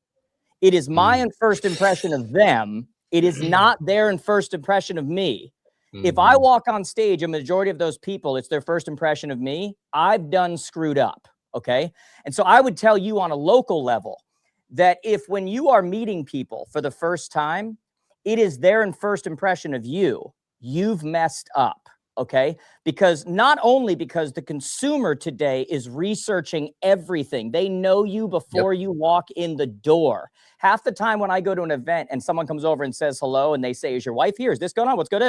It is my first impression of them. It is not their first impression of me. If I walk on stage, a majority of those people, it's their first impression of me, I've done screwed up, okay? And so I would tell you on a local level that if when you are meeting people for the first time, it is their first impression of you, you've messed up. Okay, because not only because the consumer today is researching everything, they know you before you walk in the door. Half the time when I go to an event and someone comes over and says hello and they say, is your wife here? Is this going on? What's good?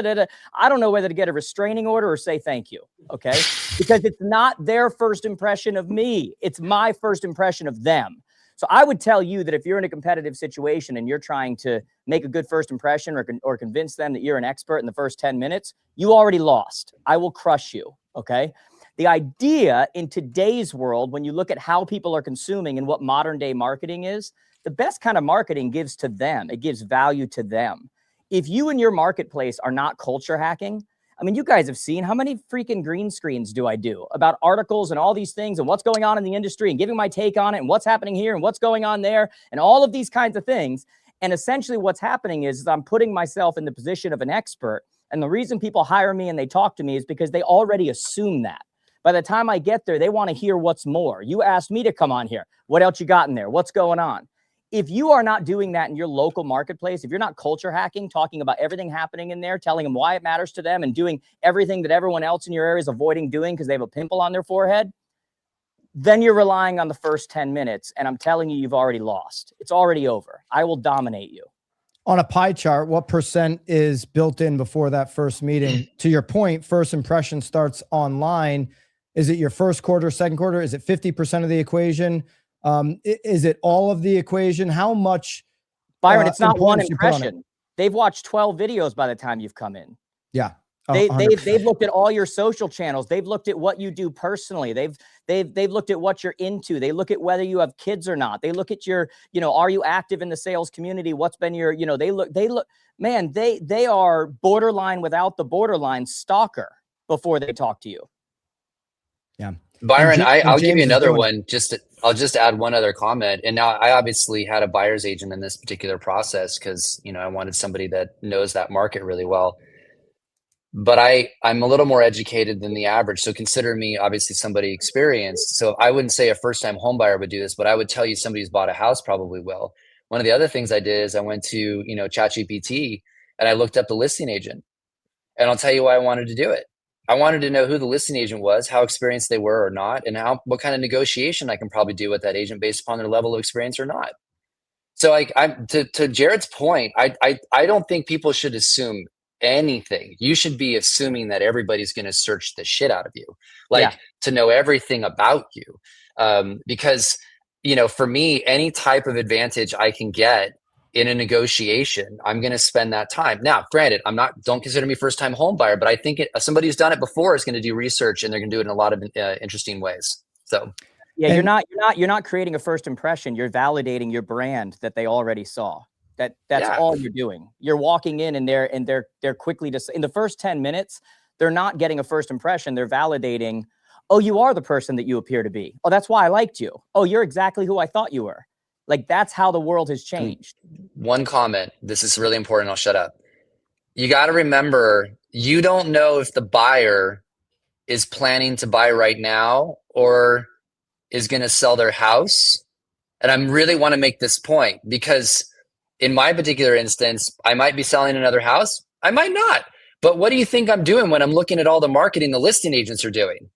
I don't know whether to get a restraining order or say thank you. Okay, because it's not their first impression of me. It's my first impression of them. So I would tell you that if you're in a competitive situation and you're trying to make a good first impression or convince them that you're an expert in the first 10 minutes, you already lost. I will crush you, okay? The idea in today's world, when you look at how people are consuming and what modern day marketing is, the best kind of marketing gives to them. It gives value to them. If you and your marketplace are not culture hacking, I mean, you guys have seen how many freaking green screens do I do about articles and all these things and what's going on in the industry and giving my take on it and what's happening here and what's going on there and all of these kinds of things. And essentially what's happening is I'm putting myself in the position of an expert. And the reason people hire me and they talk to me is because they already assume that. By the time I get there, they want to hear what's more. You asked me to come on here. What else you got in there? What's going on? If you are not doing that in your local marketplace, if you're not culture hacking, talking about everything happening in there, telling them why it matters to them and doing everything that everyone else in your area is avoiding doing because they have a pimple on their forehead, then you're relying on the first 10 minutes. And I'm telling you, you've already lost. It's already over. I will dominate you. On a pie chart, what percent is built in before that first meeting? To your point, first impression starts online. Is it your first quarter, second quarter? Is it 50% of the equation? Is it all of the equation? How much? Byron, it's not one importance you put on it? impression. They've watched 12 videos by the time you've come in. Yeah. They've 100%. looked at all your social channels. They've looked at what you do personally. They've looked at what you're into. They look at whether you have kids or not. They look at your, are you active in the sales community? What's been your, man, they are borderline without the borderline stalker before they talk to you. Yeah. Byron, I'll give James you is another doing one. I'll just add one other comment. And now I obviously had a buyer's agent in this particular process because, I wanted somebody that knows that market really well. But I'm a little more educated than the average. So consider me obviously somebody experienced. So I wouldn't say a first-time home buyer would do this, but I would tell you somebody who's bought a house probably will. One of the other things I did is I went to, ChatGPT and I looked up the listing agent. And I'll tell you why I wanted to do it. I wanted to know who the listing agent was, how experienced they were or not, and what kind of negotiation I can probably do with that agent based upon their level of experience or not. So to Jared's point, I don't think people should assume anything. You should be assuming that everybody's going to search the shit out of you, to know everything about you. Because, for me, any type of advantage I can get in a negotiation, I'm going to spend that time. Now, granted, don't consider me first time home buyer, but I think somebody who's done it before is going to do research and they're going to do it in a lot of interesting ways. So yeah, you're not creating a first impression. You're validating your brand that they already saw. That's all you're doing. You're walking in and they're quickly in the first 10 minutes, they're not getting a first impression. They're validating, oh, you are the person that you appear to be. Oh, that's why I liked you. Oh, you're exactly who I thought you were. Like, that's how the world has changed. One comment. This is really important. I'll shut up. You got to remember, you don't know if the buyer is planning to buy right now or is going to sell their house. And I really want to make this point because in my particular instance, I might be selling another house. I might not. But what do you think I'm doing when I'm looking at all the marketing the listing agents are doing?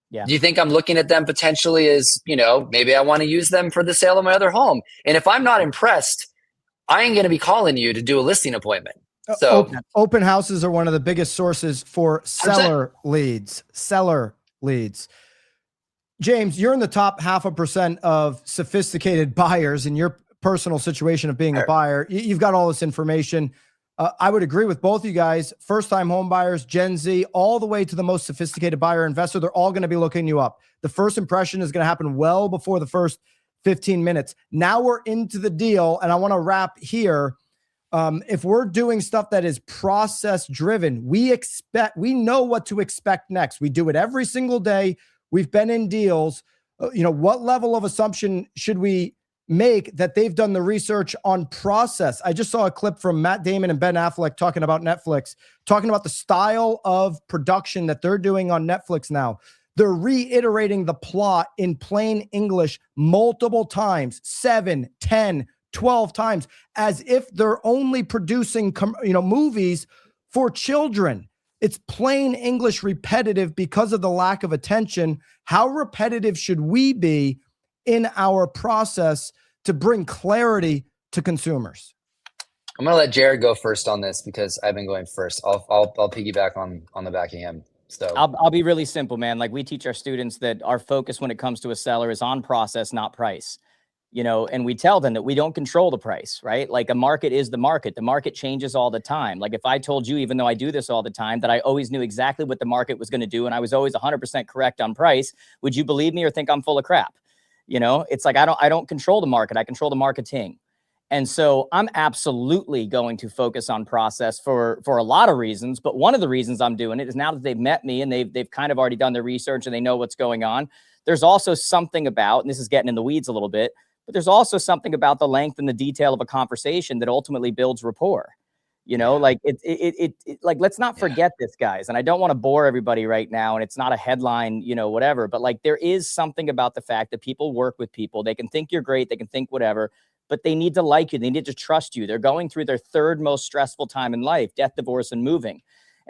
Yeah. Do you think I'm looking at them potentially as, maybe I want to use them for the sale of my other home? And if I'm not impressed, I ain't going to be calling you to do a listing appointment. So open houses are one of the biggest sources for seller leads. James, you're in the top 0.5% of sophisticated buyers in your personal situation of being a buyer. You've got all this information. I would agree with both of you guys. First-time home buyers, Gen Z, all the way to the most sophisticated buyer investor, they're all going to be looking you up. The first impression is going to happen well before the first 15 minutes. Now we're into the deal, and I want to wrap here. If we're doing stuff that is process-driven, we know what to expect next. We do it every single day. We've been in deals. What level of assumption should we make that they've done the research on process? I just saw a clip from Matt Damon and Ben Affleck talking about Netflix, talking about the style of production that they're doing on Netflix now. They're reiterating the plot in plain English multiple times, 7, 10, 12 times, as if they're only producing movies for children. It's plain English repetitive because of the lack of attention. How repetitive should we be in our process to bring clarity to consumers? I'm going to let Jared go first on this because I've been going first. I'll piggyback on the back of him. So I'll be really simple, man. Like, we teach our students that our focus when it comes to a seller is on process, not price. And we tell them that we don't control the price, right? Like, a market is the market. The market changes all the time. Like, if I told you, even though I do this all the time, that I always knew exactly what the market was going to do and I was always 100% correct on price, would you believe me or think I'm full of crap? It's like, I don't control the market. I control the marketing. And so I'm absolutely going to focus on process for a lot of reasons. But one of the reasons I'm doing it is now that they've met me and they've kind of already done their research and they know what's going on. There's also something about, and this is getting in the weeds a little bit, but there's also something about the length and the detail of a conversation that ultimately builds rapport. Like let's not forget this, guys. And I don't want to bore everybody right now. And it's not a headline, whatever, but like, there is something about the fact that people work with people. They can think you're great. They can think whatever, but they need to like you. They need to trust you. They're going through their third most stressful time in life, death, divorce, and moving.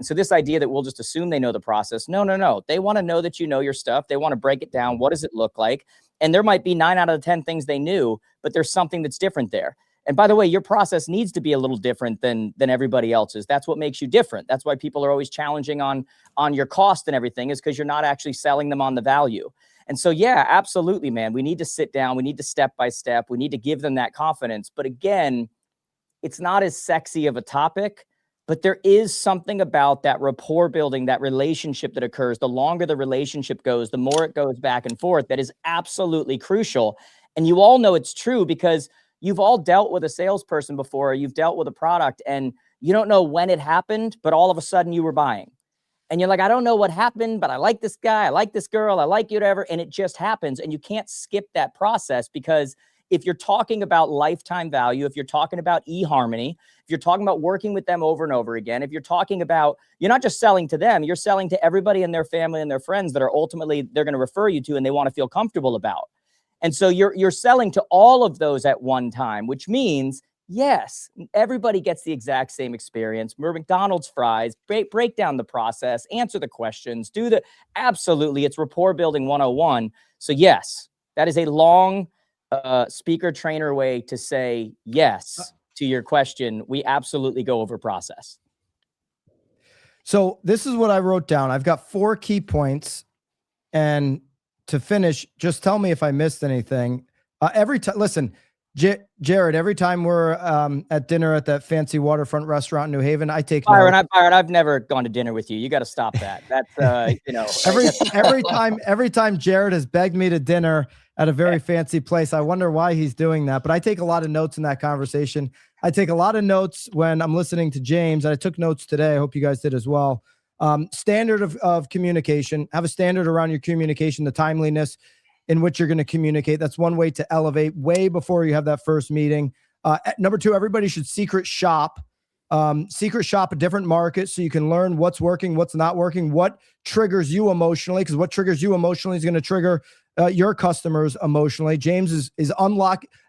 And so this idea that we'll just assume they know the process, no. They want to know that you know your stuff. They want to break it down. What does it look like? And there might be 9 out of 10 things they knew, but there's something that's different there. And by the way, your process needs to be a little different than everybody else's. That's what makes you different. That's why people are always challenging on your cost and everything, is because you're not actually selling them on the value. And so, yeah, absolutely, man. We need to sit down. We need to step by step. We need to give them that confidence. But again, it's not as sexy of a topic, but there is something about that rapport building, that relationship that occurs. The longer the relationship goes, the more it goes back and forth. That is absolutely crucial. And you all know it's true because you've all dealt with a salesperson before. You've dealt with a product and you don't know when it happened, but all of a sudden you were buying. And you're like, I don't know what happened, but I like this guy. I like this girl. I like you, whatever. And it just happens. And you can't skip that process, because if you're talking about lifetime value, if you're talking about eHarmony, if you're talking about working with them over and over again, if you're talking about, you're not just selling to them, you're selling to everybody in their family and their friends that are ultimately they're going to refer you to and they want to feel comfortable about. And so you're selling to all of those at one time, which means, yes, everybody gets the exact same experience. McDonald's fries, break down the process, answer the questions, absolutely. It's rapport building 101. So yes, that is a long speaker trainer way to say yes to your question. We absolutely go over process. So this is what I wrote down. I've got 4 key points, and to finish, just tell me if I missed anything. Every time, listen, Jared, every time we're at dinner at that fancy waterfront restaurant in New Haven, I take Byron. I've never gone to dinner with you. You got to stop that. That's every time Jared has begged me to dinner at a very fancy place, I wonder why he's doing that. But I take a lot of notes in that conversation. I take a lot of notes when I'm listening to James, and I took notes today. I hope you guys did as well. Standard of communication. Have a standard around your communication, the timeliness in which you're going to communicate. That's one way to elevate way before you have that first meeting. Number 2, everybody should secret shop a different market so you can learn what's working, what's not working, what triggers you emotionally, because what triggers you emotionally is going to trigger your customers emotionally. James is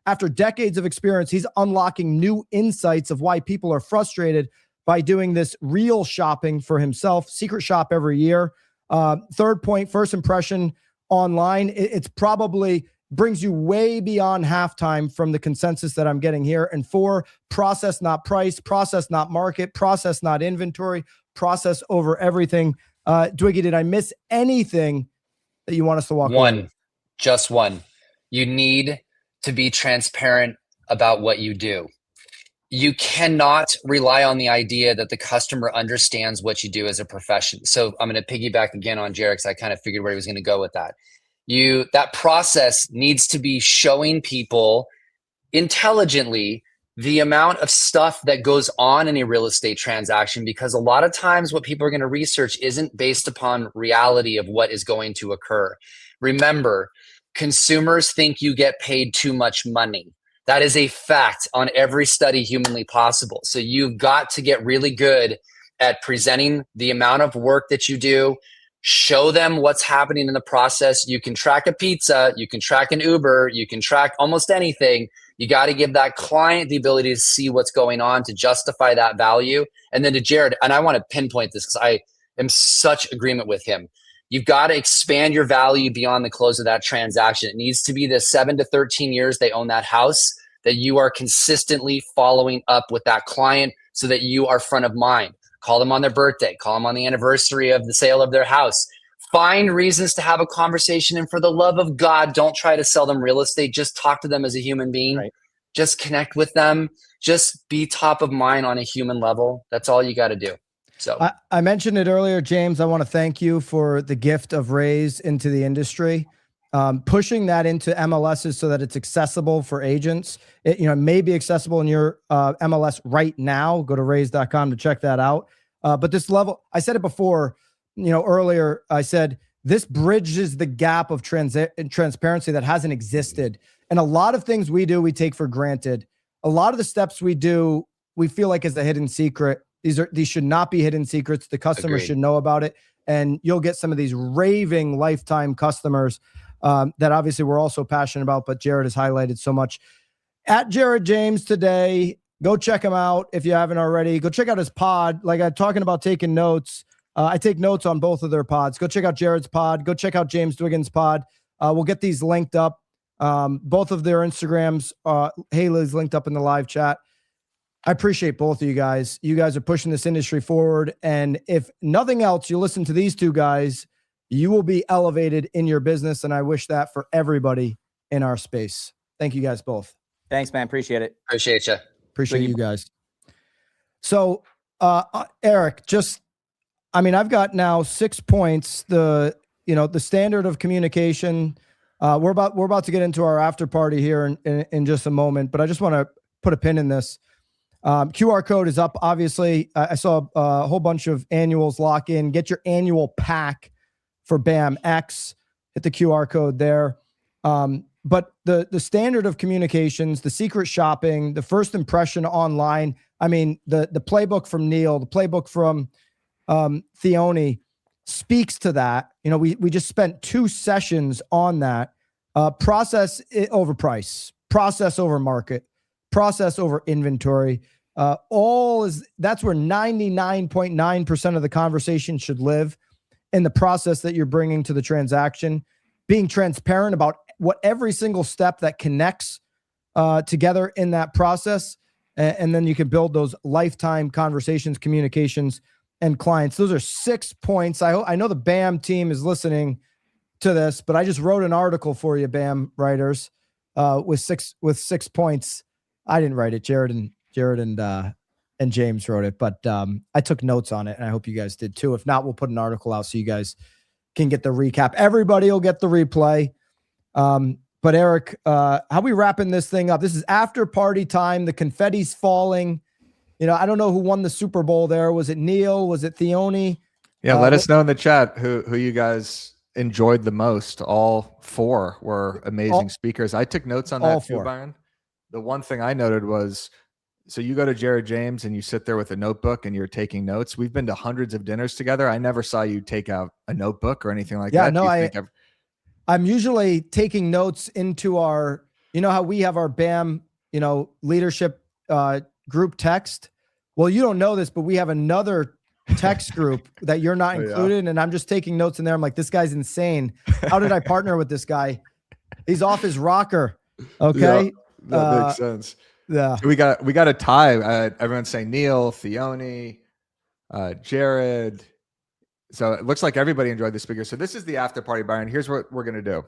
after decades of experience, he's unlocking new insights of why people are frustrated by doing this real shopping for himself. Secret shop every year. Third point, first impression online. It's probably brings you way beyond halftime from the consensus that I'm getting here. And 4, process, not price, process, not market, process, not inventory, process over everything. Dwiggy, did I miss anything that you want us to walk away? Just one. You need to be transparent about what you do. You cannot rely on the idea that the customer understands what you do as a profession. So I'm going to piggyback again on Jared, because I kind of figured where he was going to go with that. That process needs to be showing people intelligently the amount of stuff that goes on in a real estate transaction, because a lot of times what people are going to research isn't based upon reality of what is going to occur. Remember, consumers think you get paid too much money. That is a fact on every study humanly possible. So you've got to get really good at presenting the amount of work that you do. Show them what's happening in the process. You can track a pizza, you can track an Uber, you can track almost anything. You got to give that client the ability to see what's going on to justify that value. And then to Jared, and I want to pinpoint this because I am such agreement with him. You've got to expand your value beyond the close of that transaction. It needs to be the 7 to 13 years they own that house, that you are consistently following up with that client so that you are front of mind. Call them on their birthday, call them on the anniversary of the sale of their house. Find reasons to have a conversation. And for the love of God, don't try to sell them real estate. Just talk to them as a human being. Right. Just connect with them. Just be top of mind on a human level. That's all you got to do. So I mentioned it earlier, James. I want to thank you for the gift of Raise into the industry. Pushing that into MLSs so that it's accessible for agents. It may be accessible in your MLS right now. Go to raise.com to check that out. But this level, I said it before, earlier, I said this bridges the gap of transparency that hasn't existed. And a lot of things we do, we take for granted. A lot of the steps we do, we feel like is a hidden secret. These should not be hidden secrets. The customer should know about it. And you'll get some of these raving lifetime customers that obviously we're also passionate about, but Jared has highlighted so much. At Jared James today, Go check him out if you haven't already. Go check out his pod. Like I'm talking about taking notes. I take notes on both of their pods. Go check out Jared's pod. Go check out James Dwiggins' pod. We'll get these linked up. Both of their Instagrams. Haley's linked up in the live chat. I appreciate both of you guys. You guys are pushing this industry forward. And if nothing else, you listen to these two guys, you will be elevated in your business. And I wish that for everybody in our space. Thank you guys both. Thanks, man. Appreciate it. Appreciate you. Appreciate you guys. So, Eric, I've got now 6 points. The standard of communication. We're about to get into our after party here in just a moment, but I just want to put a pin in this. QR code is up. Obviously, I saw a whole bunch of annuals lock in. Get your annual pack for BAM X. Hit the QR code there. But the standard of communications, the secret shopping, the first impression online. I mean, the playbook from Neel, the playbook from Theoni speaks to that. We just spent 2 sessions on that. Process over price, process over market, process over inventory. That's where 99.9% of the conversation should live, in the process that you're bringing to the transaction, being transparent about what every single step that connects together in that process. And then you can build those lifetime conversations, communications, and clients. Those are 6 points. I know the BAM team is listening to this, but I just wrote an article for you, BAM writers, with six points. I didn't write it. Jared and James wrote it, but I took notes on it, and I hope you guys did too. If not, we'll put an article out so you guys can get the recap. Everybody will get the replay. But Eric, how are we wrapping this thing up? This is after party time. The confetti's falling. I don't know who won the Super Bowl there. Was it Neel? Was it Theoni? Yeah, let us know in the chat who you guys enjoyed the most. All 4 were amazing speakers. I took notes on that too, Byron. The one thing I noted was, so you go to Jared James and you sit there with a notebook and you're taking notes. We've been to hundreds of dinners together. I never saw you take out a notebook or anything like that. No, I'm usually taking notes into our, how we have our BAM, leadership group text. Well, you don't know this, but we have another text group that you're not included. And I'm just taking notes in there. I'm like, this guy's insane. How did I partner with this guy? He's off his rocker. Okay. Yeah, that makes sense. Yeah. So we got a tie. Everyone's saying Neel, Theoni, Jared. So it looks like everybody enjoyed the speaker. So this is the after party, Byron. Here's what we're going to do.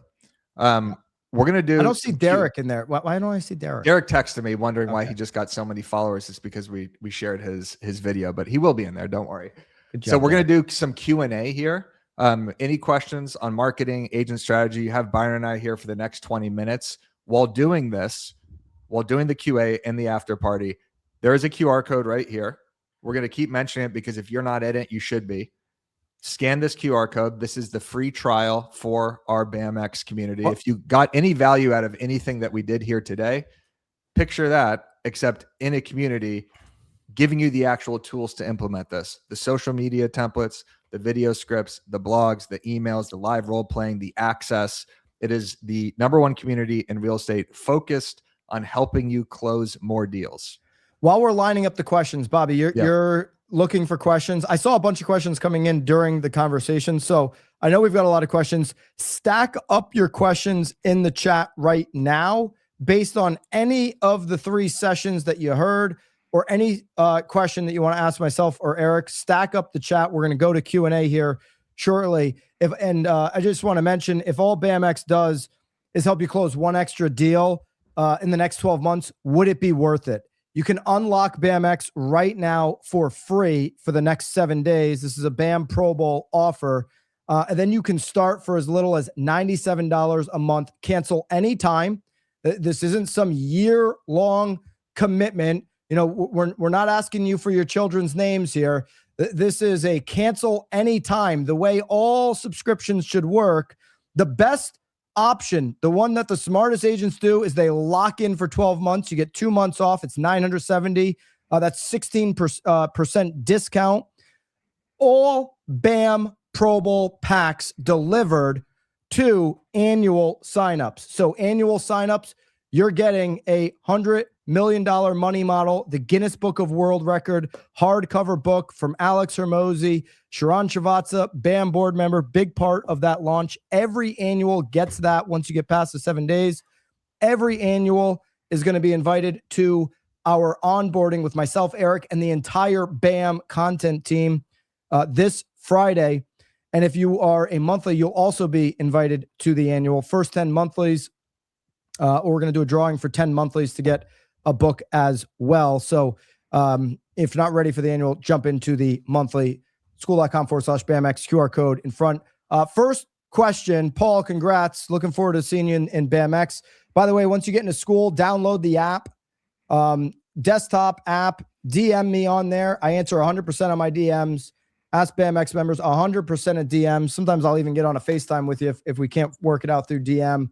We're going to do. I don't see Derek in there. Why don't I see Derek? Derek texted me wondering why he just got so many followers. It's because we shared his video, but he will be in there. Don't worry. So we're going to do some Q&A here. Any questions on marketing, agent strategy? You have Byron and I here for the next 20 minutes. While doing this, while doing the QA and the after party, there is a QR code right here. We're going to keep mentioning it because if you're not in it, you should be. Scan this QR code. This is the free trial for our BAMX community. If you got any value out of anything that we did here today, picture that, except in a community, giving you the actual tools to implement this. The social media templates, the video scripts, the blogs, the emails, the live role playing, the access. It is the #1 community in real estate focused on helping you close more deals. While we're lining up the questions, Bobby, you're looking for questions. I saw a bunch of questions coming in during the conversation, so I know we've got a lot of questions. Stack up your questions in the chat right now based on any of the 3 sessions that you heard or any question that you want to ask myself or Eric. Stack up the chat. We're going to go to Q&A here shortly. I just want to mention, if all BAMX does is help you close 1 extra deal in the next 12 months, would it be worth it? You can unlock BAMX right now for free for the next 7 days. This is a BAM Pro Bowl offer. And then you can start for as little as $97 a month. Cancel anytime. This isn't some year-long commitment. We're not asking you for your children's names here. This is a cancel anytime. The way all subscriptions should work. The best option, the one that the smartest agents do, is they lock in for 12 months. You get 2 months off. It's $970. That's 16% discount. All BAM Pro Bowl packs delivered to annual signups. So annual signups, you're getting a $100 million money model, the Guinness Book of World Record hardcover book from Alex Hermosi, Sharon Srivatsa, BAM board member, big part of that launch. Every annual gets that once you get past the 7 days. Every annual is going to be invited to our onboarding with myself, Eric, and the entire BAM content team this Friday. And if you are a monthly, you'll also be invited to the annual. First 10 monthlies, or we're going to do a drawing for 10 monthlies to get a book as well. So if not ready for the annual, jump into the monthly, school.com/BAMX, QR code in front. First question, Paul, congrats. Looking forward to seeing you in BAMX. By the way, once you get into school, download the app, desktop app, DM me on there. I answer 100% of my DMs. Ask BAMX members 100% of DMs. Sometimes I'll even get on a FaceTime with you if we can't work it out through DM.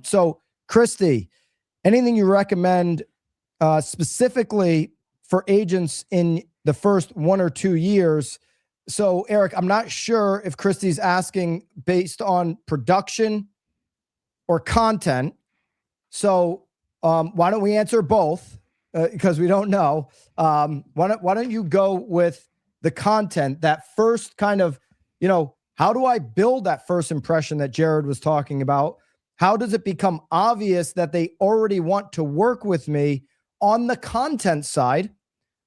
So Christy, anything you recommend specifically for agents in the first 1 or 2 years? So Eric, I'm not sure if Christy's asking based on production or content. So why don't we answer both? Because we don't know. Why don't you go with the content, that first kind of, how do I build that first impression that Jared was talking about? How does it become obvious that they already want to work with me on the content side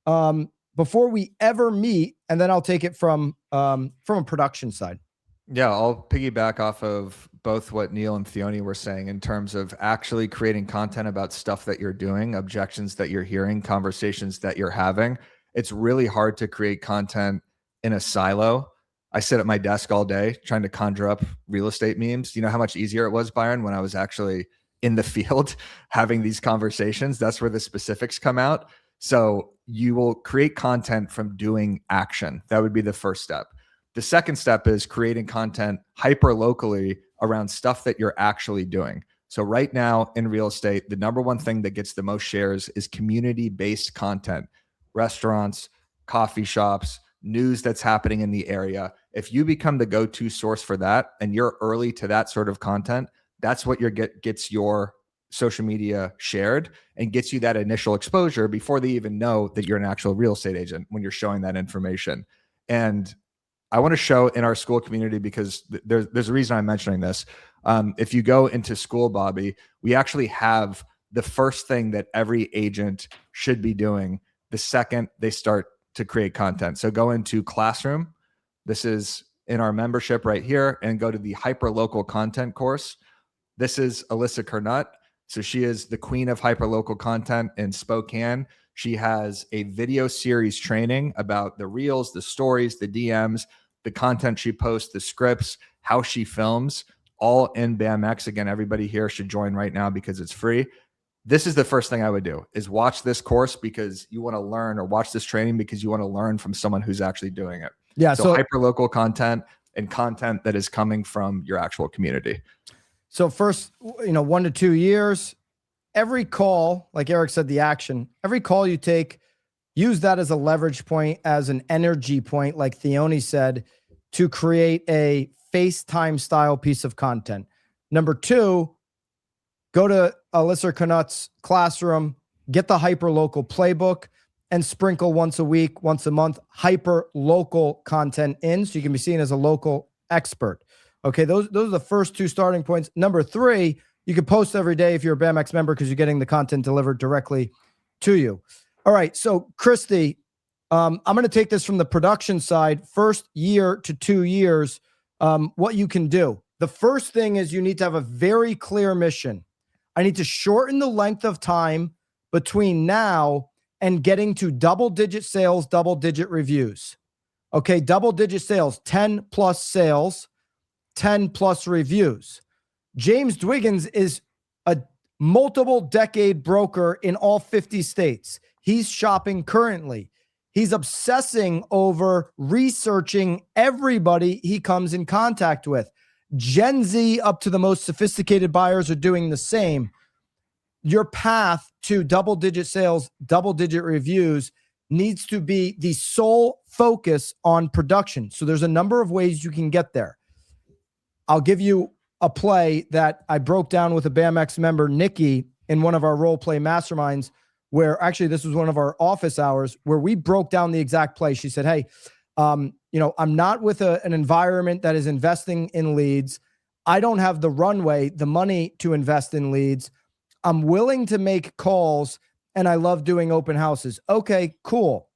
before we ever meet? And then I'll take it from a production side. Yeah, I'll piggyback off of both what Neel and Theoni were saying in terms of actually creating content about stuff that you're doing, objections that you're hearing, conversations that you're having. It's really hard to create content in a silo. I sit at my desk all day trying to conjure up real estate memes. You know how much easier it was, Byron, when I was actually in the field having these conversations? That's where the specifics come out. So you will create content from doing action. That would be the first step. The second step is creating content hyper locally around stuff that you're actually doing. So right now in real estate, the number one thing that gets the most shares is community-based content. Restaurants, coffee shops, news that's happening in the area. If you become the go-to source for that and you're early to that sort of content, that's what gets your social media shared and gets you that initial exposure before they even know that you're an actual real estate agent when you're showing that information. And I want to show in our school community, because there's a reason I'm mentioning this. If you go into school, Bobby, we actually have the first thing that every agent should be doing the second they start to create content. So go into Classroom. This is in our membership right here, and go to the hyperlocal content course. This is Alyssa Kernut. So she is the queen of hyperlocal content in Spokane. She has a video series training about the reels, the stories, the DMs, the content she posts, the scripts, how she films, all in BAMX. Again, everybody here should join right now because it's free. This is the first thing I would do, is watch this course because you want to learn, or watch this training because you want to learn from someone who's actually doing it. Yeah. So hyperlocal content and content that is coming from your actual community. So first, 1 to 2 years, every call, like Eric said, the action, every call you take, use that as a leverage point, as an energy point, like Theoni said, to create a FaceTime style piece of content. Number 2, go to Alyssa Knut's Classroom, get the hyperlocal playbook, and sprinkle once a week, once a month, hyper local content in, so you can be seen as a local expert. Okay, those are the first 2 starting points. Number 3, you can post every day if you're a BAMX member because you're getting the content delivered directly to you. All right, so Christy, I'm going to take this from the production side. First year to 2 years, what you can do. The first thing is you need to have a very clear mission. I need to shorten the length of time between now and getting to double-digit sales, double-digit reviews. Okay, double-digit sales, 10 plus sales, 10 plus reviews. James Dwiggins is a multiple decade broker in all 50 states. He's shopping currently. He's obsessing over researching everybody he comes in contact with. Gen Z up to the most sophisticated buyers are doing the same. Your path to double-digit sales, double-digit reviews needs to be the sole focus on production. So there's a number of ways you can get there. I'll give you a play that I broke down with a BAMX member, Nikki, in one of our role play masterminds where actually this was one of our office hours where we broke down the exact play. She said, hey, you know, I'm not with an environment that is investing in leads. I don't have the runway, the money to invest in leads. I'm willing to make calls and I love doing open houses. Okay, cool.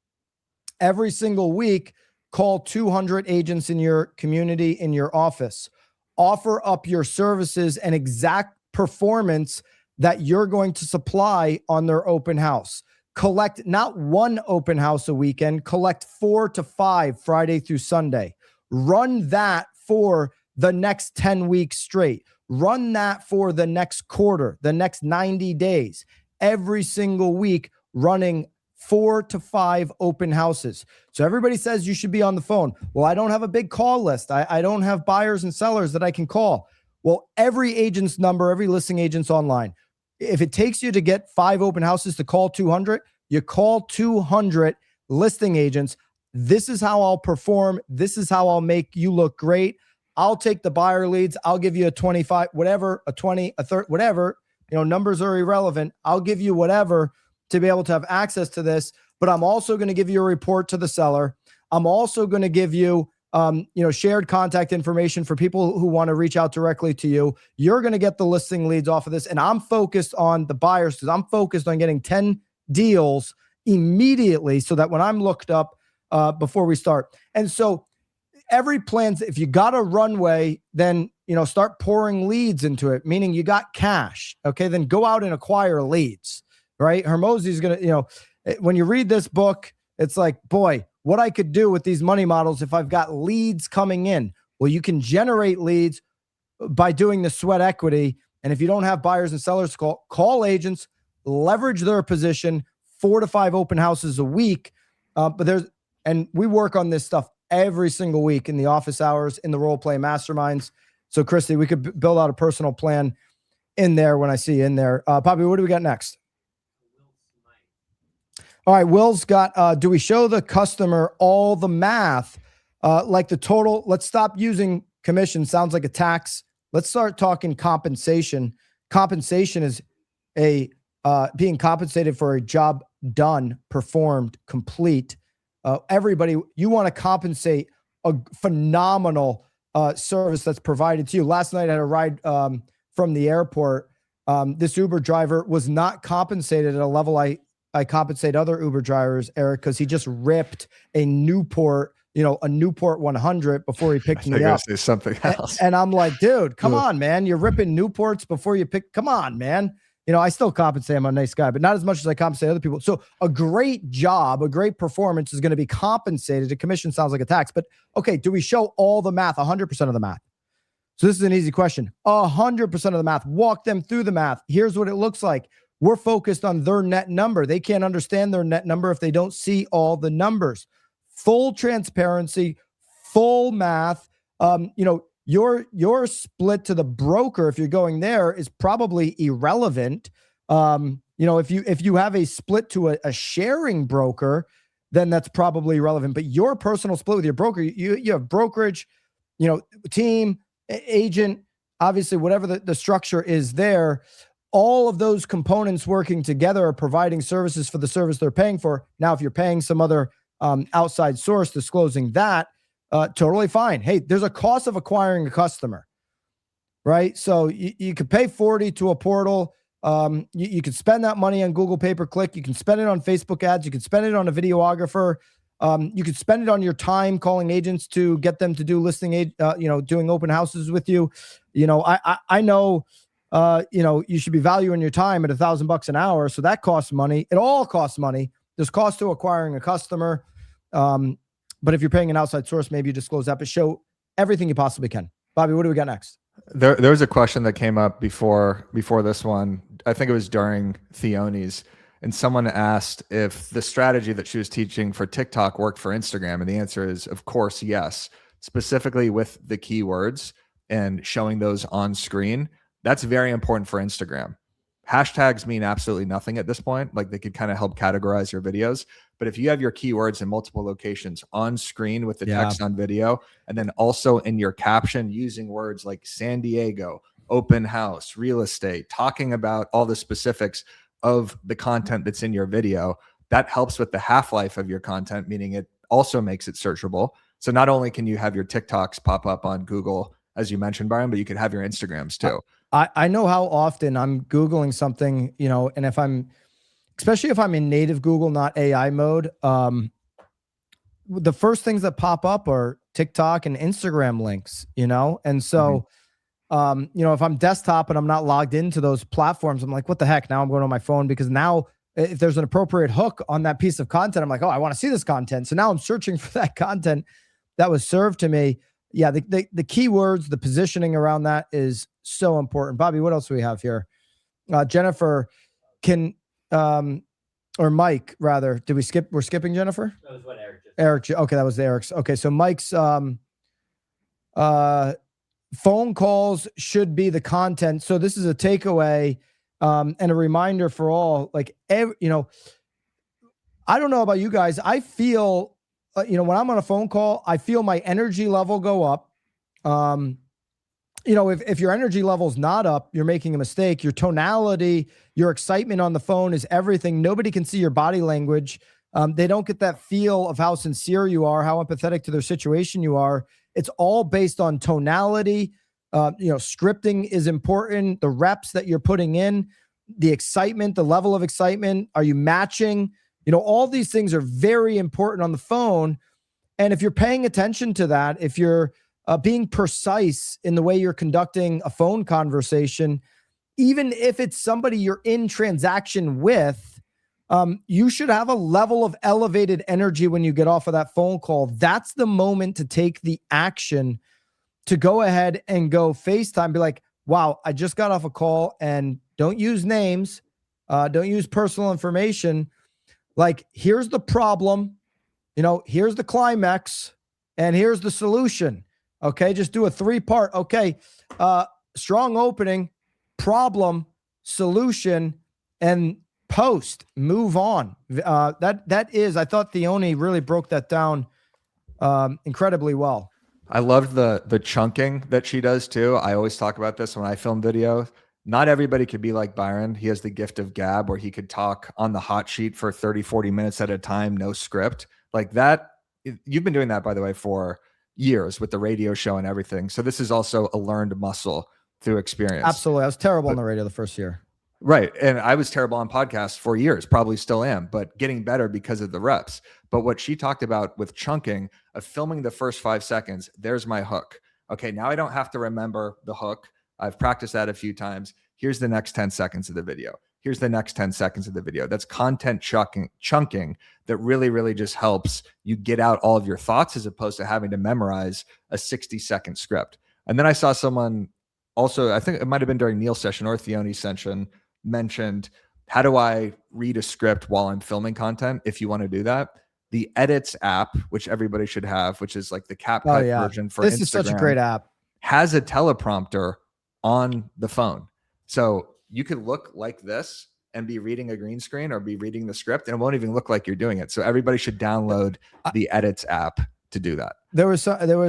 Every single week, call 200 agents in your community, in your office. Offer up your services and exact performance that you're going to supply on their open house. Collect not one open house a weekend, collect 4 to 5 Friday through Sunday. Run that for the next 10 weeks straight. Run that for the next quarter, the next 90 days. Every single week, running 4 to 5 open houses. So everybody says you should be on the phone. Well, I don't have a big call list. I don't have buyers and sellers that I can call. Well, every agent's number, every listing agent's online. If it takes you to get 5 open houses to call 200, you call 200 listing agents. This is how I'll perform. This is how I'll make you look great. I'll take the buyer leads. I'll give you a 25, whatever, a 20, a 30, whatever. You know, numbers are irrelevant. I'll give you whatever to be able to have access to this, but I'm also going to give you a report to the seller. I'm also going to give you, you know, shared contact information for people who want to reach out directly to you. You're going to get the listing leads off of this. And I'm focused on the buyers because I'm focused on getting 10 deals immediately so that when I'm looked up before we start. And so every plan, if you got a runway, then, you know, start pouring leads into it, meaning you got cash. Okay. Then go out and acquire leads. Right? Hormozy's going to, you know, when you read this book, it's like, boy, what I could do with these money models if I've got leads coming in. Well, you can generate leads by doing the sweat equity. And if you don't have buyers and sellers, call agents, leverage their position, 4 to 5 open houses a week. And we work on this stuff every single week in the office hours, in the role play masterminds. So Christy, we could build out a personal plan in there when I see you in there. Bobby, what do we got next? All right, Will's got, do we show the customer all the math, like the total? Let's stop using commission. Sounds like a tax. Let's start talking compensation. Compensation is being compensated for a job done, performed, complete. Everybody, you want to compensate a phenomenal service that's provided to you. Last night I had a ride from the airport. This Uber driver was not compensated at a level I compensate other Uber drivers, Eric, because he just ripped a Newport, you know, a Newport 100 before he picked me up. Say something else. And I'm like, dude, come on, man. You're ripping Newports before you pick. Come on, man. You know, I still compensate. I'm a nice guy, but not as much as I compensate other people. So a great job, a great performance is going to be compensated. A commission sounds like a tax, but okay. Do we show all the math, 100% of the math? So this is an easy question. 100% of the math. Walk them through the math. Here's what it looks like. We're focused on their net number. They can't understand their net number if they don't see all the numbers. Full transparency, full math. You know, your split to the broker, if you're going there, is probably irrelevant. You know, if you have a split to a sharing broker, then that's probably irrelevant. But your personal split with your broker, you have brokerage, you know, team, agent, obviously whatever the structure is there. All of those components working together are providing services for the service they're paying for. Now, if you're paying some other outside source, disclosing that, totally fine. Hey, there's a cost of acquiring a customer, right? So you could pay 40 to a portal. You could spend that money on Google pay-per-click. You can spend it on Facebook ads. You can spend it on a videographer. You could spend it on your time calling agents to get them to do listing, you know, doing open houses with you. You know, I know, you know, you should be valuing your time at $1,000 an hour. So that costs money. It all costs money. There's cost to acquiring a customer. But if you're paying an outside source, maybe you disclose that, but show everything you possibly can. Bobby, what do we got next? There was a question that came up before this one. I think it was during Theoni's, and someone asked if the strategy that she was teaching for TikTok worked for Instagram. And the answer is, of course, yes. Specifically with the keywords and showing those on screen. That's very important for Instagram. Hashtags mean absolutely nothing at this point. Like, they could kind of help categorize your videos. But if you have your keywords in multiple locations on screen with the text on video, and then also in your caption using words like San Diego, open house, real estate, talking about all the specifics of the content that's in your video. That helps with the half-life of your content, meaning it also makes it searchable. So not only can you have your TikToks pop up on Google, as you mentioned, Byron, but you can have your Instagrams too. I know how often I'm Googling something, you know, and especially if I'm in native Google, not AI mode, the first things that pop up are TikTok and Instagram links, you know? And so, you know, if I'm desktop and I'm not logged into those platforms, I'm like, what the heck? Now I'm going on my phone, because now if there's an appropriate hook on that piece of content, I'm like, oh, I want to see this content. So now I'm searching for that content that was served to me. Yeah. The keywords, the positioning around that is so important. Bobby, what else do we have here? Jennifer or Mike rather, did we skip? We're skipping Jennifer? That was what Eric just Eric. Okay. That was Eric's. Okay. So Mike's, phone calls should be the content. So this is a takeaway and a reminder for all, like, you know, I don't know about you guys. I feel, you know, when I'm on a phone call, I feel my energy level go up. You know, if your energy level's not up, you're making a mistake. Your tonality, your excitement on the phone is everything. Nobody can see your body language. They don't get that feel of how sincere you are, how empathetic to their situation you are. It's all based on tonality. You know, scripting is important. The reps that you're putting in, the excitement, the level of excitement. Are you matching? You know, all these things are very important on the phone. And if you're paying attention to that, if you're being precise in the way you're conducting a phone conversation, even if it's somebody you're in transaction with, you should have a level of elevated energy when you get off of that phone call. That's the moment to take the action to go ahead and go FaceTime. Be like, wow, I just got off a call, and don't use names. Don't use personal information. Like, here's the problem, you know, here's the climax, and here's the solution. Okay. Just do a 3-part. Okay. Strong opening, problem, solution, and post, move on. That is, I thought Theoni really broke that down incredibly well. I loved the chunking that she does too. I always talk about this when I film video. Not everybody could be like Byron. He has the gift of gab where he could talk on the hot sheet for 30, 40 minutes at a time, no script. Like that. You've been doing that, by the way, for years with the radio show and everything. So this is also a learned muscle through experience. Absolutely. I was terrible on the radio the first year. Right. And I was terrible on podcasts for years, probably still am, but getting better because of the reps. But what she talked about with chunking, of filming the first 5 seconds, there's my hook. Okay, now I don't have to remember the hook. I've practiced that a few times. Here's the next 10 seconds of the video. Here's the next 10 seconds of the video. That's content chunking that really, really just helps you get out all of your thoughts as opposed to having to memorize a 60-second script. And then I saw someone also, I think it might have been during Neel's session or Theoni's session, mentioned, how do I read a script while I'm filming content? If you want to do that, the Edits app, which everybody should have, which is like the CapCut version for Instagram. This is such a great app. Has a teleprompter on the phone. So you could look like this and be reading a green screen or be reading the script, and it won't even look like you're doing it. So everybody should download the Edits app to do that. There was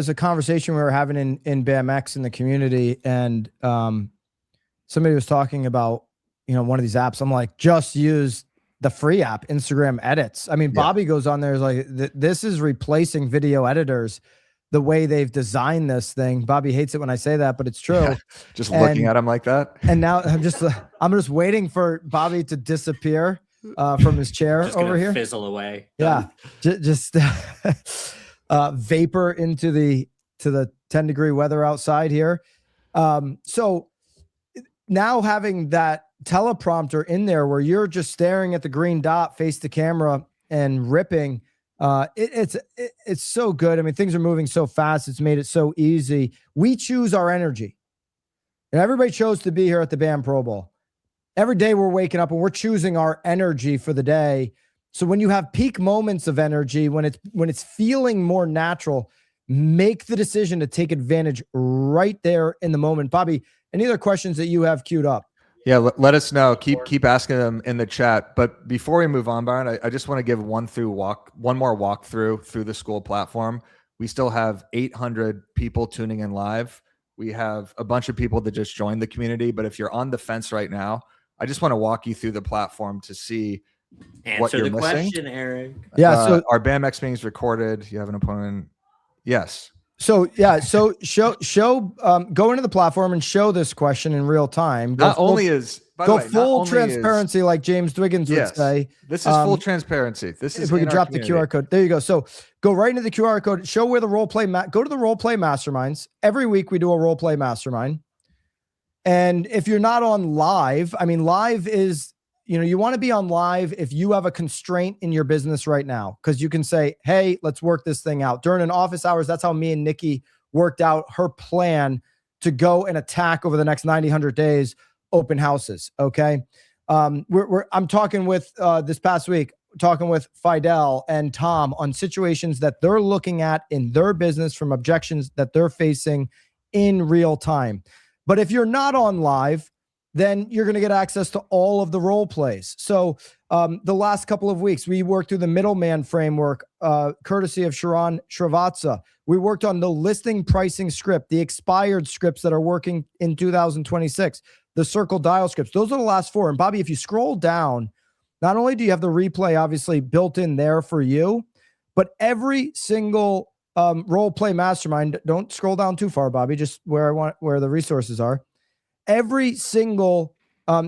a conversation we were having in BMX in the community, and somebody was talking about, you know, one of these apps. I'm like, just use the free app, Instagram Edits. I mean, Bobby goes on there, is like, this is replacing video editors, the way they've designed this thing. Bobby hates it when I say that, but it's true. Yeah, just looking at him like that. And now I'm just waiting for Bobby to disappear from his chair just over here. Fizzle away. Yeah. Just vapor into the 10-degree weather outside here. So now having that teleprompter in there where you're just staring at the green dot, face the camera, and ripping, it's so good. I mean, things are moving so fast. It's made it so easy. We choose our energy, and everybody chose to be here at the BAM Pro Bowl. Every day we're waking up and we're choosing our energy for the day. So when you have peak moments of energy, when it's feeling more natural, make the decision to take advantage right there in the moment. Bobby, any other questions that you have queued up? Yeah, let us know. Keep asking them in the chat. But before we move on, Byron, I just want to give one more walkthrough through the school platform. We still have 800 people tuning in live. We have a bunch of people that just joined the community. But if you're on the fence right now, I just want to walk you through the platform to see what Answer you're the missing. question, Eric. Yeah. So our BAMX meeting is recorded. You have an opponent. Yes. So go into the platform and show this question in real time. By the way, full transparency, like James Dwiggins would say. This is full transparency. This is if we in could our drop the community. QR code. There you go. So go right into the QR code. Show where the role play. Go to the role play masterminds. Every week we do a role play mastermind. And if you're not on live, I mean, live is, you want to be on live if you have a constraint in your business right now, because you can say, hey, let's work this thing out. During an office hours, that's how me and Nikki worked out her plan to go and attack over the next 100 days open houses. Okay. I'm talking with this past week, talking with Fidel and Tom on situations that they're looking at in their business from objections that they're facing in real time. But if you're not on live, then you're going to get access to all of the role plays. So the last couple of weeks, we worked through the middleman framework, courtesy of Sharon Srivatsa. We worked on the listing pricing script, the expired scripts that are working in 2026, the circle dial scripts. Those are the last 4. And Bobby, if you scroll down, not only do you have the replay obviously built in there for you, but every single role play mastermind, don't scroll down too far, Bobby, just where the resources are. Every single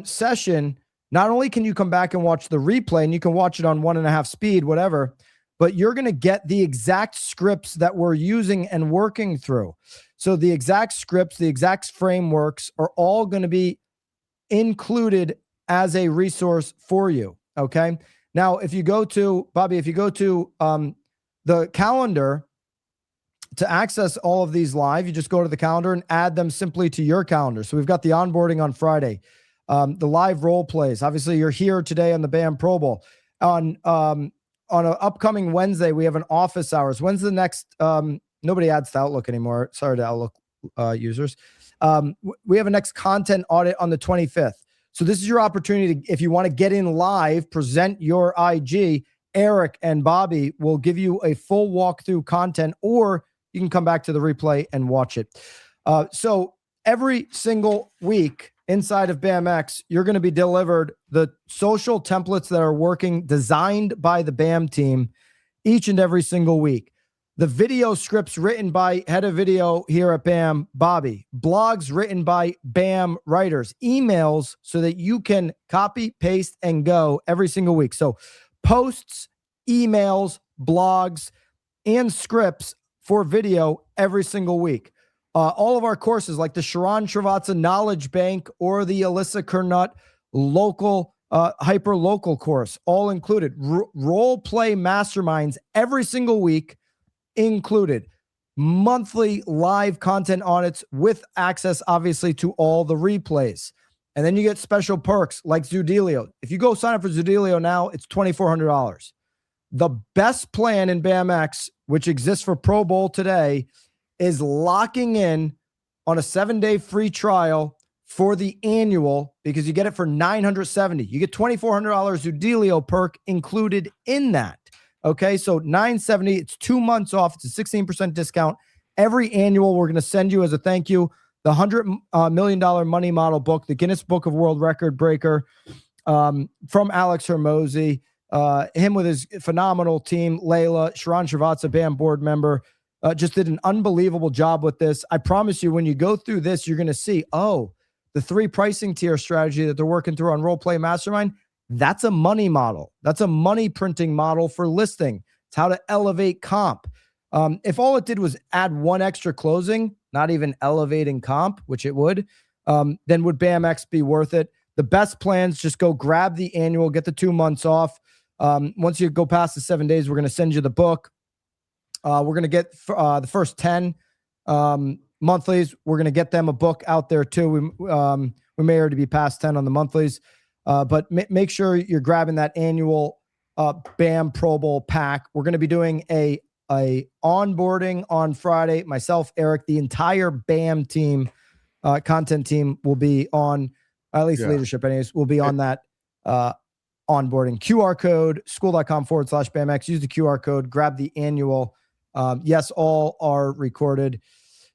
session, not only can you come back and watch the replay, and you can watch it on 1.5 speed, whatever, but you're going to get the exact scripts that we're using and working through. So the exact scripts, the exact frameworks are all going to be included as a resource for you. Okay. Now, if you go to, Bobby, the calendar, to access all of these live, you just go to the calendar and add them simply to your calendar. So we've got the onboarding on Friday, the live role plays. Obviously, you're here today on the BAM Pro Bowl. On an upcoming Wednesday, we have an office hours. When's the next? Nobody adds to Outlook anymore. Sorry to Outlook users. We have a next content audit on the 25th. So this is your opportunity to, if you want to get in live, present your IG. Eric and Bobby will give you a full walkthrough content, or you can come back to the replay and watch it. So every single week inside of BAMX, you're going to be delivered the social templates that are working, designed by the BAM team each and every single week. The video scripts written by head of video here at BAM, Bobby. Blogs written by BAM writers. Emails so that you can copy, paste, and go every single week. So posts, emails, blogs, and scripts for video every single week. All of our courses, like the Sharon Srivatsa Knowledge Bank or the Alyssa Kernut local, hyper local course, all included. Role play masterminds every single week included. Monthly live content audits with access, obviously, to all the replays. And then you get special perks like Zudelio. If you go sign up for Zudelio now, it's $2,400. The best plan in BAMX, which exists for Pro Bowl today, is locking in on a 7-day free trial for the annual, because you get it for $970. You get $2,400 Zudelio perk included in that. Okay, so $970. It's 2 months off. It's a 16% discount. Every annual, we're going to send you as a thank you the $100 million money model book, the Guinness Book of World Record breaker, from Alex Hermosi. Him with his phenomenal team, Layla, Sharon Srivatsa, BAM board member, just did an unbelievable job with this. I promise you, when you go through this, you're going to see, the 3 pricing tier strategy that they're working through on Role Play Mastermind, that's a money model. That's a money printing model for listing. It's how to elevate comp. If all it did was add 1 extra closing, not even elevating comp, which it would, then would BAMX be worth it? The best plans, just go grab the annual, get the 2 months off. Once you go past the 7 days, we're going to send you the book. We're going to get the first 10 monthlies. We're going to get them a book out there too. We may already be past 10 on the monthlies, but make sure you're grabbing that annual BAM Pro Bowl pack. We're going to be doing a onboarding on Friday. Myself, Eric, the entire BAM team, content team will be on, at least leadership anyways, will be on that onboarding. QR code, school.com/BAMX. Use the QR code, grab the annual. Yes, all are recorded.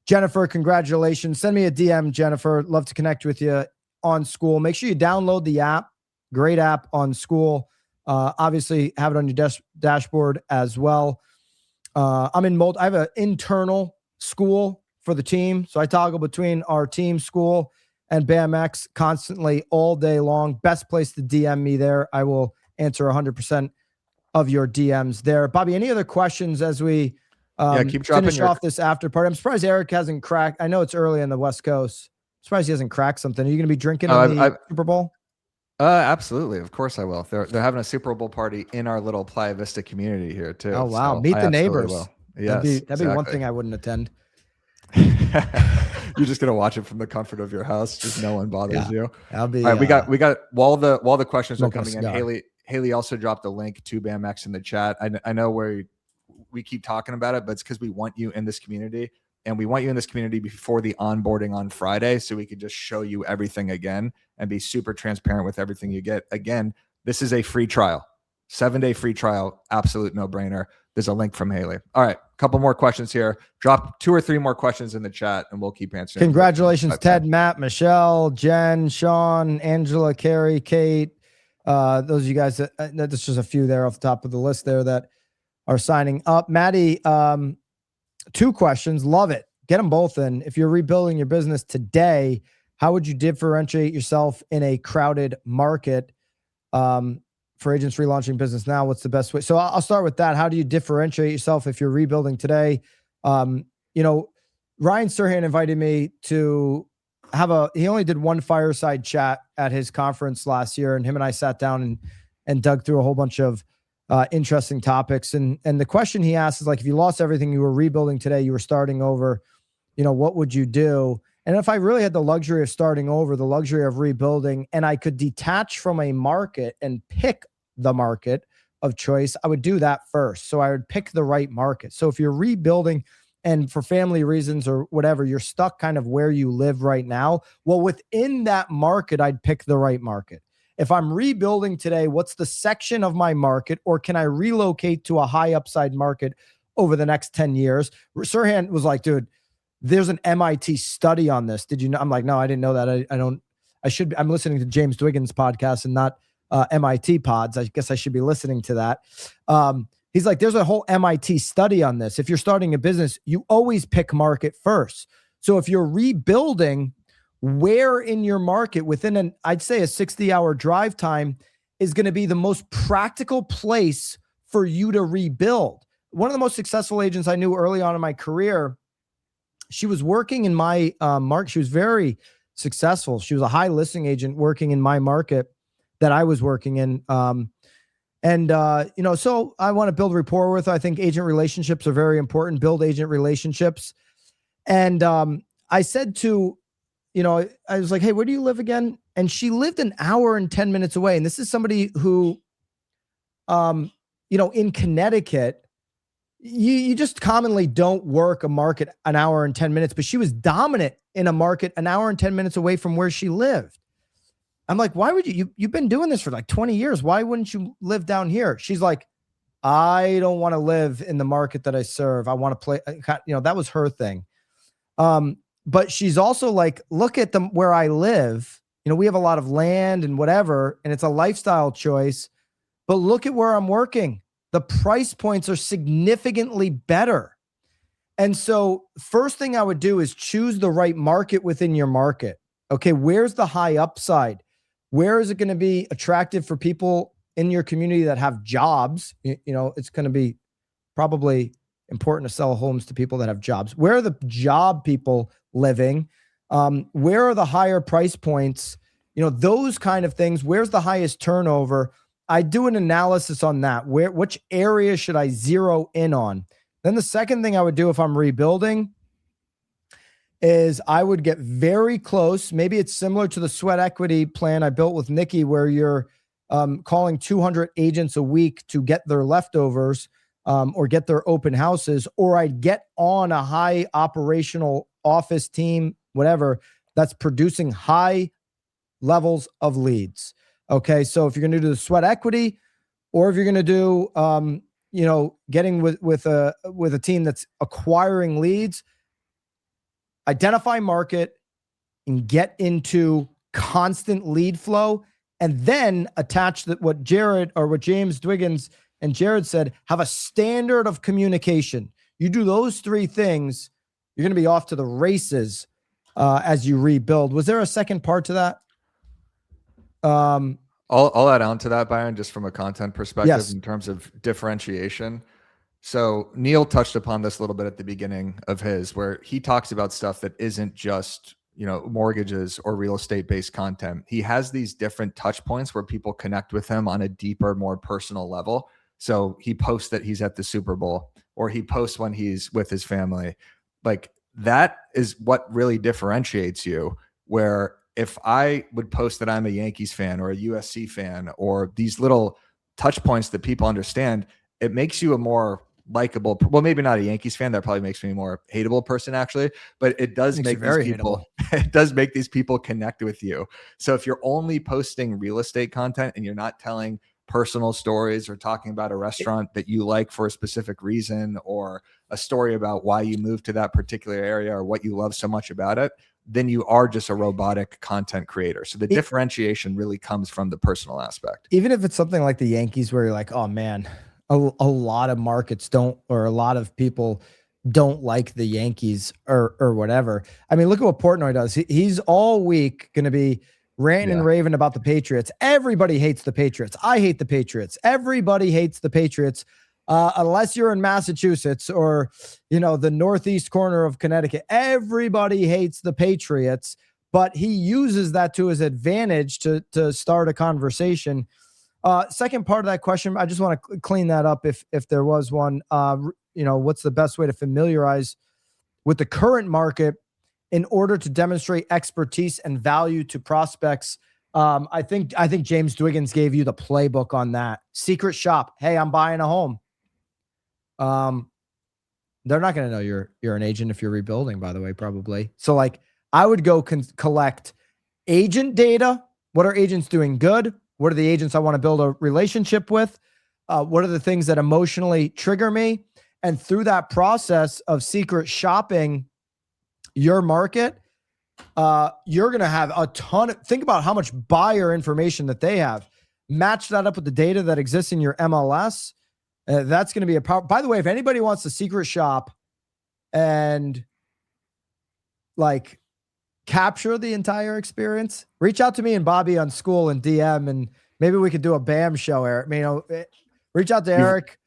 Jennifer, congratulations. Send me a DM, Jennifer. Love to connect with you on School. Make sure you download the app. Great app on School. Obviously, have it on your dashboard as well. I have an internal School for the team. So I toggle between our team School and BAMX constantly all day long. Best place to DM me there. I will answer 100% of your DMs there. Bobby, any other questions as we keep dropping finish off this after party? I'm surprised Eric hasn't cracked. I know it's early on the West Coast. I'm surprised he hasn't cracked something. Are you going to be drinking in the Super Bowl? Absolutely. Of course I will. They're having a Super Bowl party in our little Playa Vista community here too. Oh, wow. So Meet I the absolutely neighbors. will. Yes, That'd be one thing I wouldn't attend. You're just gonna watch it from the comfort of your house. Just no one bothers you. I'll be. All right, we got while the questions are smoking a coming in. cigar. Haley also dropped a link to BAMX in the chat. I know where we keep talking about it, but it's because we want you in this community, and we want you in this community before the onboarding on Friday, so we could just show you everything again and be super transparent with everything you get. Again, this is a free trial, 7-day free trial, absolute no brainer. There's a link from Haley. All right, a couple more questions here. Drop 2 or 3 more questions in the chat, and we'll keep answering. Congratulations, Ted, Matt, Michelle, Jen, Sean, Angela, Carrie, Kate. Those of you guys, that's just a few there off the top of the list there that are signing up. Maddie, 2 questions. Love it. Get them both in. If you're rebuilding your business today, how would you differentiate yourself in a crowded market? For agents relaunching business now, what's the best way? So I'll start with that. How do you differentiate yourself if you're rebuilding today? Ryan Serhant invited me to he only did one fireside chat at his conference last year, and him and I sat down and dug through a whole bunch of interesting topics. And the question he asked is like, if you lost everything, you were rebuilding today, you were starting over, what would you do? And if I really had the luxury of starting over, the luxury of rebuilding, and I could detach from a market and pick the market of choice, I would do that first. So I would pick the right market. So if you're rebuilding and for family reasons or whatever, you're stuck kind of where you live right now, well, within that market, I'd pick the right market. If I'm rebuilding today, what's the section of my market, or can I relocate to a high upside market over the next 10 years? Serhant was like, dude, there's an MIT study on this. Did you know? I'm like, no, I didn't know that. I'm listening to James Dwiggins podcast and not MIT pods. I guess I should be listening to that. He's like, there's a whole MIT study on this. If you're starting a business, you always pick market first. So if you're rebuilding, where in your market within I'd say a 60-hour drive time is going to be the most practical place for you to rebuild. One of the most successful agents I knew early on in my career, she was working in my market. She was very successful. She was a high listing agent working in my market that I was working in. So I want to build rapport with her. I think agent relationships are very important. Build agent relationships. And I said to, I was like, hey, where do you live again? And she lived an hour and 10 minutes away. And this is somebody who, in Connecticut, you just commonly don't work a market an hour and 10 minutes, but she was dominant in a market an hour and 10 minutes away from where she lived. I'm like, why would you've been doing this for like 20 years. Why wouldn't you live down here? She's like, I don't want to live in the market that I serve. I want to play, that was her thing. But she's also like, look at where I live. We have a lot of land and whatever, and it's a lifestyle choice, but look at where I'm working. The price points are significantly better. And so first thing I would do is choose the right market within your market. Okay, where's the high upside? Where is it going to be attractive for people in your community that have jobs? It's going to be probably important to sell homes to people that have jobs. Where are the job people living? Where are the higher price points? Those kind of things. Where's the highest turnover? I do an analysis on that. Which area should I zero in on? Then the second thing I would do if I'm rebuilding is I would get very close. Maybe it's similar to the sweat equity plan I built with Nikki, where you're calling 200 agents a week to get their leftovers or get their open houses, or I'd get on a high operational office team, whatever, that's producing high levels of leads. Okay, so if you're going to do the sweat equity, or if you're going to do, getting with a team that's acquiring leads, identify market and get into constant lead flow, and then attach that what James Dwiggins and Jared said, have a standard of communication. You do those three things, you're going to be off to the races as you rebuild. Was there a second part to that? I'll add on to that, Byron, just from a content perspective, Yes. in terms of differentiation. So Neel touched upon this a little bit at the beginning of his, where he talks about stuff that isn't just, mortgages or real estate based content. He has these different touch points where people connect with him on a deeper, more personal level. So he posts that he's at the Super Bowl, or he posts when he's with his family. Like, that is what really differentiates you. Where if I would post that I'm a Yankees fan or a USC fan, or these little touch points that people understand, it makes you a more likable, well, maybe not a Yankees fan. That probably makes me a more hateable person, actually, but it does make these people, it does make these people connect with you. So if you're only posting real estate content and you're not telling personal stories or talking about a restaurant that you like for a specific reason, or a story about why you moved to that particular area or what you love so much about it, then you are just a robotic content creator. So the differentiation really comes from the personal aspect. Even if it's something like the Yankees, where you're like, oh man, a lot of markets don't, or a lot of people don't like the Yankees or whatever. I mean, look at what Portnoy does. He's all week going to be ranting and raving about the Patriots. Everybody hates the Patriots. I hate the Patriots. Everybody hates the Patriots. Unless you're in Massachusetts or, the northeast corner of Connecticut. Everybody hates the Patriots, but he uses that to his advantage to start a conversation. Second part of that question, I just want to clean that up if there was one. What's the best way to familiarize with the current market in order to demonstrate expertise and value to prospects? I think James Dwiggins gave you the playbook on that. Secret shop. Hey, I'm buying a home. They're not going to know you're an agent if you're rebuilding, by the way, probably. So like, I would go collect agent data. What are agents doing good? What are the agents I want to build a relationship with? What are the things that emotionally trigger me? And through that process of secret shopping your market, you're going to have a ton of, think about how much buyer information that they have. Match that up with the data that exists in your MLS. That's going to be a power. By the way, if anybody wants to secret shop and like capture the entire experience, reach out to me and Bobby on School and DM, and maybe we could do a BAM show, Eric. Reach out to Eric.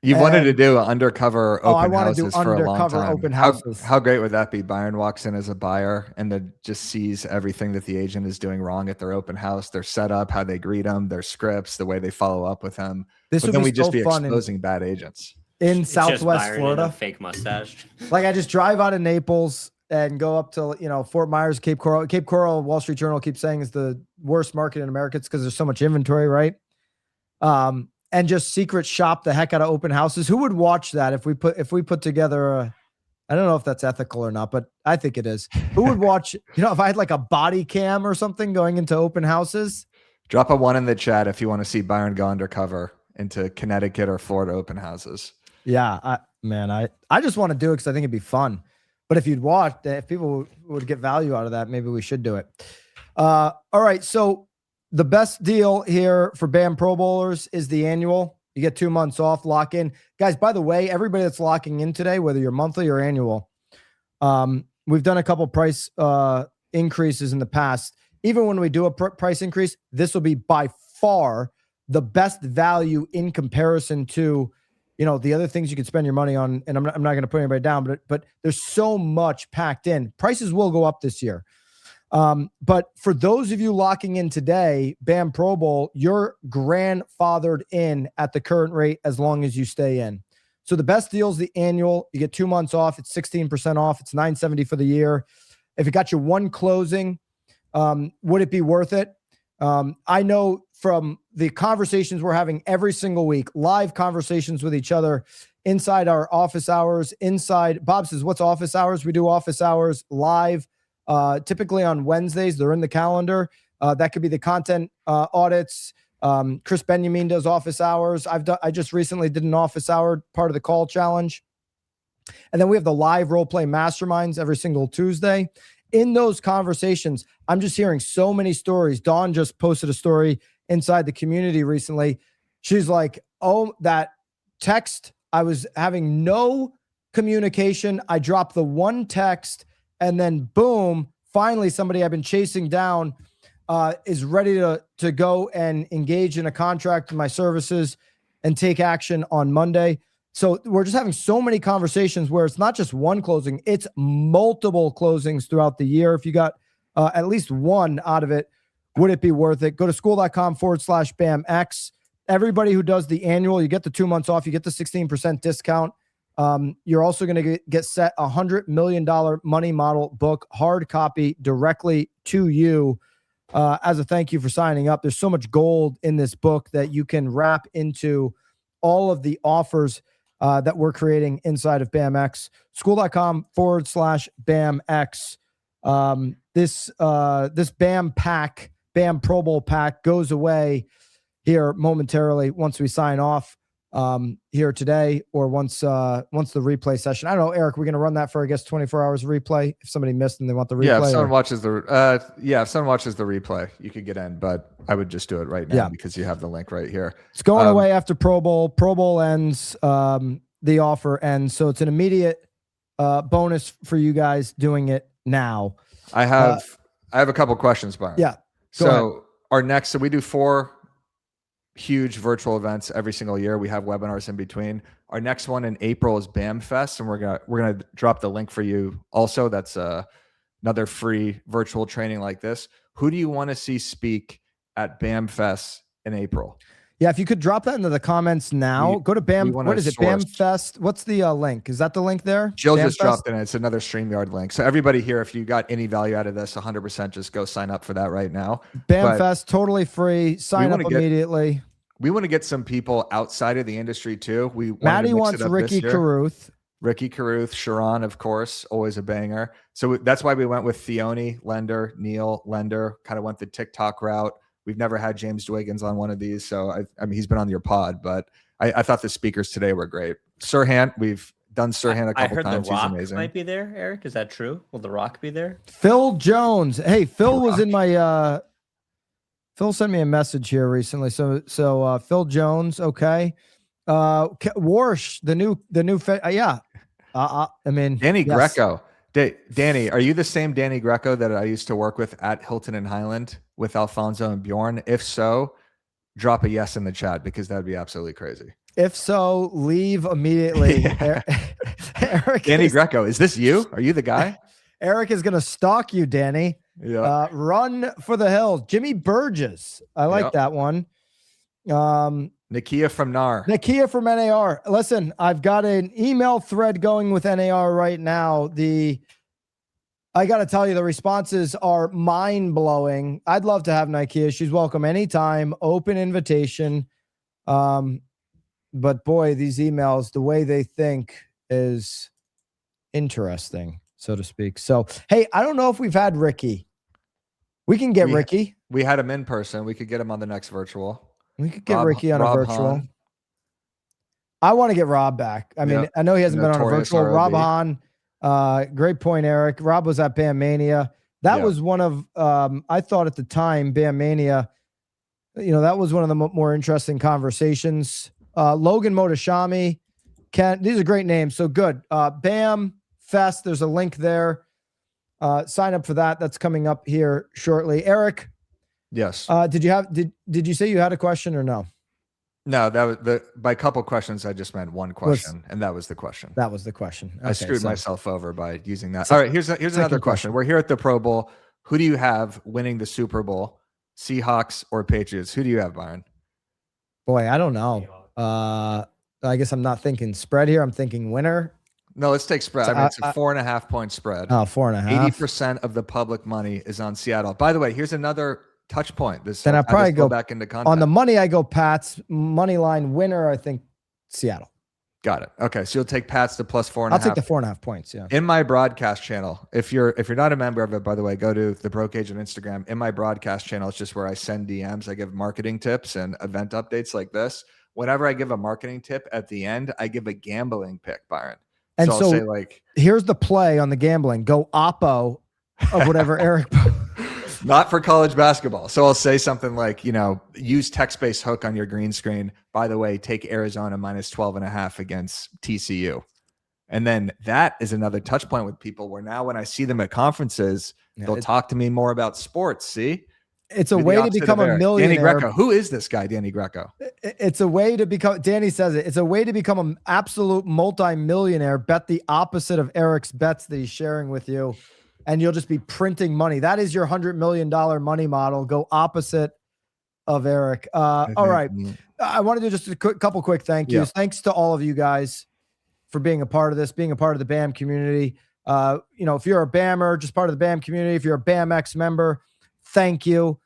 You wanted to do undercover open houses for a long undercover time. open houses. How great would that be? Byron walks in as a buyer and then just sees everything that the agent is doing wrong at their open house, their setup, how they greet them, their scripts, the way they follow up with him. This would then be we'd just so be fun exposing bad agents. In It's just Southwest Byron Florida. and a fake mustache. Like, I just drive out of Naples and go up to, Fort Myers, Cape Coral. Cape Coral, Wall Street Journal keeps saying is the worst market in America. It's because there's so much inventory, right? And just secret shop the heck out of open houses. Who would watch that if we put together I don't know if that's ethical or not, but I think it is. Who would watch, if I had like a body cam or something going into open houses? Drop a 1 in the chat if you want to see Byron go undercover into Connecticut or Florida open houses. Yeah, I just want to do it because I think it'd be fun. But if you'd watch, if people would get value out of that, maybe we should do it. All right, so the best deal here for BAM Pro Bowlers is the annual. You get 2 months off, lock in. Guys, by the way, everybody that's locking in today, whether you're monthly or annual, we've done a couple price increases in the past. Even when we do a price increase, this will be by far the best value in comparison to, the other things you can spend your money on. And I'm not going to put anybody down, but there's so much packed in. Prices will go up this year. But for those of you locking in today, BAM Pro Bowl, you're grandfathered in at the current rate as long as you stay in. So the best deal is the annual. You get 2 months off. It's 16% off. It's $970 for the year. If it got you one closing, would it be worth it? I know from the conversations we're having every single week, live conversations with each other inside our office hours, Bob says, what's office hours? We do office hours live. Typically on Wednesdays, they're in the calendar. That could be the content audits. Chris Benjamin does office hours. I just recently did an office hour, part of the call challenge. And then we have the live role play masterminds every single Tuesday. In those conversations, I'm just hearing so many stories. Dawn just posted a story inside the community recently. She's like, oh, that text, I was having no communication. I dropped the one text and then boom, finally somebody I've been chasing down is ready to go and engage in a contract with my services and take action on Monday. So we're just having so many conversations where it's not just one closing, it's multiple closings throughout the year. If you got at least one out of it, would it be worth it? Go to school.com/BAMX. Everybody who does the annual, you get the 2 months off, you get the 16% discount. You're also going to get set $100 million money model book, hard copy directly to you as a thank you for signing up. There's so much gold in this book that you can wrap into all of the offers that we're creating inside of BAMX. School.com/BAMX. This BAM pack, BAM Pro Bowl pack goes away here momentarily once we sign off here today, or once the replay session. I don't know, Eric, we're going to run that for, I guess, 24 hours of replay. If somebody missed and they want the replay. Yeah, if someone watches the replay, you could get in, but I would just do it right now because you have the link right here. It's going away after Pro Bowl. Pro Bowl ends, the offer ends. So it's an immediate bonus for you guys doing it now. I have a couple questions, Byron. Yeah. So we do 4 huge virtual events every single year. We have webinars in between. Our next one in April is BAM Fest, and we're gonna drop the link for you. Also, that's another free virtual training like this. Who do you want to see speak at BAM Fest in April? Yeah, if you could drop that into the comments now. Go to BAM. What is it? BAM Fest. What's the link? Is that the link there? Jill BAM just dropped it in. It's another StreamYard link. So everybody here, if you got any value out of this, 100% just go sign up for that right now. BAM Fest, totally free. Sign up immediately. We want to get some people outside of the industry too. Maddie wants Ricky Carruth. Ricky Carruth, Sharon, of course, always a banger. So that's why we went with Theoni, lender, Neel, lender, kind of went the TikTok route. We've never had James Dwiggins on one of these. So, I mean, he's been on your pod, but I thought the speakers today were great. Sirhan, we've done Sirhan a couple times. The Rock he's amazing. might be there, Eric. Is that true? Will The Rock be there? Phil Jones. Hey, Phil was in my... Phil sent me a message here recently. So Phil Jones, okay. Warsh, the new I mean, Danny Greco. Danny, are you the same Danny Greco that I used to work with at Hilton and Highland with Alfonso and Bjorn? If so, drop a yes in the chat because that'd be absolutely crazy. If so, leave immediately. Eric, Danny Greco, is this you? Are you the guy? Eric is going to stalk you, Danny. Yeah. Run for the hills. Jimmy Burgess. I like that one. Nakia from NAR. Nakia from NAR. Listen, I've got an email thread going with NAR right now. I got to tell you, the responses are mind-blowing. I'd love to have Nakia. She's welcome anytime. Open invitation. But boy, these emails, the way they think is interesting, so to speak. So, hey, I don't know if we've had Ricky. We can get Ricky. We had him in person. We could get him on the next virtual. We could get Ricky on a virtual. Hahn. I want to get Rob back. I mean, I know he hasn't been on a virtual. Rob Hahn, great point, Eric. Rob was at BAM Mania. That was one of, I thought at the time, BAM Mania, that was one of the more interesting conversations. Logan Motashami, these are great names. So good. BAM Fest, there's a link there. Sign up for that. That's coming up here shortly. Eric. Yes. Did you say you had a question or no? No, that was by a couple questions. I just meant one question, and that was the question. That was the question. Okay, I screwed myself over by using that. All right, here's another question. We're here at the Pro Bowl. Who do you have winning the Super Bowl? Seahawks or Patriots? Who do you have, Byron? Boy, I don't know. I guess I'm not thinking spread here. I'm thinking winner. No, let's take spread. I mean, it's a 4.5 point spread. Oh, 4.5. 80% of the public money is on Seattle. By the way, here's another touch point. Then I probably go back into context. On the money. I go Pats. Money line winner. I think Seattle. Got it. Okay, so you'll take Pats to plus 4.5. I'll take the 4.5 points. Yeah. In my broadcast channel, if you're not a member of it, by the way, go to the Broke Agent Instagram. In my broadcast channel, it's just where I send DMs. I give marketing tips and event updates like this. Whenever I give a marketing tip at the end, I give a gambling pick, Byron. And so I'll say like, here's the play on the gambling. Go oppo of whatever Eric. Not for college basketball. So I'll say something like, use text-based hook on your green screen. By the way, take Arizona minus 12.5 against TCU. And then that is another touch point with people where now when I see them at conferences, they'll talk to me more about sports. See? It's a way to become a millionaire. Danny Greco. Who is this guy, Danny Greco? It's a way to become, Danny says it, it's a way to become an absolute multi-millionaire. Bet the opposite of Eric's bets that he's sharing with you. And you'll just be printing money. That is your $100 million money model. Go opposite of Eric. All right. I want to do just a couple quick thank yous. Thanks to all of you guys for being a part of this, being a part of the BAM community. If you're a BAMmer, just part of the BAM community, if you're a BAMX member, thank you.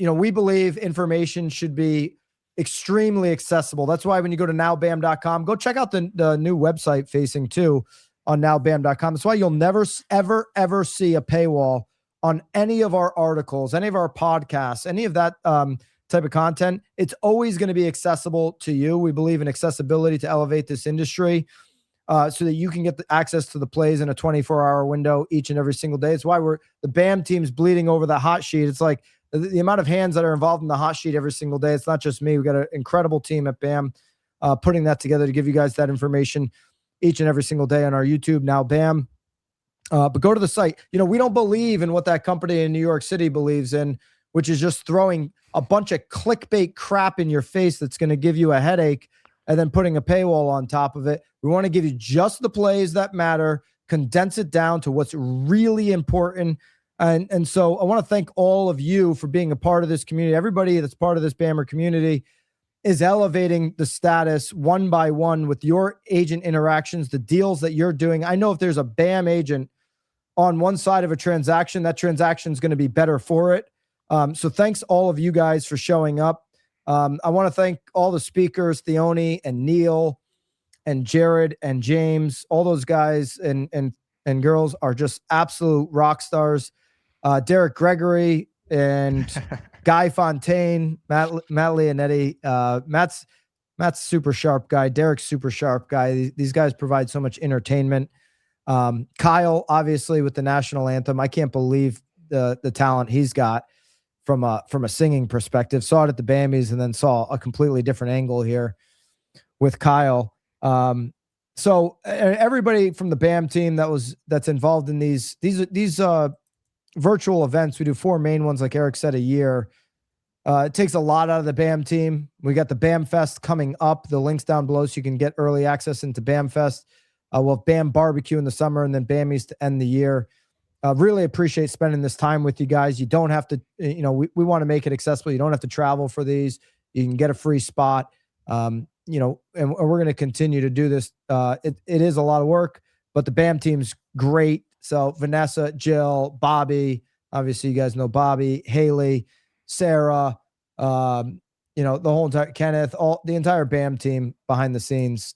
We believe information should be extremely accessible. That's why when you go to nowbam.com, go check out the new website facing too on nowbam.com. That's why you'll never, ever see a paywall on any of our articles, any of our podcasts, any of that type of content. It's always going to be accessible to you. We believe in accessibility to elevate this industry so that you can get the access to the plays in a 24-hour window each and every single day. It's why the BAM team's bleeding over the hot sheet. It's like the amount of hands that are involved in the hot sheet every single day. It's not just me. We've got an incredible team at BAM putting that together to give you guys that information each and every single day on our YouTube, Now BAM. But go to the site. We don't believe in what that company in New York City believes in, which is just throwing a bunch of clickbait crap in your face that's going to give you a headache and then putting a paywall on top of it. We want to give you just the plays that matter, condense it down to what's really important. And so I want to thank all of you for being a part of this community. Everybody that's part of this BAMmer community is elevating the status one by one with your agent interactions, the deals that you're doing. I know if there's a BAM agent on one side of a transaction, that transaction is going to be better for it. So thanks all of you guys for showing up. I want to thank all the speakers, Theoni and Neel and Jared and James. All those guys and girls are just absolute rock stars. Derek Gregory and Guy Fontaine, Matt Leonetti. Matt's super sharp guy. Derek's super sharp guy. These guys provide so much entertainment. Kyle, obviously, with the national anthem. I can't believe the talent he's got from a singing perspective. Saw it at the Bambies and then saw a completely different angle here with Kyle. So everybody from the BAM team that's involved in these virtual events, we do 4 main ones, like Eric said, a year. It takes a lot out of the BAM team. We got the BAM Fest coming up. The link's down below so you can get early access into BAM Fest. We'll have BAM Barbecue in the summer and then Bammies to end the year. Really appreciate spending this time with you guys. You don't have to, we want to make it accessible. You don't have to travel for these. You can get a free spot, and we're going to continue to do this. It is a lot of work, but the BAM team's great. So Vanessa, Jill, Bobby, obviously you guys know Bobby, Haley, Sarah, the whole entire Kenneth, the entire BAM team behind the scenes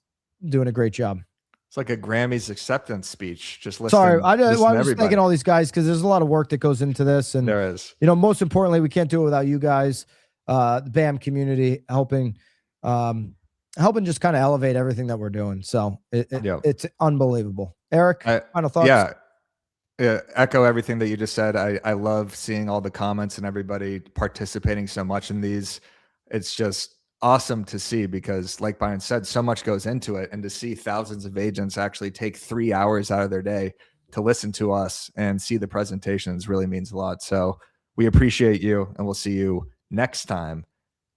doing a great job. It's like a Grammys acceptance speech. Just listen. Sorry, I was thanking all these guys because there's a lot of work that goes into this, and there is. Most importantly, we can't do it without you guys, the BAM community helping just kind of elevate everything that we're doing. So it's unbelievable. Eric, final thoughts? Yeah, echo everything that you just said. I love seeing all the comments and everybody participating so much in these. It's just awesome to see because, like Byron said, so much goes into it, and to see thousands of agents actually take 3 hours out of their day to listen to us and see the presentations really means a lot. So we appreciate you, and we'll see you next time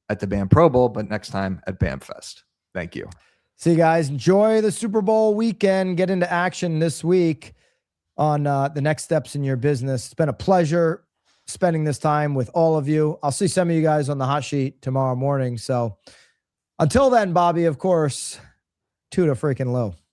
at the BAM Pro Bowl, but next time at BAM Fest. Thank you. See you guys. Enjoy the Super Bowl weekend. Get into action this week on the next steps in your business. It's been a pleasure spending this time with all of you. I'll see some of you guys on the hot sheet tomorrow morning. So until then, Bobby, of course, toot a freaking low.